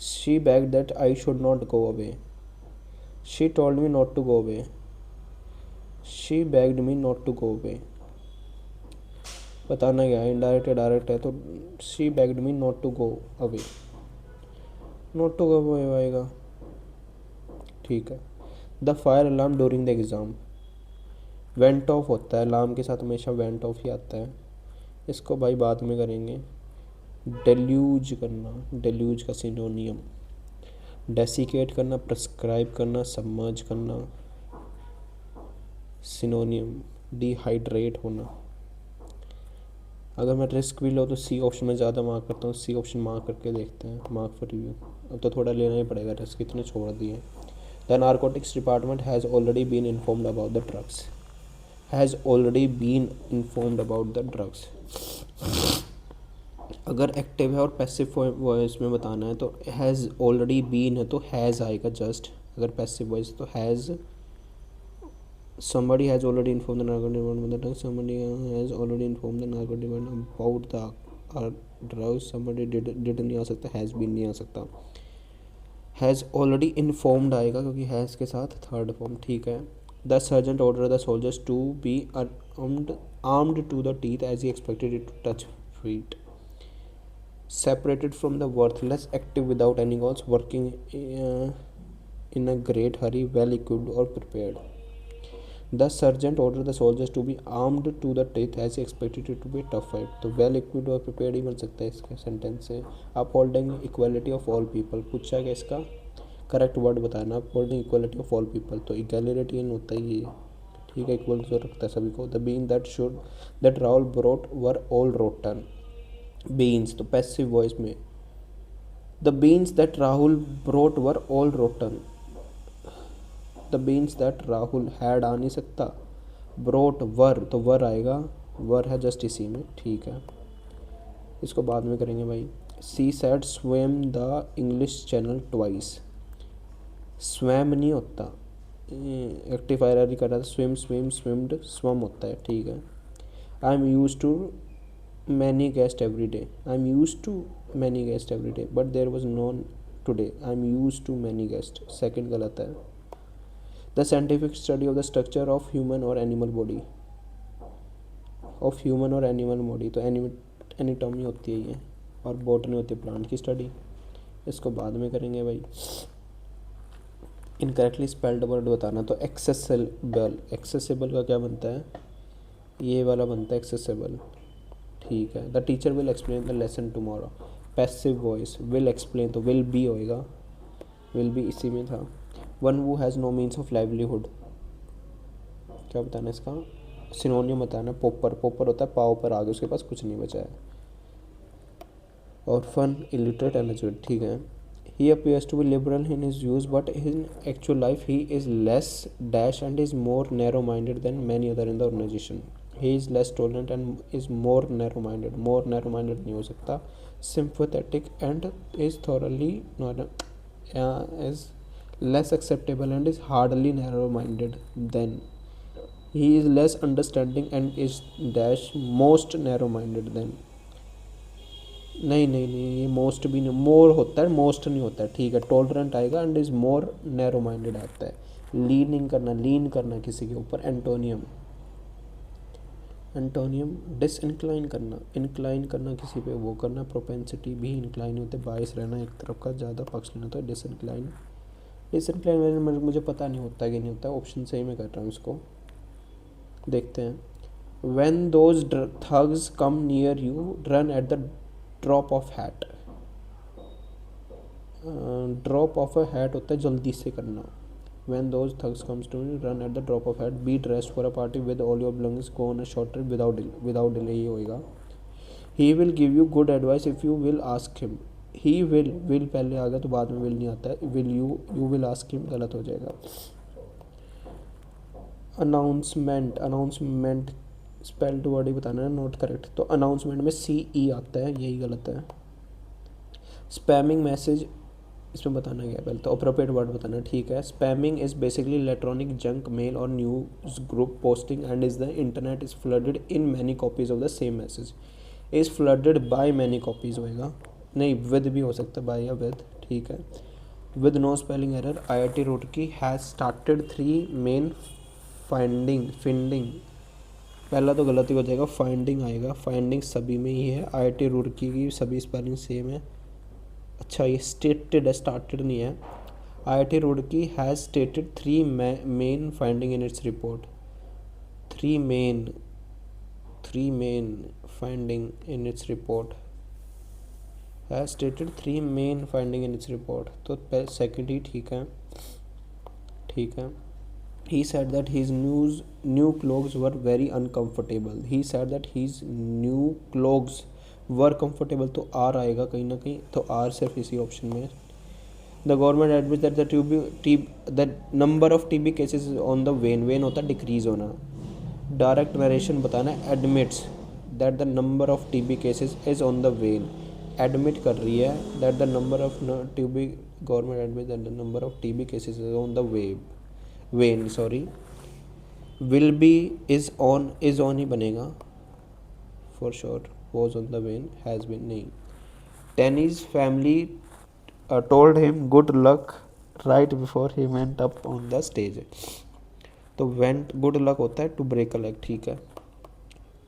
She begged that I should not go away. She told me not to go away. She begged me not to go away. बताना क्या है, इनडायरेक्ट या डायरेक्ट है, तो she begged me not to go away, not to go away आएगा, ठीक है। The fire alarm during the exam, went off होता है, अलार्म के साथ हमेशा वेंट ऑफ ही आता है, इसको भाई बाद में करेंगे। डेल्यूज करना, डेल्यूज का सिनोनियम, डेसिकेट करना, प्रिस्क्राइब करना, सबमर्ज करना, सिनोनियम डिहाइड्रेट होना। अगर मैं रिस्क भी लो तो सी ऑप्शन में ज़्यादा मार्क करता हूँ, सी ऑप्शन मार्क करके देखते हैं, मार्क फॉर रिव्यू। अब तो थोड़ा लेना ही पड़ेगा, रिस्क इतने छोड़ दिए। The narcotics department has already been informed about the drugs, has already been informed about the drugs. अगर एक्टिव है और पैसिव वॉइस में बताना है तो हैज़ ऑलरेडी बीन है तो हैज़ आएगा जस्ट, अगर पैसिव वॉइस तो has. somebody has already informed the narcotic department that somebody has already informed the narcotic department about the drugs, somebody did नहीं आ सकता, has been नहीं आ सकता, has already informed आएगा क्योंकि has के साथ थर्ड फॉर्म, ठीक है। The sergeant ordered the soldiers to be armed to the teeth as he expected it to touch feet, separated from the worthless, active without any goals, working in a great hurry, well equipped or prepared. The sergeant ordered the soldiers to be armed to the teeth as he expected it to be a tough fight, तो well equipped और prepared ही बन सकता है इसके सेंटेंस से। Upholding equality of all people, पूछा क्या इसका करेक्ट वर्ड बताना, upholding equality of all people, तो egalitarian होता ही है, ठीक है, इक्वल जो रखता है सभी को। The beans that Rahul brought were all rotten, beans तो पैसिव वॉइस में, the beans that Rahul brought were all rotten, the beans that Rahul had आ नहीं सकता, ब्रोट वर तो वर आएगा, वर है जस्ट इसी में, ठीक है, इसको बाद में करेंगे भाई। She said swam the English channel twice, swam नहीं होता, एक्टिफायर कर रहा था, स्विम स्विम स्विम्ड स्वम होता है, ठीक है। I am use to many guest every day, I am use to many guest every day but there was none today, I am use to many guest, second गलत है। The scientific study of the structure of human or animal body, of human or animal body, तो एनाटॉमी होती है ये, और बॉटनी होती है प्लांट की स्टडी, इसको बाद में करेंगे भाई। इनकरेक्टली स्पेल्ड वर्ड बताना, तो एक्सेसिबल, एक्सेसिबल का क्या बनता है, ये वाला बनता है एक्सेसिबल, ठीक है। The teacher will explain the lesson tomorrow, passive voice, will explain तो विल बी होएगा, विल बी इसी में था। One who has no means of livelihood, क्या बताना इसका सिनोनियम बताना, पोपर, पोपर होता है पाव पर आगे, उसके पास कुछ नहीं बचा है। और फन, इलिटरेट, एनर्जेटिक, ठीक है। He appears to be liberal in his views but in actual life he is less dash and is more narrow minded than many other in the organisation, he is less tolerant and is more narrow minded, more narrow minded नहीं हो सकता, sympathetic and is thoroughly is less acceptable and is hardly narrow minded then, he is less understanding and is dash most narrow minded then, नहीं नहीं नहीं, ये मोस्ट भी नहीं, मोर होता है, मोस्ट नहीं होता है, ठीक है। टॉलरेंट आएगा and is more narrow minded आता है। लीनिंग करना, लीन करना किसी के ऊपर, एंटोनियम, एंटोनियम डिसइंक्लाइन करना, इंक्लाइन करना किसी पे वो करना, प्रोपेंसिटी भी इंक्लाइन होते, बाइस रहना एक तरफ का, ज़्यादा पक्ष लेना, तो डिसइंक्लाइन। डिसइंक्लाइन मुझे पता नहीं होता कि नहीं होता, ऑप्शन से ही मैं कर रहा हूँ इसको, देखते हैं। When those thugs come near you run at the drop of hat, drop of a hat होता है जल्दी से करना। When those thugs comes to run at the drop of hat, be dressed for a party with all your belongings, go on a short trip without delay, ही होएगा। He will give you good advice if you will ask him, he will पहले आ गया तो बाद में विल नहीं आता है, will you will ask him गलत हो जाएगा। अनाउंसमेंट, अनाउंसमेंट स्पेल्ड वर्ड ही बताना है, नॉट करेक्ट, तो अनाउंसमेंट में सी ई आता है, यही गलत है। स्पैमिंग मैसेज, इसमें बताना क्या पहले, तो अप्रोप्रिएट वर्ड बताना, ठीक है। Spamming is basically electronic junk mail और news group posting and is the internet is flooded in many copies of the same message, is flooded by many copies होएगा, नहीं विद भी हो सकता है, बाय या विद, ठीक है। With no spelling error, IIT Roorkee has started 3 main finding पहला तो गलती हो जाएगा, फाइंडिंग आएगा, फाइंडिंग सभी में ही है, IIT रुड़की की सभी स्पेलिंग सेम है। अच्छा ये स्टेटेड है, स्टार्टेड नहीं है। IIT Roorkee has stated 3 main finding in its report. 3 main finding in its report, has stated 3 main finding in its report, तो सेकंड ही ठीक है, ठीक है। He said that his new clothes were very uncomfortable. He said that his new clothes were comfortable, तो R आएगा कहीं ना कहीं, तो R सिर्फ इसी ऑप्शन में है। The government admits that the number of TB cases on the wane होता है डिक्रीज होना। डायरेक्ट नरेशन बताना है, admits that the number of TB cases is on the wane, admit कर रही है that the number of TB, government admits that the number of TB cases is on the van, sorry, will be is on ही बनेगा for sure, was on the van, has been नहीं। टेनीज family told him good luck right before he went up on the stage, तो वेंट गुड लक होता है टू ब्रेक अ लेग, ठीक है।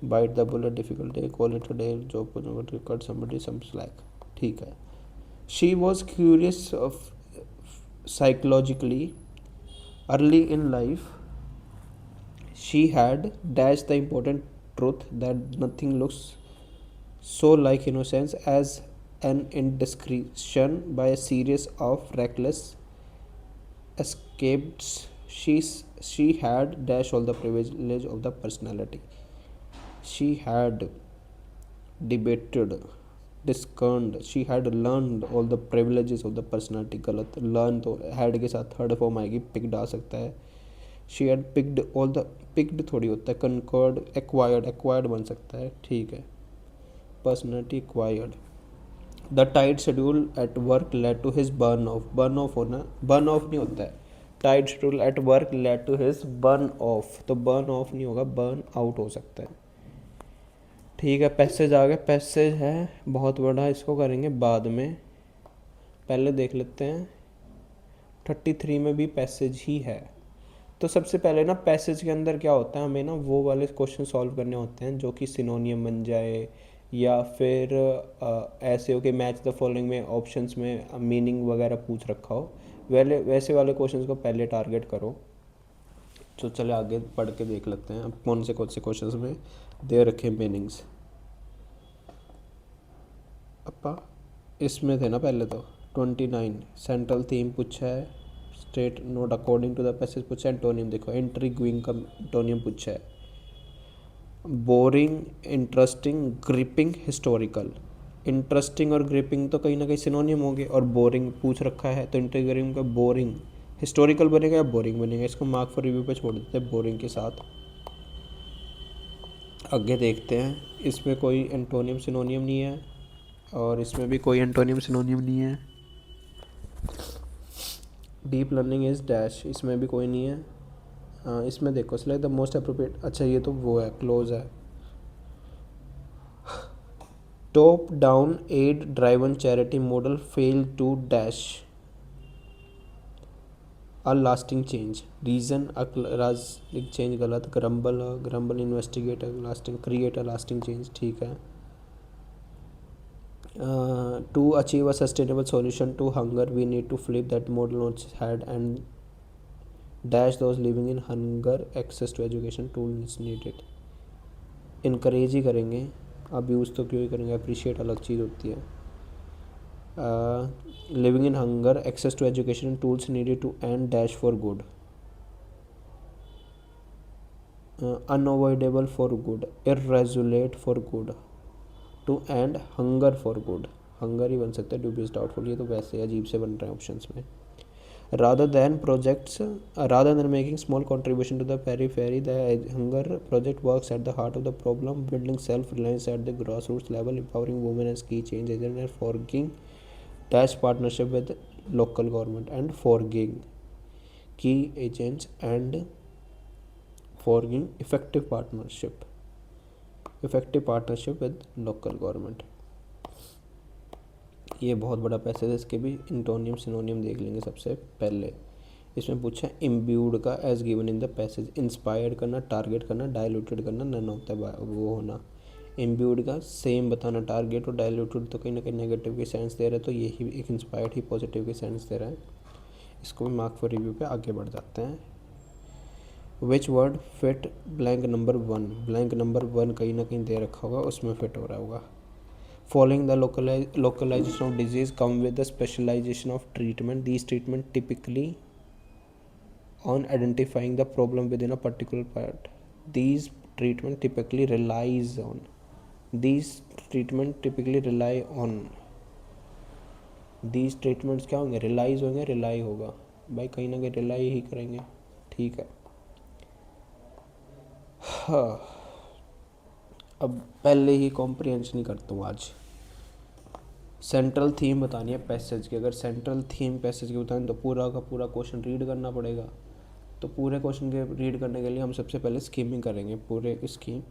Bite the bullet difficult day, call it a day, job cut somebody some slack, ठीक है। She was curious psychologically early in life, she had dashed the important truth that nothing looks so like innocence as an indiscretion by a series of reckless escapes. She had dashed all the privilege of the personality. She had debated, discerned, she had learned all the privileges of the personality, गलत, learn तो had के साथ थर्ड फॉर्म आएगी, picked आ सकता है। she had picked all the, picked थोड़ी होता है, conquered, acquired बन सकता है, ठीक है। personality acquired। the tight schedule at work led to his burn off होना, burn off नहीं होता है, tight schedule at work led to his burn off, तो burn off नहीं होगा, burn out हो सकता है, ठीक है। पैसेज आ गया, पैसेज है बहुत बड़ा, इसको करेंगे बाद में, पहले देख लेते हैं 33 में भी पैसेज ही है। तो सबसे पहले ना पैसेज के अंदर क्या होता है, हमें ना वो वाले क्वेश्चन सॉल्व करने होते हैं जो कि सिनोनियम बन जाए, या फिर ऐसे हो कि मैच द फॉलोइंग में ऑप्शंस में मीनिंग वगैरह पूछ रखा हो, वैसे वाले क्वेश्चंस को पहले टारगेट करो। तो चले आगे पढ़ के देख लेते हैं अब कौन से क्वेश्चंस में दे रखे मीनिंग्स। अपा इसमें थे ना पहले तो 29 सेंट्रल थीम पूछा है, state not according to the passage पूछा है, एंटोनियम देखो इंट्रीग्विंग का एंटोनियम पूछा है, boring, interesting, gripping, historical. Interesting और ग्रिपिंग तो कहीं ना कहीं सिनोनियम हो गए, और बोरिंग पूछ रखा है तो इंट्रीग्विंग का बोरिंग, हिस्टोरिकल बनेगा या बोरिंग बनेगा, इसको मार्क फॉर रिव्यू पे छोड़ देते हैं बोरिंग के साथ। आगे देखते हैं, इसमें कोई एंटोनियम सिनोनियम नहीं है, और इसमें भी कोई एंटोनियम सिनोनियम नहीं है। डीप लर्निंग इज डैश, इसमें भी कोई नहीं है। इसमें देखो सिलेक्ट द मोस्ट अप्रोप्रिएट, अच्छा ये तो वो है, क्लोज है। Top down ad driven charity model fail to dash a lasting change, reason lasting change गलत, grumble investigate lasting, create a lasting change, ठीक है। To achieve a sustainable solution to hunger, we need to flip that model on its head and dash those living in hunger access to education tools needed. Encourage ही करेंगे, abuse तो क्यों ही करेंगे, appreciate अलग चीज़ होती है। Living in hunger access to education tools needed to end dash for good. Unavoidable for good, irresolute for good, to end hunger for good, hunger ही बन सकता है, ड्यूबियस डाउटफुल, ये तो वैसे अजीब से बन रहे हैं ऑप्शंस में। rather than making small contribution to the periphery, the hunger project works at the heart of the problem, building self-reliance at the grassroots level, empowering women as key change agents, and forging dash partnership with local government, and forging key agents and forging effective partnership with local government. ये बहुत बड़ा पैसेज है, इसके भी इंटोनियम सिनोनियम देख लेंगे सबसे पहले। इसमें पूछा इम्ब्यूड का as given in the passage, inspired करना, टारगेट करना, डायलूटेड करना, नन होता है वो होना। इम्ब्यूड का सेम बताना, टारगेट और डायलूटेड तो कहीं ना कहीं नेगेटिव के सेंस दे रहा है, तो यही एक इंस्पायर्ड ही पॉजिटिव के सेंस दे रहा है। इसको भी मार्क फॉर रिव्यू पे आगे बढ़ जाते हैं। Which word fit blank number 1, blank number 1 कहीं ना कहीं दे रखा होगा, उसमें फिट हो रहा होगा। Following the localization of disease come with the specialization of treatment. These treatment typically on identifying the problem within a particular part. These treatment typically relies on. These treatment typically rely on. These treatments क्या होंगे, रिलाइज होंगे, रिलाई होगा भाई, कहीं ना कहीं रिलाई ही करेंगे, ठीक है। हाँ, अब पहले ही कॉम्प्रिहेंशन ही करता हूँ आज। सेंट्रल थीम बतानी है पैसेज की। अगर सेंट्रल थीम पैसेज की बताएं तो पूरा का पूरा क्वेश्चन रीड करना पड़ेगा। तो पूरे क्वेश्चन के रीड करने के लिए हम सबसे पहले स्कीमिंग करेंगे पूरे इसकी।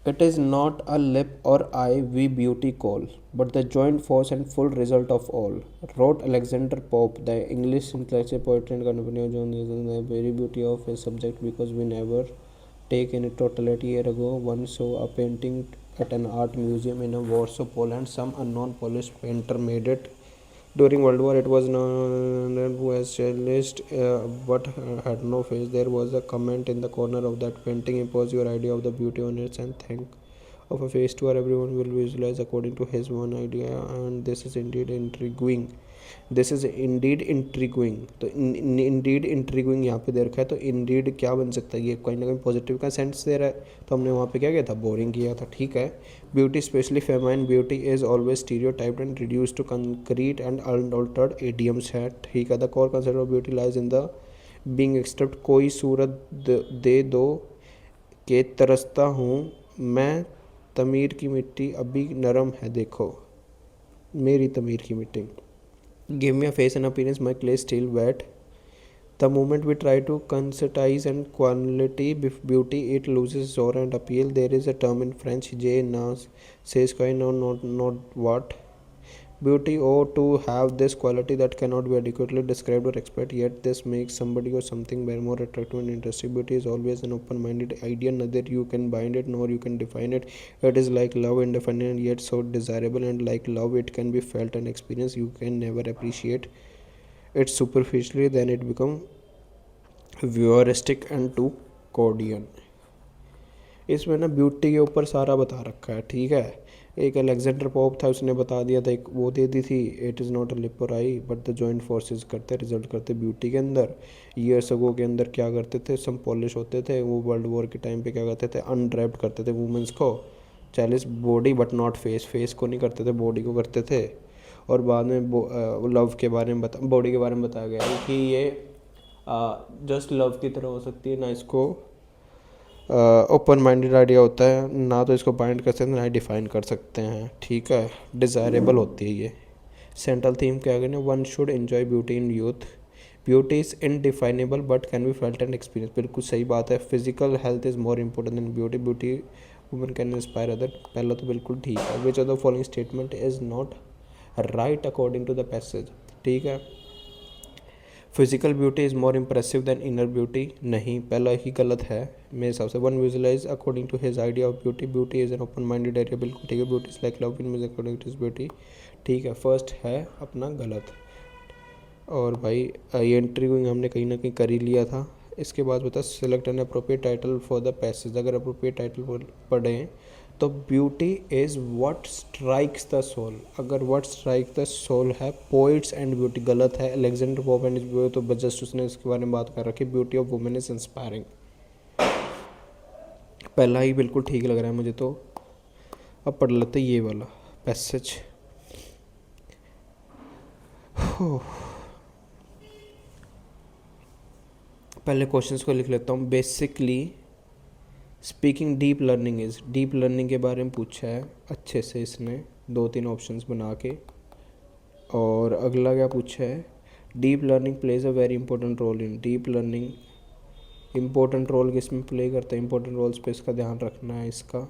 It is not a lip or eye we beauty call, but the joint force and full result of all, wrote Alexander Pope, the English intellectual poet and contemporary on the very beauty of his subject, because we never take in totality. Year ago, one saw a painting at an art museum in Warsaw, Poland. Some unknown Polish painter made it during World War. It was known who has cellist but had no face. There was a comment in the corner of that painting, impose your idea of the beauty on it and think of a face to her. Everyone will visualize according to his one idea, and this is indeed intriguing. This is indeed intriguing, तो इंडीड इंट्रीगुइंग यहाँ पे दे रखा है, तो इंडीड क्या बन सकता है, ये कहीं ना कहीं पॉजिटिव का सेंस दे रहा है, तो हमने वहाँ पे क्या किया था, बोरिंग किया था, ठीक है। Beauty specially feminine beauty is always stereotyped and reduce to concrete and unaltered idioms है, ठीक है। The core concept of beauty lies in the being accept, कोई सूरत दे दो के तरसता हूँ मैं, तमीर की मिट्टी अभी नरम है देखो, मेरी तमीर की मिट्टी। Give me a face and appearance, my clay still wet. The moment we try to concretize and quality beauty, it loses soul and appeal. There is a term in French, J nas says quoi, no, not what. Beauty ought to have this quality that cannot be adequately described or explained, yet this makes somebody or something more attractive and interesting. Beauty is always an open-minded idea, neither you can bind it nor you can define it. It is like love, indefinite and yet so desirable, and like love it can be felt and experienced. You can never appreciate it superficially, then it become voyeuristic and too cordial. इसमें ना ब्यूटी के ऊपर सारा बता रखा है, ठीक है। एक अलेक्जेंडर पॉप था, उसने बता दिया था, एक वो दे दी थी, it is not a lip और आई बट द जॉइंट फोर्सेस करते रिजल्ट करते ब्यूटी के अंदर। ईयर्स अगो के अंदर क्या करते थे, सम पॉलिश होते थे वो, वर्ल्ड वॉर के टाइम पे क्या करते थे, अनड्रैप्ड करते थे वुमेंस को, child body but not face, face को नहीं करते थे, बॉडी को करते थे। और बाद में लव के बारे में बॉडी के बारे में बताया गया है कि ये जस्ट लव की तरह हो सकती है, ना इसको ओपन माइंडेड आइडिया होता है, ना तो इसको बाइंड कर सकते हैं, ना ही डिफाइन कर सकते हैं, ठीक है। डिज़ायरेबल होती है ये। सेंट्रल थीम क्या है, one should enjoy beauty in youth, beauty is indefinable but can be felt and experience, बिल्कुल सही बात है। Physical health is more important than beauty, beauty woman can inspire other, पहला तो बिल्कुल ठीक है। Which of the following statement is not right according to the passage, ठीक है। Physical beauty is more impressive than inner beauty, नहीं, पहला ही गलत है मेरे हिसाब से। One visualise according to his idea of beauty, beauty is an open minded area, बिल्कुल ठीक है। Beauty is like love in music according to his beauty, ठीक है। फर्स्ट है अपना गलत। और भाई ये इंटरव्यूइंग हमने कहीं ना कहीं कर ही लिया था। इसके बाद बता, select an appropriate title for the passage, अगर अप्रोप्रिएट टाइटल पढ़ें तो beauty is what strikes the soul, अगर व्हाट स्ट्राइक द सोल है पोइट्स एंड ब्यूटी, गलत है। अलेक्जेंडर पोप एंड ब्यूटी, तो जस्ट उसने इसके बारे में बात कर रखी, beauty of women is inspiring, पहला ही बिल्कुल ठीक लग रहा है मुझे। तो अब पढ़ लेते ये वाला पैसेज। पहले क्वेश्चंस को लिख लेता हूँ। Basically speaking deep learning is, deep learning के बारे में पूछा है अच्छे से इसने 2-3 ऑप्शंस बना के। और अगला क्या पूछा है, deep learning plays a very important role in, deep learning important role किस में प्ले करता है, इंपॉर्टेंट रोल्स पे इसका ध्यान रखना है इसका।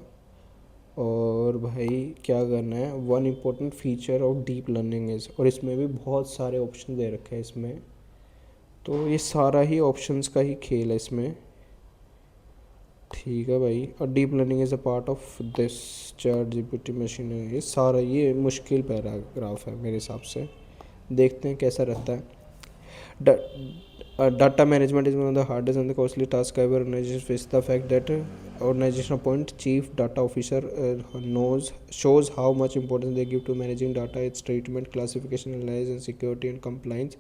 और भाई क्या करना है, one important feature of deep learning is, और इसमें भी बहुत सारे ऑप्शन दे रखे हैं इसमें, तो ये सारा ही ऑप्शंस का ही खेल है इसमें। ठीक है भाई, और deep learning is a part of this chat GPT machine, ये सारा ये मुश्किल पैराग्राफ है मेरे हिसाब से, देखते हैं कैसा रहता है। Data management is one of the hardest and the costly tasks ever organizations face. The fact that organization appoint chief data officer shows how much importance they give to managing data, its treatment, classification, analysis, and security and compliance.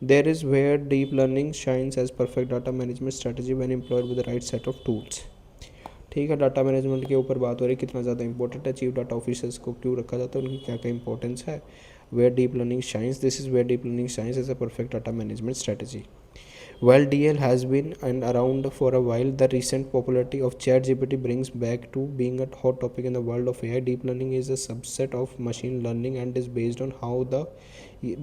There is where deep learning shines as perfect data management strategy when employed with the right set of tools. ठीक है, डाटा मैनेजमेंट के ऊपर बात हो रही है, कितना ज़्यादा इंपॉर्टेंट है, चीफ डाटा ऑफिसर्स को क्यों रखा जाता है, उनकी क्या क्या इंपॉर्टेंस है। Where deep learning shines, this is where deep learning shines as a perfect data management strategy. While DL has been and around for a while, the recent popularity of ChatGPT brings back to being a hot topic in the world of AI. Deep learning is a subset of machine learning and is based on how the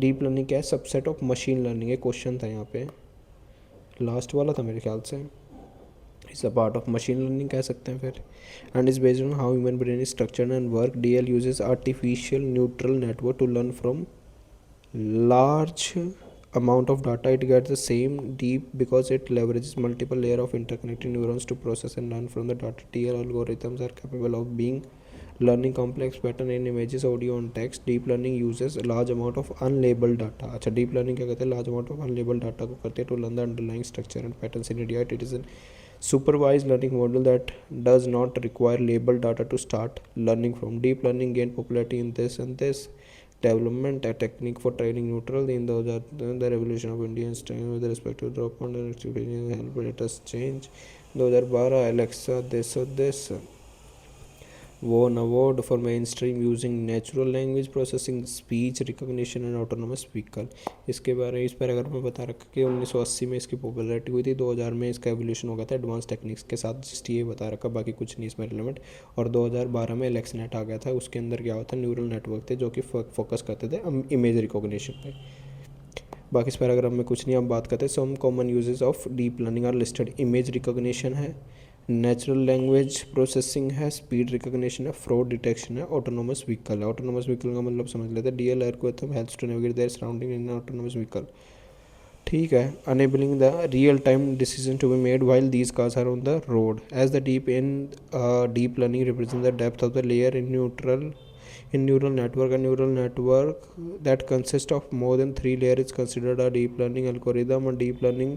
deep learning क्या है, subset of machine learning, ये क्वेश्चन था यहाँ पे, लास्ट वाला था मेरे ख्याल से, is a part of machine learning कह सकते हैं फिर, and is based on how human brain is structured and work. DL uses artificial neural network to learn from large amount of data. It gets the same deep because it leverages multiple layer of interconnected neurons to process and learn from the data. TL algorithms are capable of being learning complex pattern in images, audio and text. Deep learning uses a large amount of unlabeled data. अच्छा, deep learning क्या कहते हैं, large amount of unlabeled data को करते हैं to learn the underlying structure and patterns in it. It is a supervised learning model that does not require labeled data to start learning from. Deep learning gained popularity in this and this development, a technique for training neutral in the revolution of Indian style with respect to drop on and help let us change 2012 Alexa this or this won award for mainstream using natural language processing, speech recognition and autonomous vehicle. इसके बारे में इस पैराग्राफ में बता रखा कि 1980 में इसकी पॉपुलैरिटी हुई थी, 2000 में इसका एवोल्यूशन हो गया था एडवांस टेक्निक्स के साथ, जस्ट ये बता रखा, बाकी कुछ नहीं इसमें रिलेवेंट। और 2012 में एलेक्सनेट आ गया था, उसके अंदर क्या होता है, न्यूरल नेटवर्क थे जो कि फोकस करते थे इमेज रिकॉग्निशन पे। बाकी इस पैराग्राफ में कुछ नहीं, हम बात करते हैं some common uses of deep learning are listed. Image recognition है, नेचुरल लैंग्वेज प्रोसेसिंग है, स्पीड रिकॉग्निशन है, फ्रॉड डिटेक्शन है, ऑटोनोमस व्हीकल है। ऑटोनोमस व्हीकल का मतलब समझ लेते हैं, DL algorithm helps to navigate their surrounding in autonomous vehicle. ठीक है, enabling the real time decision to be made while these cars are on the road as the deep learning represent the depth of the layer in neural network. A neural network that consists of more than 3 layers is considered a deep learning algorithm. And deep learning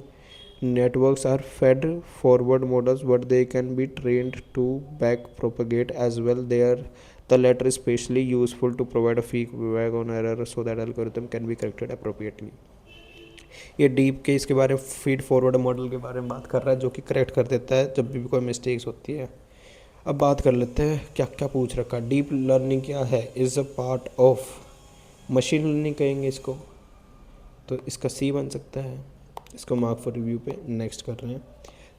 networks are fed forward models, but they can be trained to back propagate as well. The latter is especially useful to provide a feedback on error so that algorithm can be corrected appropriately. ये डीप के इसके बारे में फीड फॉरवर्ड मॉडल के बारे में बात कर रहा है, जो कि करेक्ट कर देता है जब भी कोई मिस्टेक्स होती है। अब बात कर लेते हैं क्या क्या पूछ रखा। डीप लर्निंग क्या है, is a part of machine learning कहेंगे इसको, तो इसका सी बन सकता है। इसको मार्क फॉर रिव्यू पे नेक्स्ट कर रहे हैं।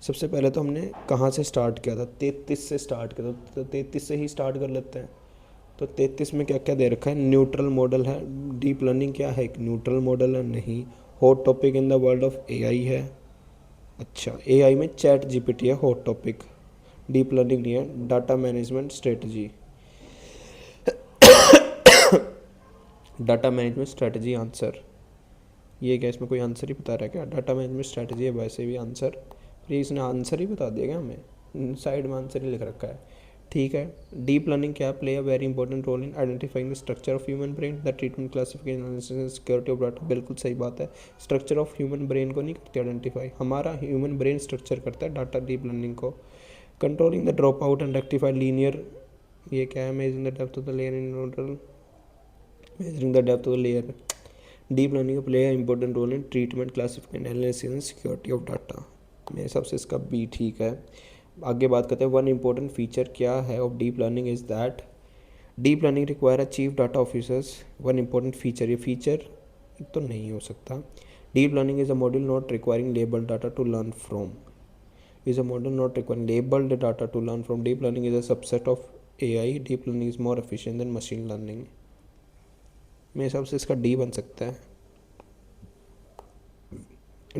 सबसे पहले तो हमने कहाँ से स्टार्ट किया था, 33 से स्टार्ट किया था, तो 33 से ही स्टार्ट कर लेते हैं। तो 33 में क्या क्या दे रखा है, न्यूट्रल मॉडल है। डीप लर्निंग क्या है, एक न्यूट्रल मॉडल है, नहीं। Hot topic in the world of AI है। अच्छा, AI में चैट GPT है हॉट टॉपिक, डीप लर्निंग नहीं है। Data management strategy, data management strategy answer, ये क्या इसमें कोई आंसर ही बता रहा है क्या, डाटा मैनेजमेंट स्ट्रेटजी है वैसे भी आंसर, फिर इसने आंसर ही बता दिया क्या हमें, साइड में आंसर ही लिख रखा है। ठीक है, डीप लर्निंग क्या, play a very important role in identifying the structure of human brain, the treatment, classification, analysis, security of data. बिल्कुल सही बात है, स्ट्रक्चर ऑफ ह्यूमन ब्रेन को नहीं करती आइडेंटिफाई, हमारा ह्यूमन ब्रेन स्ट्रक्चर करता है डाटा डीप लर्निंग को। Controlling the drop out and rectified linear, ये क्या है, measuring the depth of the layer in neutral, measuring the depth of the layer. Deep learning play an important role in treatment, classification, analysis and security of data. मेरे हिसाब से इसका बी ठीक है। आगे बात करते हैं, वन इम्पोर्टेंट फीचर क्या है of deep learning is that deep learning require a chief data officers. One important feature, ये फीचर तो नहीं हो सकता। Deep learning is a model not requiring labelled data to learn from, is a model not requiring labeled data to learn from. Deep learning is a subset of AI. Deep learning is more efficient than machine learning. मेरे हिसाब से इसका डी बन सकता है।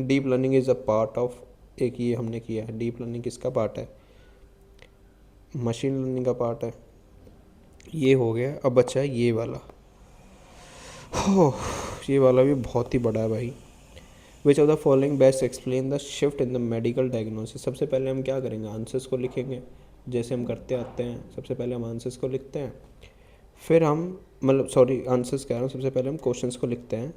Deep learning is a part of, एक ये हमने किया है, डीप लर्निंग किसका पार्ट है, मशीन लर्निंग का पार्ट है। ये हो गया, अब बचा है ये वाला। हो, ये वाला भी बहुत ही बड़ा है भाई। विच of the following best explain the shift in the medical diagnosis. सबसे पहले हम क्या करेंगे, आंसर्स को लिखेंगे जैसे हम करते आते हैं। सबसे पहले हम आंसर्स को लिखते हैं, फिर हम मतलब सॉरी आंसर्स कह रहा हूँ, सबसे पहले हम क्वेश्चंस को लिखते हैं।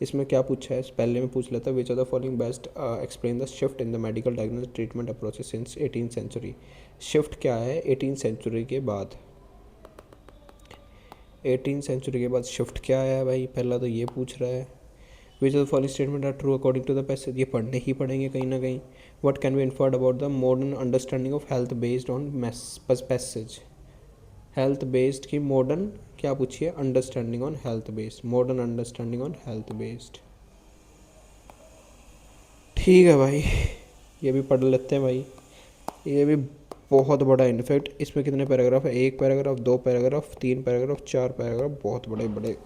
इसमें क्या पूछा है, पहले में पूछ लेता है which of the following best explain the shift in the medical diagnosis treatment approaches since 18th century. Shift क्या है 18th सेंचुरी के बाद, 18th सेंचुरी के बाद शिफ्ट क्या आया है भाई, पहला तो ये पूछ रहा है। Which of the following statement are true according to the passage, ये पढ़ने ही पड़ेंगे कहीं ना कहीं। What can be inferred about the modern understanding of health based on passage. Health based की मॉडर्न क्या पूछिए, understanding on health based, modern understanding on health based. ठीक है भाई, ये भी पढ़ लेते हैं भाई। ये भी बहुत बड़ा, इनफैक्ट इसमें कितने पैराग्राफ है, एक पैराग्राफ, दो पैराग्राफ, तीन पैराग्राफ, चार पैराग्राफ, बहुत बड़े बड़े।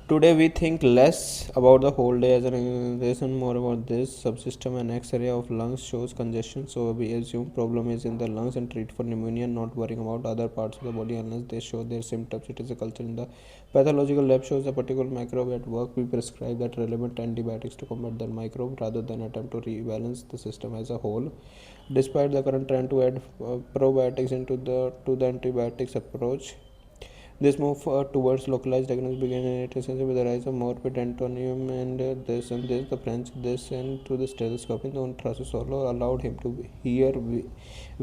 Today we think less about the whole day as an organization, more about this subsystem. An X-ray of lungs shows congestion, so we assume problem is in the lungs and treat for pneumonia, not worrying about other parts of the body unless they show their symptoms. It is a culture in the pathological lab shows a particular microbe at work. We prescribe that relevant antibiotics to combat that microbe rather than attempt to rebalance the system as a whole. Despite the current trend to add probiotics into the antibiotics approach, this move towards localized diagnosis began in 18th century with the rise of morbid antonium and this. The French this and to the stethoscope in the ultrasound solo allowed him to hear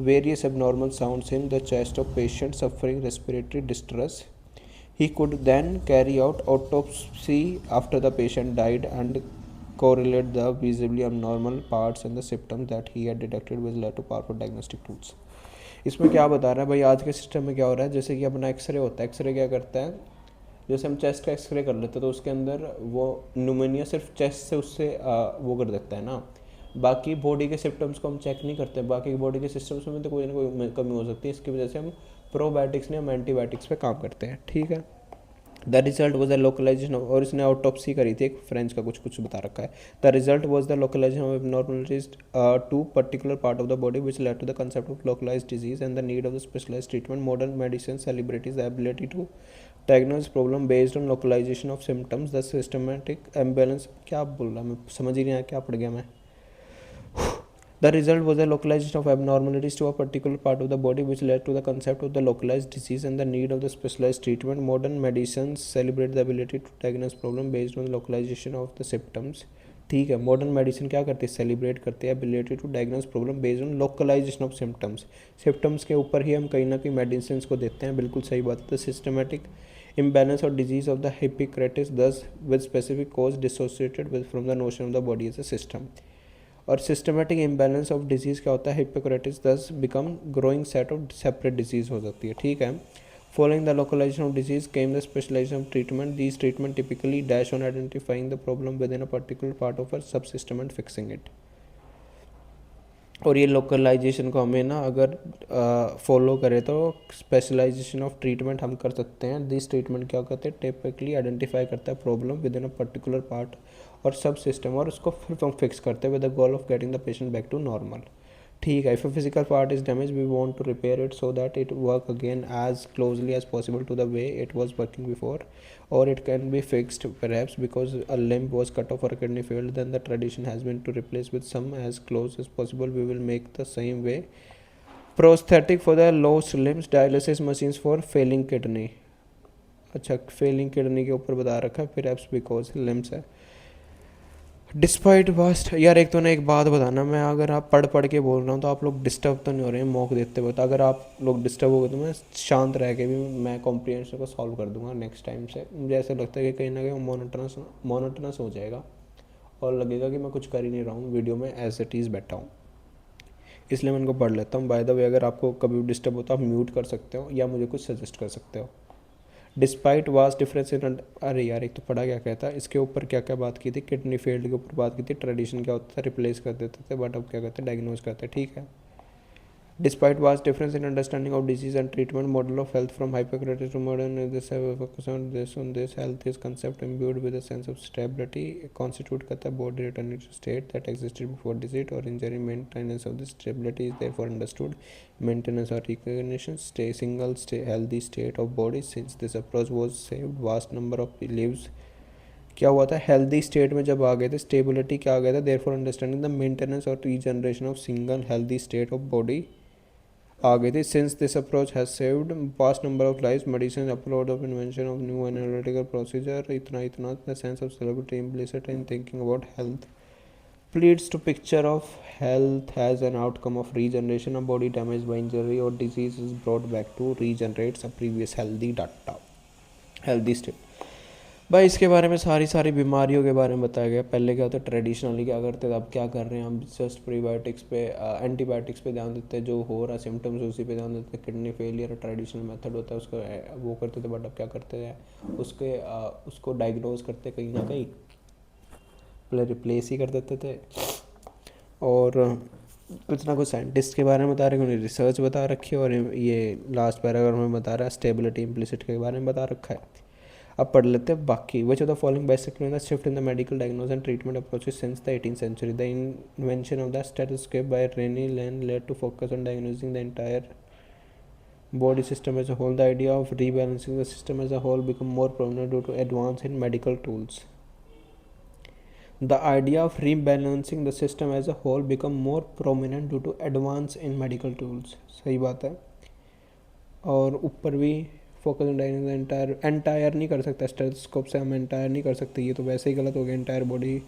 various abnormal sounds in the chest of patients suffering respiratory distress. He could then carry out autopsy after the patient died and correlate the visibly abnormal parts and the symptoms that he had detected, which led to powerful diagnostic tools. इसमें क्या बता रहा है भाई, आज के सिस्टम में क्या हो रहा है, जैसे कि अपना एक्सरे होता है, एक्सरे क्या करता है, जैसे हम चेस्ट का एक्सरे कर लेते हैं तो उसके अंदर वो न्यूमोनिया सिर्फ चेस्ट से उससे वो कर देता है ना, बाकी बॉडी के सिम्टम्स को हम चेक नहीं करते, बाकी बॉडी के सिस्टम्स में तो कोई ना कोई कमी हो सकती है, इसकी वजह से हम प्रोबायोटिक्स ने हम एंटीबायोटिक्स पे काम करते हैं। ठीक है, the result was the localisation of, और इसने ऑटोप्सी करी थी, एक फ्रेंच का कुछ कुछ बता रखा है। The result was the localisation of abnormalities to particular part of the body which led to the concept of localized disease and the need of the specialized treatment. Modern medicine celebrities the ability to diagnose problem based on localisation of symptoms. The systematic imbalance, क्या बोल रहा मैं समझ ही नहीं आया, क्या पढ़ गया मैं। The result was a localization of abnormalities to a particular part of the body, which led to the concept of the localized disease and the need of the specialized treatment. Modern medicines celebrate the ability to diagnose problem based on the localization of the symptoms. ठीक है, मॉडर्न मेडिसिन क्या करती है, सेलिब्रेट करती है ability to diagnose problem based on localisation of symptoms. Symptoms के ऊपर ही हम कहीं ना कहीं मेडिसिन को देते हैं, बिल्कुल सही बात है। Systematic imbalance or disease of the Hippocrates, thus with specific cause dissociated with from the notion of the body as a system. और सिस्टमेटिक इम्बैलेंस ऑफ डिजीज़ क्या होता है, Hippocrates thus become growing set of separate disease हो जाती है। ठीक है, following the localisation of disease came the specialisation of treatment. These treatment typically dash on identifying the problem within a particular part of a subsystem and fixing it. और ये लोकलाइजेशन को हमें ना अगर फॉलो करें तो स्पेशलाइजेशन ऑफ ट्रीटमेंट हम कर सकते हैं। दिस ट्रीटमेंट क्या करते हैं, टिपिकली आइडेंटिफाई करता है problem within a particular part और सब सिस्टम, और उसको फिर हम फिक्स करते हैं with the goal of getting the patient back to normal. ठीक है, if a physical part is damage we want to repair it so that it work again as closely as possible to the way it was working before, or it can be fixed perhaps because a limb was cut off or a kidney failed, then the tradition has been to replace with some as close as possible. We will make the same way prosthetic for the lost limbs, dialysis machines for failing kidney। अच्छा, फेलिंग किडनी के ऊपर बता रखा है, perhaps because limbs है। डिस्पाइट वास्ट, यार एक तो ना एक बात बताना, मैं अगर आप पढ़ के बोल रहा हूँ तो आप लोग डिस्टर्ब तो नहीं हो रहे हैं मॉक देते हुए, तो अगर आप लोग डिस्टर्ब हो गए तो मैं शांत रह के भी मैं कॉम्प्रिहेंशन को सॉल्व कर दूंगा नेक्स्ट टाइम से। मुझे ऐसा लगता है कि कहीं ना कहीं मोनोटनस हो जाएगा और लगेगा कि मैं कुछ कर ही नहीं रहा हूँ, वीडियो में एज इट इज़ बैठा हूँ, इसलिए मैं इनको पढ़ लेता हूँ। बाय द वे, अगर आपको कभी डिस्टर्ब होता है आप म्यूट कर सकते हो या मुझे कुछ सजेस्ट कर सकते हो। डिस्पाइट वास्ट डिफरेंस इन, अरे यार एक तो पढ़ा क्या कहता है, इसके ऊपर क्या क्या बात की थी, किडनी फेल्ड के ऊपर बात की थी, ट्रेडिशन क्या होता था, रिप्लेस कर देते थे, बट अब क्या कहते हैं, डायग्नोज करते हैं। ठीक है, Despite vast difference in understanding of disease and treatment model of health from Hippocrates to modern, this have focus on this health is concept imbued with a sense of stability constitute करता है body returning to state that existed before disease or injury. Maintenance of this stability is therefore understood. Maintenance or recognition stay single stay healthy state of body. Since this approach was saved vast number of lives, क्या हुआ था हेल्दी स्टेट में जब आ गए थे स्टेबिलिटी क्या आ गया था देयरफॉर अंडरस्टैंडिंग द मेंटेनेंस और regeneration of single healthy state of body आ गई थी. Since this approach has saved vast number of life medicine upload of invention of new analytical procedure इतना the sense of celebrity implicit in thinking about health leads to picture of health as an outcome of regeneration. A body damaged by injury or disease is brought back to regenerates a previous healthy state. भाई इसके बारे में सारी बीमारियों के बारे में बताया गया. पहले क्या होता है ट्रेडिशनली क्या करते थे अब क्या कर रहे हैं हम जस्ट प्रीबायोटिक्स पे एंटीबायोटिक्स पे ध्यान देते हैं जो हो रहा सिम्टम्स उसी पे ध्यान देते हैं. किडनी फेलियर ट्रेडिशनल मेथड होता है उसको वो करते थे बट अब क्या करते हैं उसको डायग्नोज करते कहीं ना कहीं पहले रिप्लेस ही कर देते थे. और कुछ ना कुछ साइंटिस्ट के बारे में बता रहे हैं उन्हें रिसर्च बता रखी है और ये लास्ट पैराग्राफ में बता रहा है स्टेबिलिटी इम्प्लिसिट के बारे में बता रखा है. अब पढ़ लेते हैं बाकी. Which of the following best explain the shift in the medical diagnosis and treatment approaches since the 18th century. The invention of the stethoscope by Rene Laennec led to focus on diagnosing the entire body system as a whole. The idea of rebalancing the system as a whole become more prominent due to advance in medical tools. The idea of rebalancing the system as a whole become more prominent due to advance in medical tools. सही बात है. और ऊपर भी फोकस ऑन डायग्नोसिस एंटायर नहीं कर सकता स्टेथोस्कोप से हम एंटायर नहीं कर सकते ये तो वैसे ही गलत हो गया. Entire body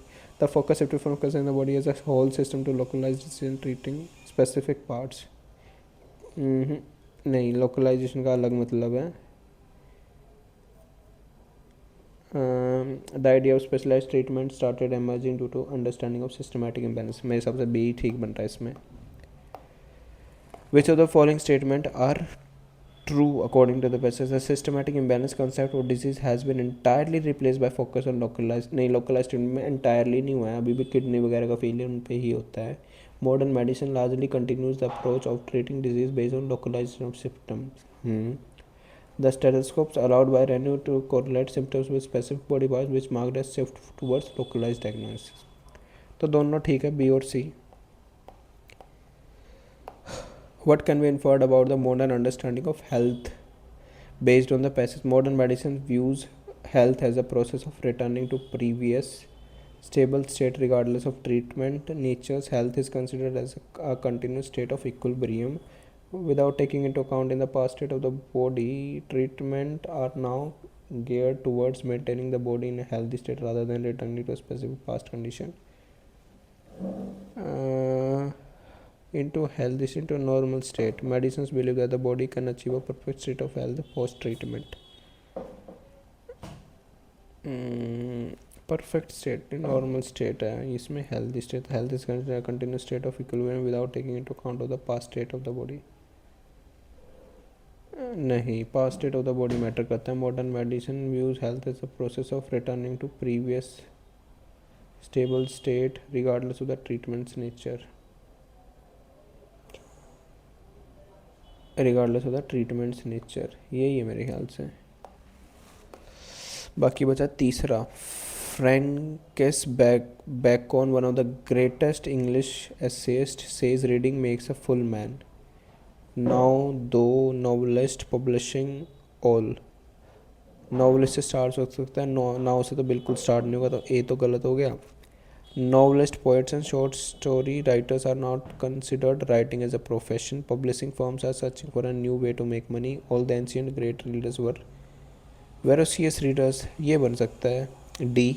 the focus to focus in the body as a whole system to localise in treating specific parts. नहीं लोकलाइजेशन का अलग मतलब है. The idea of specialised treatment started emerging due to understanding of systematic imbalance. मेरे हिसाब से बी ठीक बनता है इसमें. Which of the following statement are true according to the passage. The systematic imbalance concept of disease has been entirely replace by focus on localise. नहीं लोकलाइज ट्रीटमेंट में एंटायरली नहीं हुआ है अभी भी किडनी वगैरह का फेलियर उन पर ही होता है. Modern medicine largely continues the approach of treating disease based on localization of symptoms. The stethoscopes allowed by Renu to correlate symptoms with specific body parts, which marked a shift towards localized diagnosis. तो दोनों ठीक है बी और सी. What can be inferred about the modern understanding of health based on the passage? Modern medicine views health as a process of returning to previous stable state regardless of treatment. Nature's health is considered as a continuous state of equilibrium without taking into account in the past state of the body. Treatment are now geared towards maintaining the body in a healthy state rather than returning to a specific past condition. Into a normal state. Medicines believe that the body can achieve a perfect state of health post treatment. Perfect state normal state है इसमें healthy state. Health is continuous state of equilibrium without taking into account of the past state of the body. नहीं past state of the body matter करता है. Modern medicine views health as a process of returning to previous stable state regardless of the treatments nature. Regardless of the treatments nature यही है मेरे ख्याल से. बाकी बचा तीसरा. Francis Bacon, one of the greatest English essayists, says reading makes a full man. Now, though novelist publishing all. novelist से स्टार्ट हो सकता है. नाउ से तो बिल्कुल स्टार्ट नहीं होगा तो ए तो गलत हो गया. Novelist, poets and short story writers are not considered writing as a profession. Publishing firms are searching for a new way to make money. All the ancient great readers were voracious readers. ये बन सकता है डी.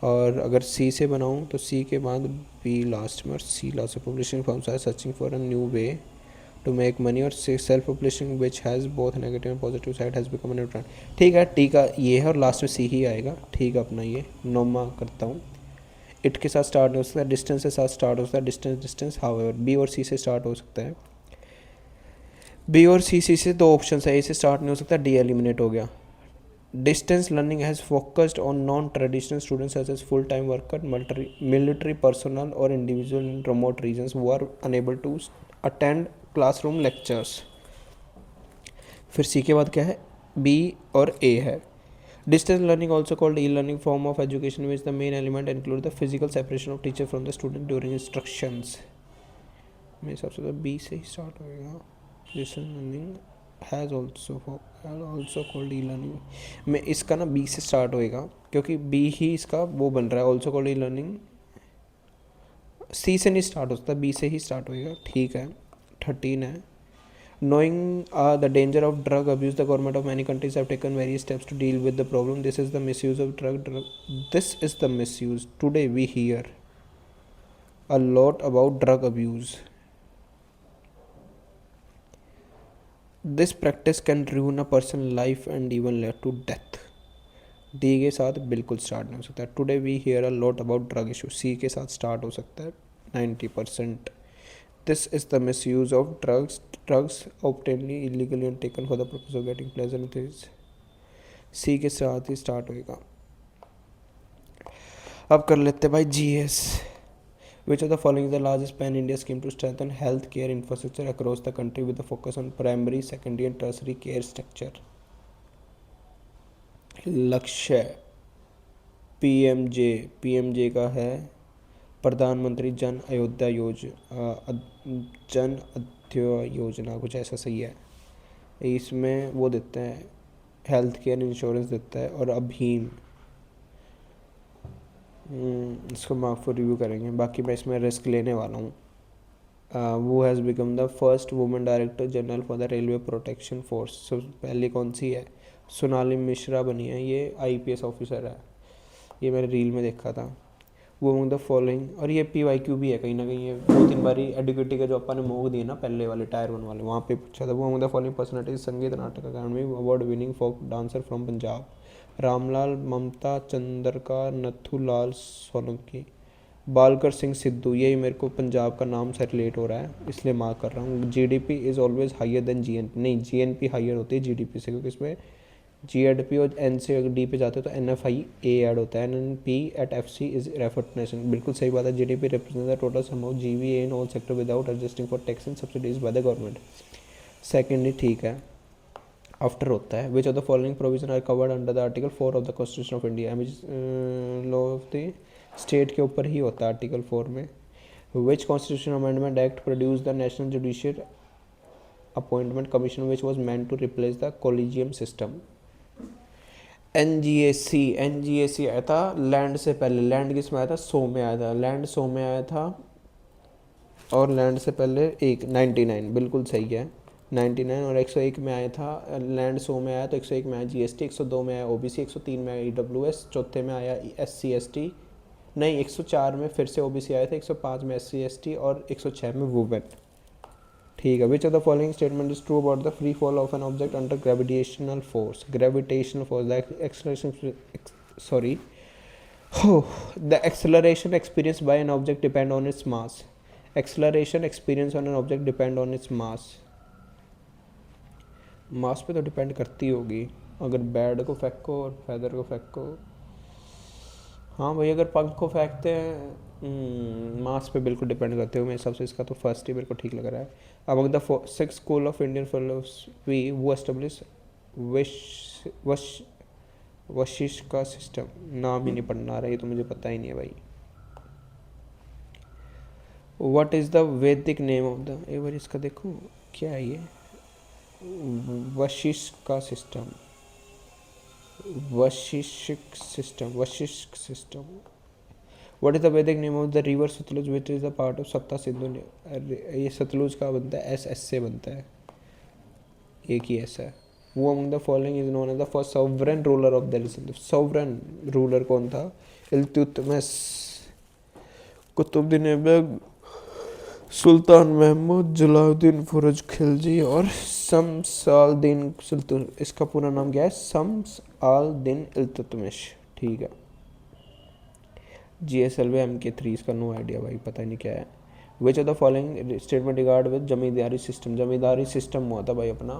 और अगर सी से बनाऊँ तो सी के बाद बी लास्ट में और C last. Publishing firms are searching for a new way to make money. और self publishing which has both negative and positive side has become new trend. ठीक है टी का ये है और लास्ट में सी ही आएगा. ठीक है अपना ये नोमा करता हूँ. इट के साथ स्टार्ट हो सकता है. डिस्टेंस के साथ स्टार्ट हो सकता है. Distance however. बी और सी से स्टार्ट हो सकता है. बी और सी से दो ऑप्शन है. ए से स्टार्ट नहीं हो सकता. डी एलिमिनेट हो गया. Distance learning has focused on non traditional students such as full time worker military personal और individual in remote regions who are unable to attend classroom lectures. फिर सी के बाद क्या है, बी और ए है। Distance learning also called e learning form of education which the main element include the physical separation of teacher from the student during instructions. मेरे हिसाब से तो बी से ही स्टार्ट होएगा। Distance learning has also called e learning में इसका ना बी से स्टार्ट होएगा, क्योंकि बी ही इसका वो बन रहा है, ऑल्सो कॉल्ड ई लर्निंग। सी से नहीं स्टार्ट होता, बी से ही स्टार्ट होएगा। ठीक है, 13 है। Knowing the danger of drug abuse, the government of many countries have taken various steps to deal with the problem. This is the misuse of drug. This is the misuse. Today we hear a lot about drug abuse. This practice can ruin a person's life and even lead to death. D के साथ बिल्कुल स्टार्ट नहीं हो सकता है। Today we hear a lot about drug issue, C के साथ स्टार्ट हो सकता है 90%। This is the misuse of drugs obtained illegally and taken for the purpose of getting pleasure with it. सी के साथ ही स्टार्ट होएगा। अब कर लेते भाई GS। Which of the following is the largest pan-India scheme to strengthen health care infrastructure across the country with a focus on primary, secondary and tertiary care structure? लक्ष्य PMJ का है प्रधानमंत्री जन अयोध्या योजना, कुछ ऐसा सही है। इसमें वो देते हैं हेल्थ केयर इंश्योरेंस देता है। और अभीम, इसको मार्क फॉर रिव्यू करेंगे, बाकी मैं इसमें रिस्क लेने वाला हूँ। वो has become the first women director general for the railway protection force. सब पहले कौन सी है, सोनाली मिश्रा बनी है, ये IPS ऑफिसर है, ये मैंने रील में देखा था। वो अमंग द फॉलोइंग, और ये PYQ भी है कहीं ना कहीं, ये 2-3 बारी एडुकेटी का जो अपन ने मोग दिए ना पहले वाले टायर 1 वाले, वहाँ पे पूछा था। वो among the following personalities Sangeet Natak Akademi award winning folk dancer from Punjab. Ramlal, Mamta Chandraka, Nathulal Solanki, Balkar Singh Sidhu. यही मेरे को पंजाब का नाम से रिलेट हो रहा है, इसलिए मार्क कर रहा हूँ। GDP is always higher than GNP, नहीं GNP हाइयर होती है GDP से, क्योंकि इसमें GDP और N से अगर D पे जाते हो तो NFI A ऐड होता है। NNP at FC is refer to nation, बिल्कुल सही बात है। GDP represent the total sum of GVA in all sector without adjusting for tax and subsidies by the government. Secondly ठीक है, आफ्टर होता है। Which of the following provision are covered under the article 4 of the constitution of India, law of the state के ऊपर ही होता है आर्टिकल 4 में। Which constitution amendment act produce the national judicial appointment commission which was meant to replace the collegium system. NGAC आया था लैंड से पहले। लैंड किस में आया था, 100 में आया था। लैंड 100 में आया था, और लैंड से पहले 99, बिल्कुल सही है 99, और 101 में आया था। लैंड 100 में आया तो 101 में आया GST, 102 में आया OBC, 103 में आया EWS, चौथे में आया SC ST, नहीं 104 में फिर से OBC आया था, 105 में SC ST और 106 में वुमेन। ठीक है। Which of the following statement is true about the free fall of an object under gravitational force. The acceleration experience by an object depend on its mass. Acceleration experience on an object depend on its mass. Mass पे तो डिपेंड करती होगी, अगर बैड को फेंको और फैदर को फेंको। हाँ भाई, अगर पंख को फेंकते हैं मास पे बिल्कुल डिपेंड करते हो। मेरे हिसाब से इसका तो फर्स्ट ही मेरे को ठीक लग रहा है। Among the 6 school of Indian philosophy वो एस्टेब्लिश वशिष्ठ का सिस्टम। नाम ही नहीं पढ़ना रहा, ये तो मुझे पता ही नहीं है भाई। What is the Vedic name of the, एक बार इसका देखो क्या है ये, वशिष्ठ का system, Vashishtha system. What is the Vedic name of the river Sutlej which is the part of Sapta Sindhu. ये सतलुज का बनता है SS से बनता है, एक ही ऐसा है। वो among the following is known as the first sovereign ruler of Delhi Sindh. Sovereign ruler कौन था, इल्तुतमिश, कुतुबुद्दीन ऐबक, सुल्तान महमूद, जलालुद्दीन फुरज खिलजी और शम्स-अल-दीन सुल्तान। इसका पूरा नाम क्या है, शम्स-अल-दीन इल्तुतमिश। ठीक है। GSLV MK3, इसका नो आइडिया भाई, पता नहीं क्या है। Which of the following statement regard with zamindari system. Zamindari system हुआ था भाई अपना,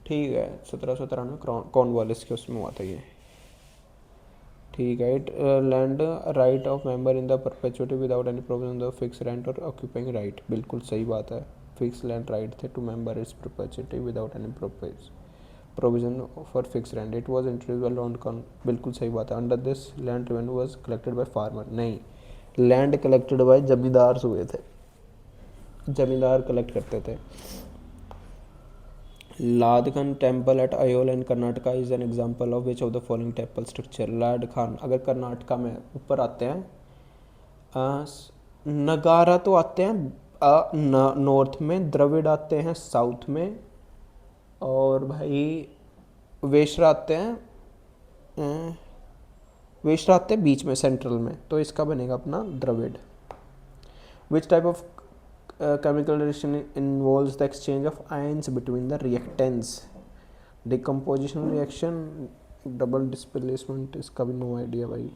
ठीक है, 1793 कॉर्नवालिस के उसमें हुआ था ये। ठीक है। It land right of member in the perpetuity without any problem the fix rent और ऑक्यूपाइंग राइट। बिल्कुल सही बात है। फिक्स लैंड राइट थे to member its perpetuity without any provision for fix rent. It was introduce by Lord Corn. बिल्कुल सही बात है। Under this land revenue was collected by farmer. नहीं, लैंड कलेक्टेड बाय जमींदार हुए थे, जमींदार कलेक्ट करते थे। Ladkhan temple at Aihole in Karnataka is an example of which of the following temple structure. Lad Khan अगर कर्नाटका में ऊपर आते हैं, नगारा तो आते हैं नॉर्थ में, द्रविड़ आते हैं साउथ में, और भाई वेश्रा आते हैं, वेश्रा आते हैं बीच में सेंट्रल में, तो इसका बनेगा अपना Dravida. Which type of chemical reaction involves the exchange of ions between the reactants? Decomposition reaction, double displacement, इसका भी नो आइडिया भाई।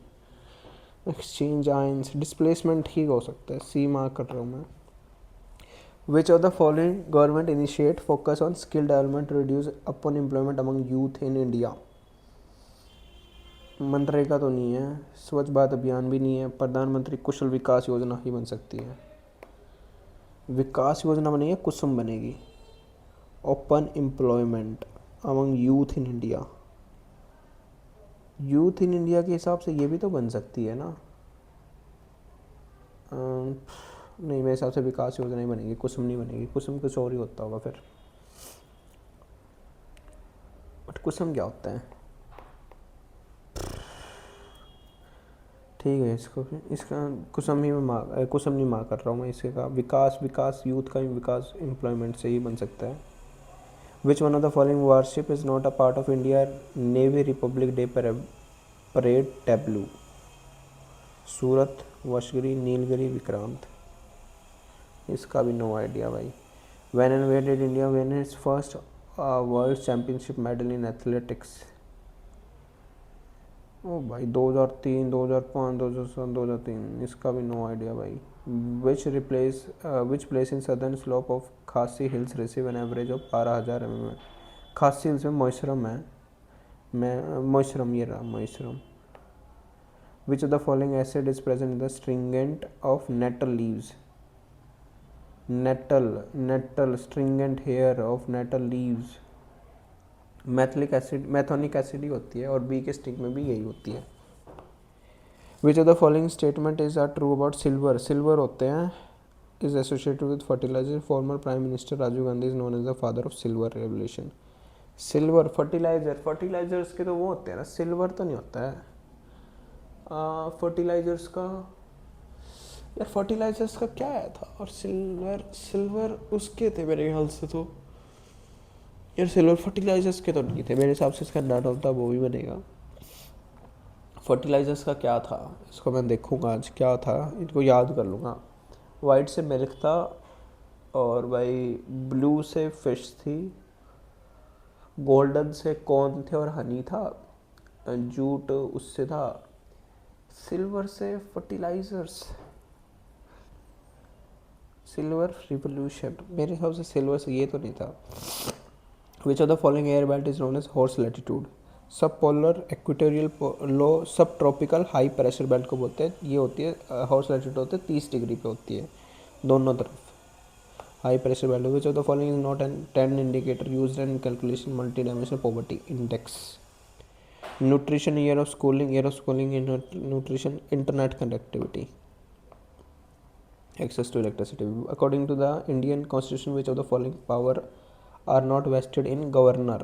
एक्सचेंज आयंस, डिस्प्लेसमेंट ठीक हो सकता है, सी मार्क कर रहा हूँ मैं। विच of the following government initiate focus on skill development reduce upon employment among youth in India. MNREGA तो नहीं है, स्वच्छ भारत अभियान भी नहीं है, प्रधानमंत्री कुशल विकास योजना ही बन सकती है। विकास योजना बनेगी, कुसुम बनेगी। Open employment among youth in India, youth in India के हिसाब से ये भी तो बन सकती है ना। नहीं, मेरे हिसाब से विकास योजना ही बनेगी, कुसुम नहीं बनेगी। कुसुम कुछ और ही होता होगा फिर। बट कुसुम क्या होता है? ठीक है, इसका कुसुम ही मैं कुसुम नहीं मार कर रहा हूँ मैं। इसके का विकास यूथ का विकास एम्प्लॉयमेंट से ही बन सकता है। Which one of the following warship is not a part of India navy republic day parade tableau? Surat, Vashgiri, Nilgiri, Vikrant. इसका भी नो आइडिया भाई। When and where did India win its first world championship medal in athletics? ओ भाई 2003, 2005, 2007, 2003। इसका भी नो आइडिया भाई। Which place in southern slope of Khasi hills receive an average of 12,000 mm? Khasi hills में मोइसरम है, मैं मोइसरम, ये रहा Mawsynram. Which of the following acid is present in the stringent of nettle leaves? Nettle stringent hair of nettle leaves. Methylic acid, methanoic acid ही होती है, और बी के स्टिक में भी यही होती है। Which of the following statement is are true about silver? Silver होते हैं is associated with fertiliser. Former prime minister Rajiv Gandhi is known as the father of silver revolution. Silver fertilisers के तो वो होते हैं ना, सिल्वर तो नहीं होता है फर्टिलाइजर्स का। यार फर्टिलाइजर्स का क्या आया था? और सिल्वर उसके थे मेरे ख्याल से तो। यार सिल्वर फर्टिलाइजर्स के तो नहीं थे मेरे हिसाब से। इसका नाम होता वो भी बनेगा। फर्टिलाइजर्स का क्या था, इसको मैं देखूंगा आज क्या था, इनको याद कर लूँगा। वाइट से मिल्क था, और भाई ब्लू से फिश थी, गोल्डन से कॉर्न थे और हनी था, जूट उससे था, सिल्वर से फर्टिलाइजर्स, सिल्वर रिवोल्यूशन। मेरे हिसाब से सिल्वर से ये तो नहीं था। Which of the following air belt is known as horse latitude? Subpolar, equatorial, low, subtropical, high pressure belt को बोलते हैं। ये होती है हॉर्स लैटिट्यूड होते हैं 30 डिग्री पे होती है दोनों तरफ। High pressure belt. Which of the following is not an 10 indicator used in calculation multi dimensional poverty index? Nutrition, year of schooling in nutrition, internet connectivity, access to electricity. According to the Indian Constitution, which of the following power are not vested in governor?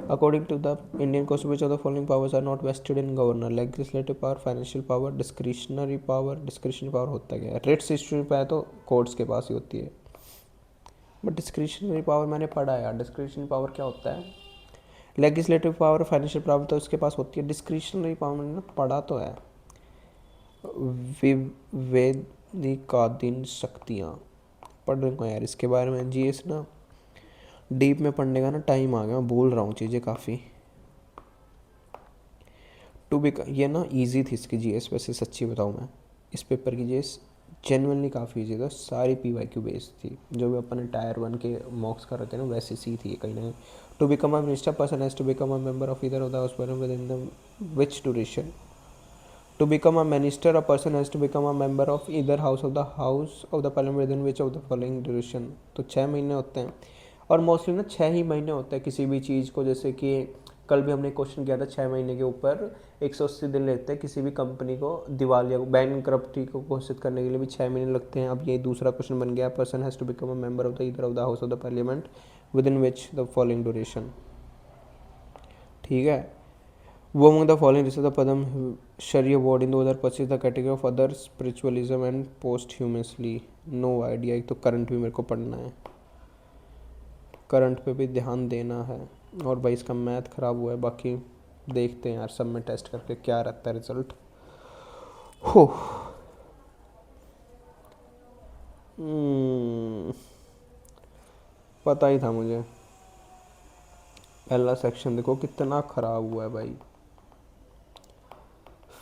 According to the Indian Constitution, which of the following powers are not vested in governor? Legislative power, financial power, discretionary power. Discretionary power होता क्या है? Writs issue पे है तो कोर्ट्स के पास ही होती है। बट डिस्क्रिशनरी पावर मैंने पढ़ा है यार, डिस्क्रिशनरी पावर क्या होता है? लेजिस्लेटिव पावर, फाइनेंशियल पावर तो उसके पास होती है। डिस्क्रिशनरी पावर मैंने पढ़ा तो है। विवेकाधीन शक्तियाँ पढ़ रहा यार, इसके बारे में जीएस ना डीप में पढ़ने का ना टाइम आ गया, मैं भूल रहा हूँ चीज़ें काफ़ी। ये ना इजी थी इसकी जीएस, वैसे सच्ची बताऊँ मैं इस पेपर की जीएस जेनुअनली काफ़ी ईजी था, सारी PYQ बेस्ड थी। जो भी अपन ने टायर 1 के मॉक्स कर रहे थे ना, वैसे सी थी कहीं ना कहीं। To become a minister person has to become a member of either of the house within the which duration. To become a minister, a person has to become a member of either house of the parliament within which of the following duration। तो 6 महीने होते हैं, और मोस्टली ना 6 ही महीने होता है किसी भी चीज़ को। जैसे कि कल भी हमने क्वेश्चन किया था, 6 महीने के ऊपर 180 दिन लेते हैं किसी भी कंपनी को दिवालिया को, बैंकरप्टी को घोषित करने के लिए भी 6 महीने लगते हैं। अब ये दूसरा क्वेश्चन बन गया, person has to become a member of the either of the house of the parliament within which the following duration. ठीक है। वो among the following received the Padam Shri Award in 2025 the category of other spiritualism and posthumously। No idea. एक तो करंट भी मेरे को पढ़ना है, करंट पे भी ध्यान देना है, और भाई इसका मैथ ख़राब हुआ है। बाकी देखते हैं यार सब में टेस्ट करके क्या रहता है रिजल्ट। हो पता ही था मुझे। पहला सेक्शन देखो कितना ख़राब हुआ है भाई,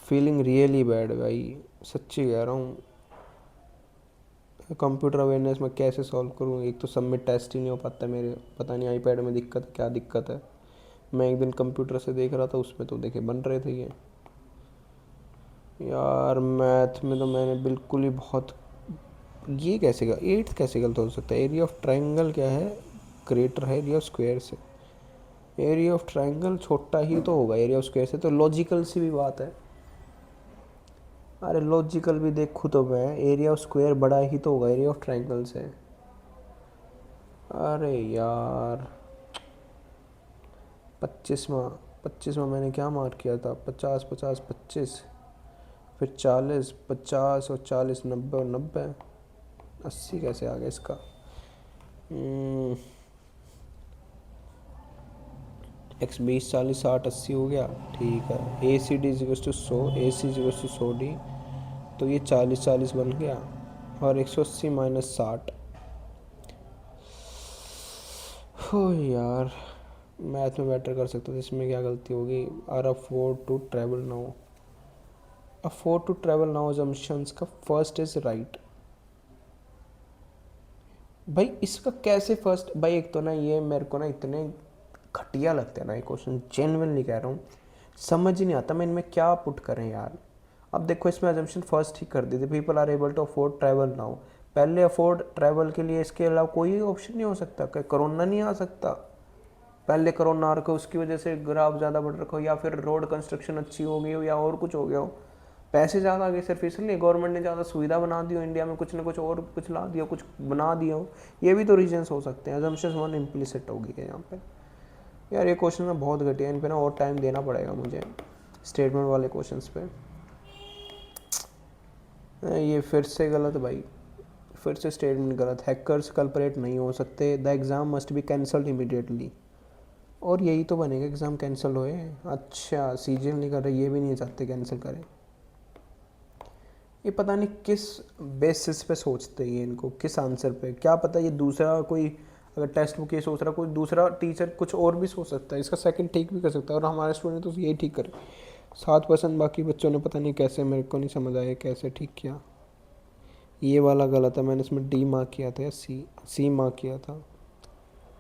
फीलिंग रियली बैड भाई, सच्ची कह रहा हूँ। कंप्यूटर अवेयरनेस में कैसे सॉल्व करूँ, एक तो सब में टेस्ट ही नहीं हो पाता मेरे, पता नहीं आईपैड में दिक्कत है क्या दिक्कत है। मैं एक दिन कंप्यूटर से देख रहा था, उसमें तो देखे बन रहे थे ये। यार मैथ में तो मैंने बिल्कुल ही बहुत, ये कैसे का 8th कैसे गलत हो सकता है। एरिया ऑफ ट्राइंगल क्या है, ग्रेटर है एरिया ऑफ स्क्वायर से। एरिया ऑफ ट्राइंगल छोटा ही तो होगा एरिया ऑफ स्क्वायर से, तो लॉजिकल सी भी बात है। अरे लॉजिकल भी देखूँ तो मैं, एरिया ऑफ स्क्वायर बड़ा ही तो होगा एरिया ऑफ ट्राइंगल से। अरे यार 25वां मैंने क्या मार्क किया था, 50 50 25, फिर 40 50 और 40 90 और 90 80 कैसे आ गया इसका। x 20 40 60 80 हो गया। ठीक है, A C D is equals to 100, A C is equals to 100D, तो ये 40 40 बन गया, और 180 माइनस 60। हो यार मैथ में बेटर कर सकता था, इसमें क्या गलती होगी। Are afford to travel now, afford to travel now assumptions का फर्स्ट इज राइट। भाई इसका कैसे फर्स्ट, भाई एक तो ना ये मेरे को ना इतने घटिया लगते हैं ना ये क्वेश्चन, जेन्युइनली कह रहा हूँ, समझ ही नहीं आता मैं इनमें क्या पुट करें यार। अब देखो इसमें अजम्पशन फर्स्ट ही कर दी थी, people are able to afford travel now. पहले अफोर्ड ट्रैवल के लिए इसके अलावा कोई ऑप्शन नहीं हो सकता, क्या कोरोना नहीं आ सकता। पहले कोरोना आ रखा, उसकी वजह से ग्राफ ज़्यादा बढ़ रखा हो, या फिर रोड कंस्ट्रक्शन अच्छी हो गई हो, या और कुछ हो गया हो, पैसे ज़्यादा आ गए सिर्फ इसलिए, गवर्नमेंट ने ज़्यादा सुविधा बना दी हो, इंडिया में कुछ ना कुछ और कुछ ला दिया, कुछ बना दिया हो। ये भी तो रीजन्स हो सकते हैं। अजम्पशन वन इम्प्लिसिट होगी है यहाँ पे। यार ये क्वेश्चन ना बहुत घटिया, इन पे ना और टाइम देना पड़ेगा मुझे स्टेटमेंट वाले क्वेश्चंस पे। ये फिर से गलत भाई, फिर से स्टेटमेंट गलत। हैकर्स कल्परेट नहीं हो सकते, the exam must be cancelled immediately. और यही तो बनेगा एग्ज़ाम कैंसिल होए। अच्छा सीजन नहीं कर रहे, ये भी नहीं चाहते कैंसिल करें। ये पता नहीं किस बेसिस पे सोचते हैं इनको, किस आंसर पे, क्या पता ये दूसरा कोई अगर टेक्स्ट बुक ये सोच रहा, कोई दूसरा टीचर कुछ और भी सोच सकता है, इसका सेकंड ठीक भी कर सकता है, और हमारे स्टूडेंट तो यही ठीक करे। 7%, बाकी बच्चों ने पता नहीं कैसे, मेरे को नहीं समझ आया कैसे ठीक किया। ये वाला गलत है, मैंने इसमें D मार्क किया था या सी मार्क किया था।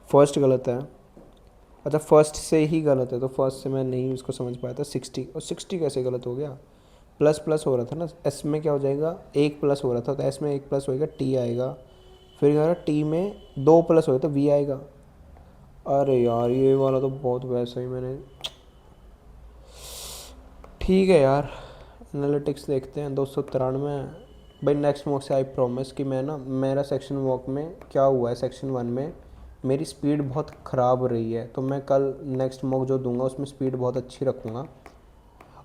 फर्स्ट गलत है, अच्छा फर्स्ट से ही गलत है, तो फर्स्ट से मैं नहीं उसको समझ पाया था। 60 और 60 कैसे गलत हो गया, प्लस प्लस हो रहा था ना, एस में क्या हो जाएगा, एक प्लस हो रहा था, तो एस में एक प्लस होएगा, टी आएगा, फिर क्या टी में 2 प्लस होगा तो वी आएगा। अरे यार ये वाला तो बहुत वैसा ही मैंने, ठीक है यार एनालिटिक्स देखते हैं। 293 भाई नेक्स्ट मॉक से आई प्रॉमिस कि मैं ना, मेरा सेक्शन वॉक में क्या हुआ है, सेक्शन 1 में मेरी स्पीड बहुत ख़राब रही है, तो मैं कल नेक्स्ट मॉक जो दूंगा उसमें स्पीड बहुत अच्छी रखूँगा।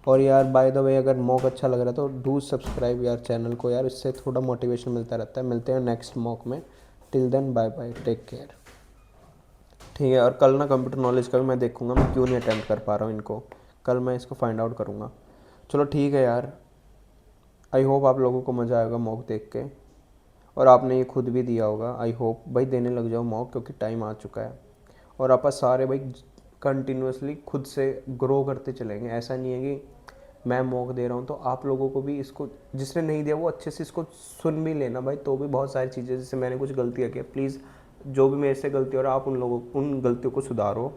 और यार बाय द वे अगर मॉक अच्छा लग रहा है तो डू सब्सक्राइब यार चैनल को यार, इससे थोड़ा मोटिवेशन मिलता रहता है। मिलते हैं नेक्स्ट मॉक में, till then bye bye, take care. ठीक है, और कल ना कंप्यूटर नॉलेज का भी मैं देखूंगा, मैं क्यों नहीं अटेम्प्ट कर पा रहा हूँ इनको, कल मैं इसको फाइंड आउट करूँगा। चलो ठीक है यार, आई होप आप लोगों को मज़ा आएगा मॉक देख के, और आपने ये खुद भी दिया होगा। आई होप भाई देने लग जाओ मॉक, क्योंकि टाइम आ चुका है, और आप सारे भाई कंटिन्यूसली खुद से ग्रो करते चलेंगे। ऐसा नहीं है कि मैं मॉक दे रहा हूँ, तो आप लोगों को भी इसको, जिसने नहीं दिया वो अच्छे से इसको सुन भी लेना भाई। तो भी बहुत सारी चीज़ें, जैसे मैंने कुछ गलतियाँ की, प्लीज़ जो भी मेरे से गलती हो रहा है आप उन गलतियों को सुधारो,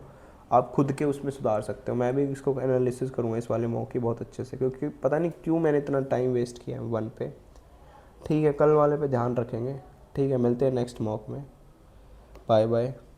आप खुद के उसमें सुधार सकते हो। मैं भी इसको एनालिसिस करूँगा इस वाले मॉक की बहुत अच्छे से, क्योंकि पता नहीं क्यों मैंने इतना टाइम वेस्ट किया वन पे। ठीक है, कल वाले पे ध्यान रखेंगे। ठीक है, मिलते हैं नेक्स्ट मॉक में। Bye bye.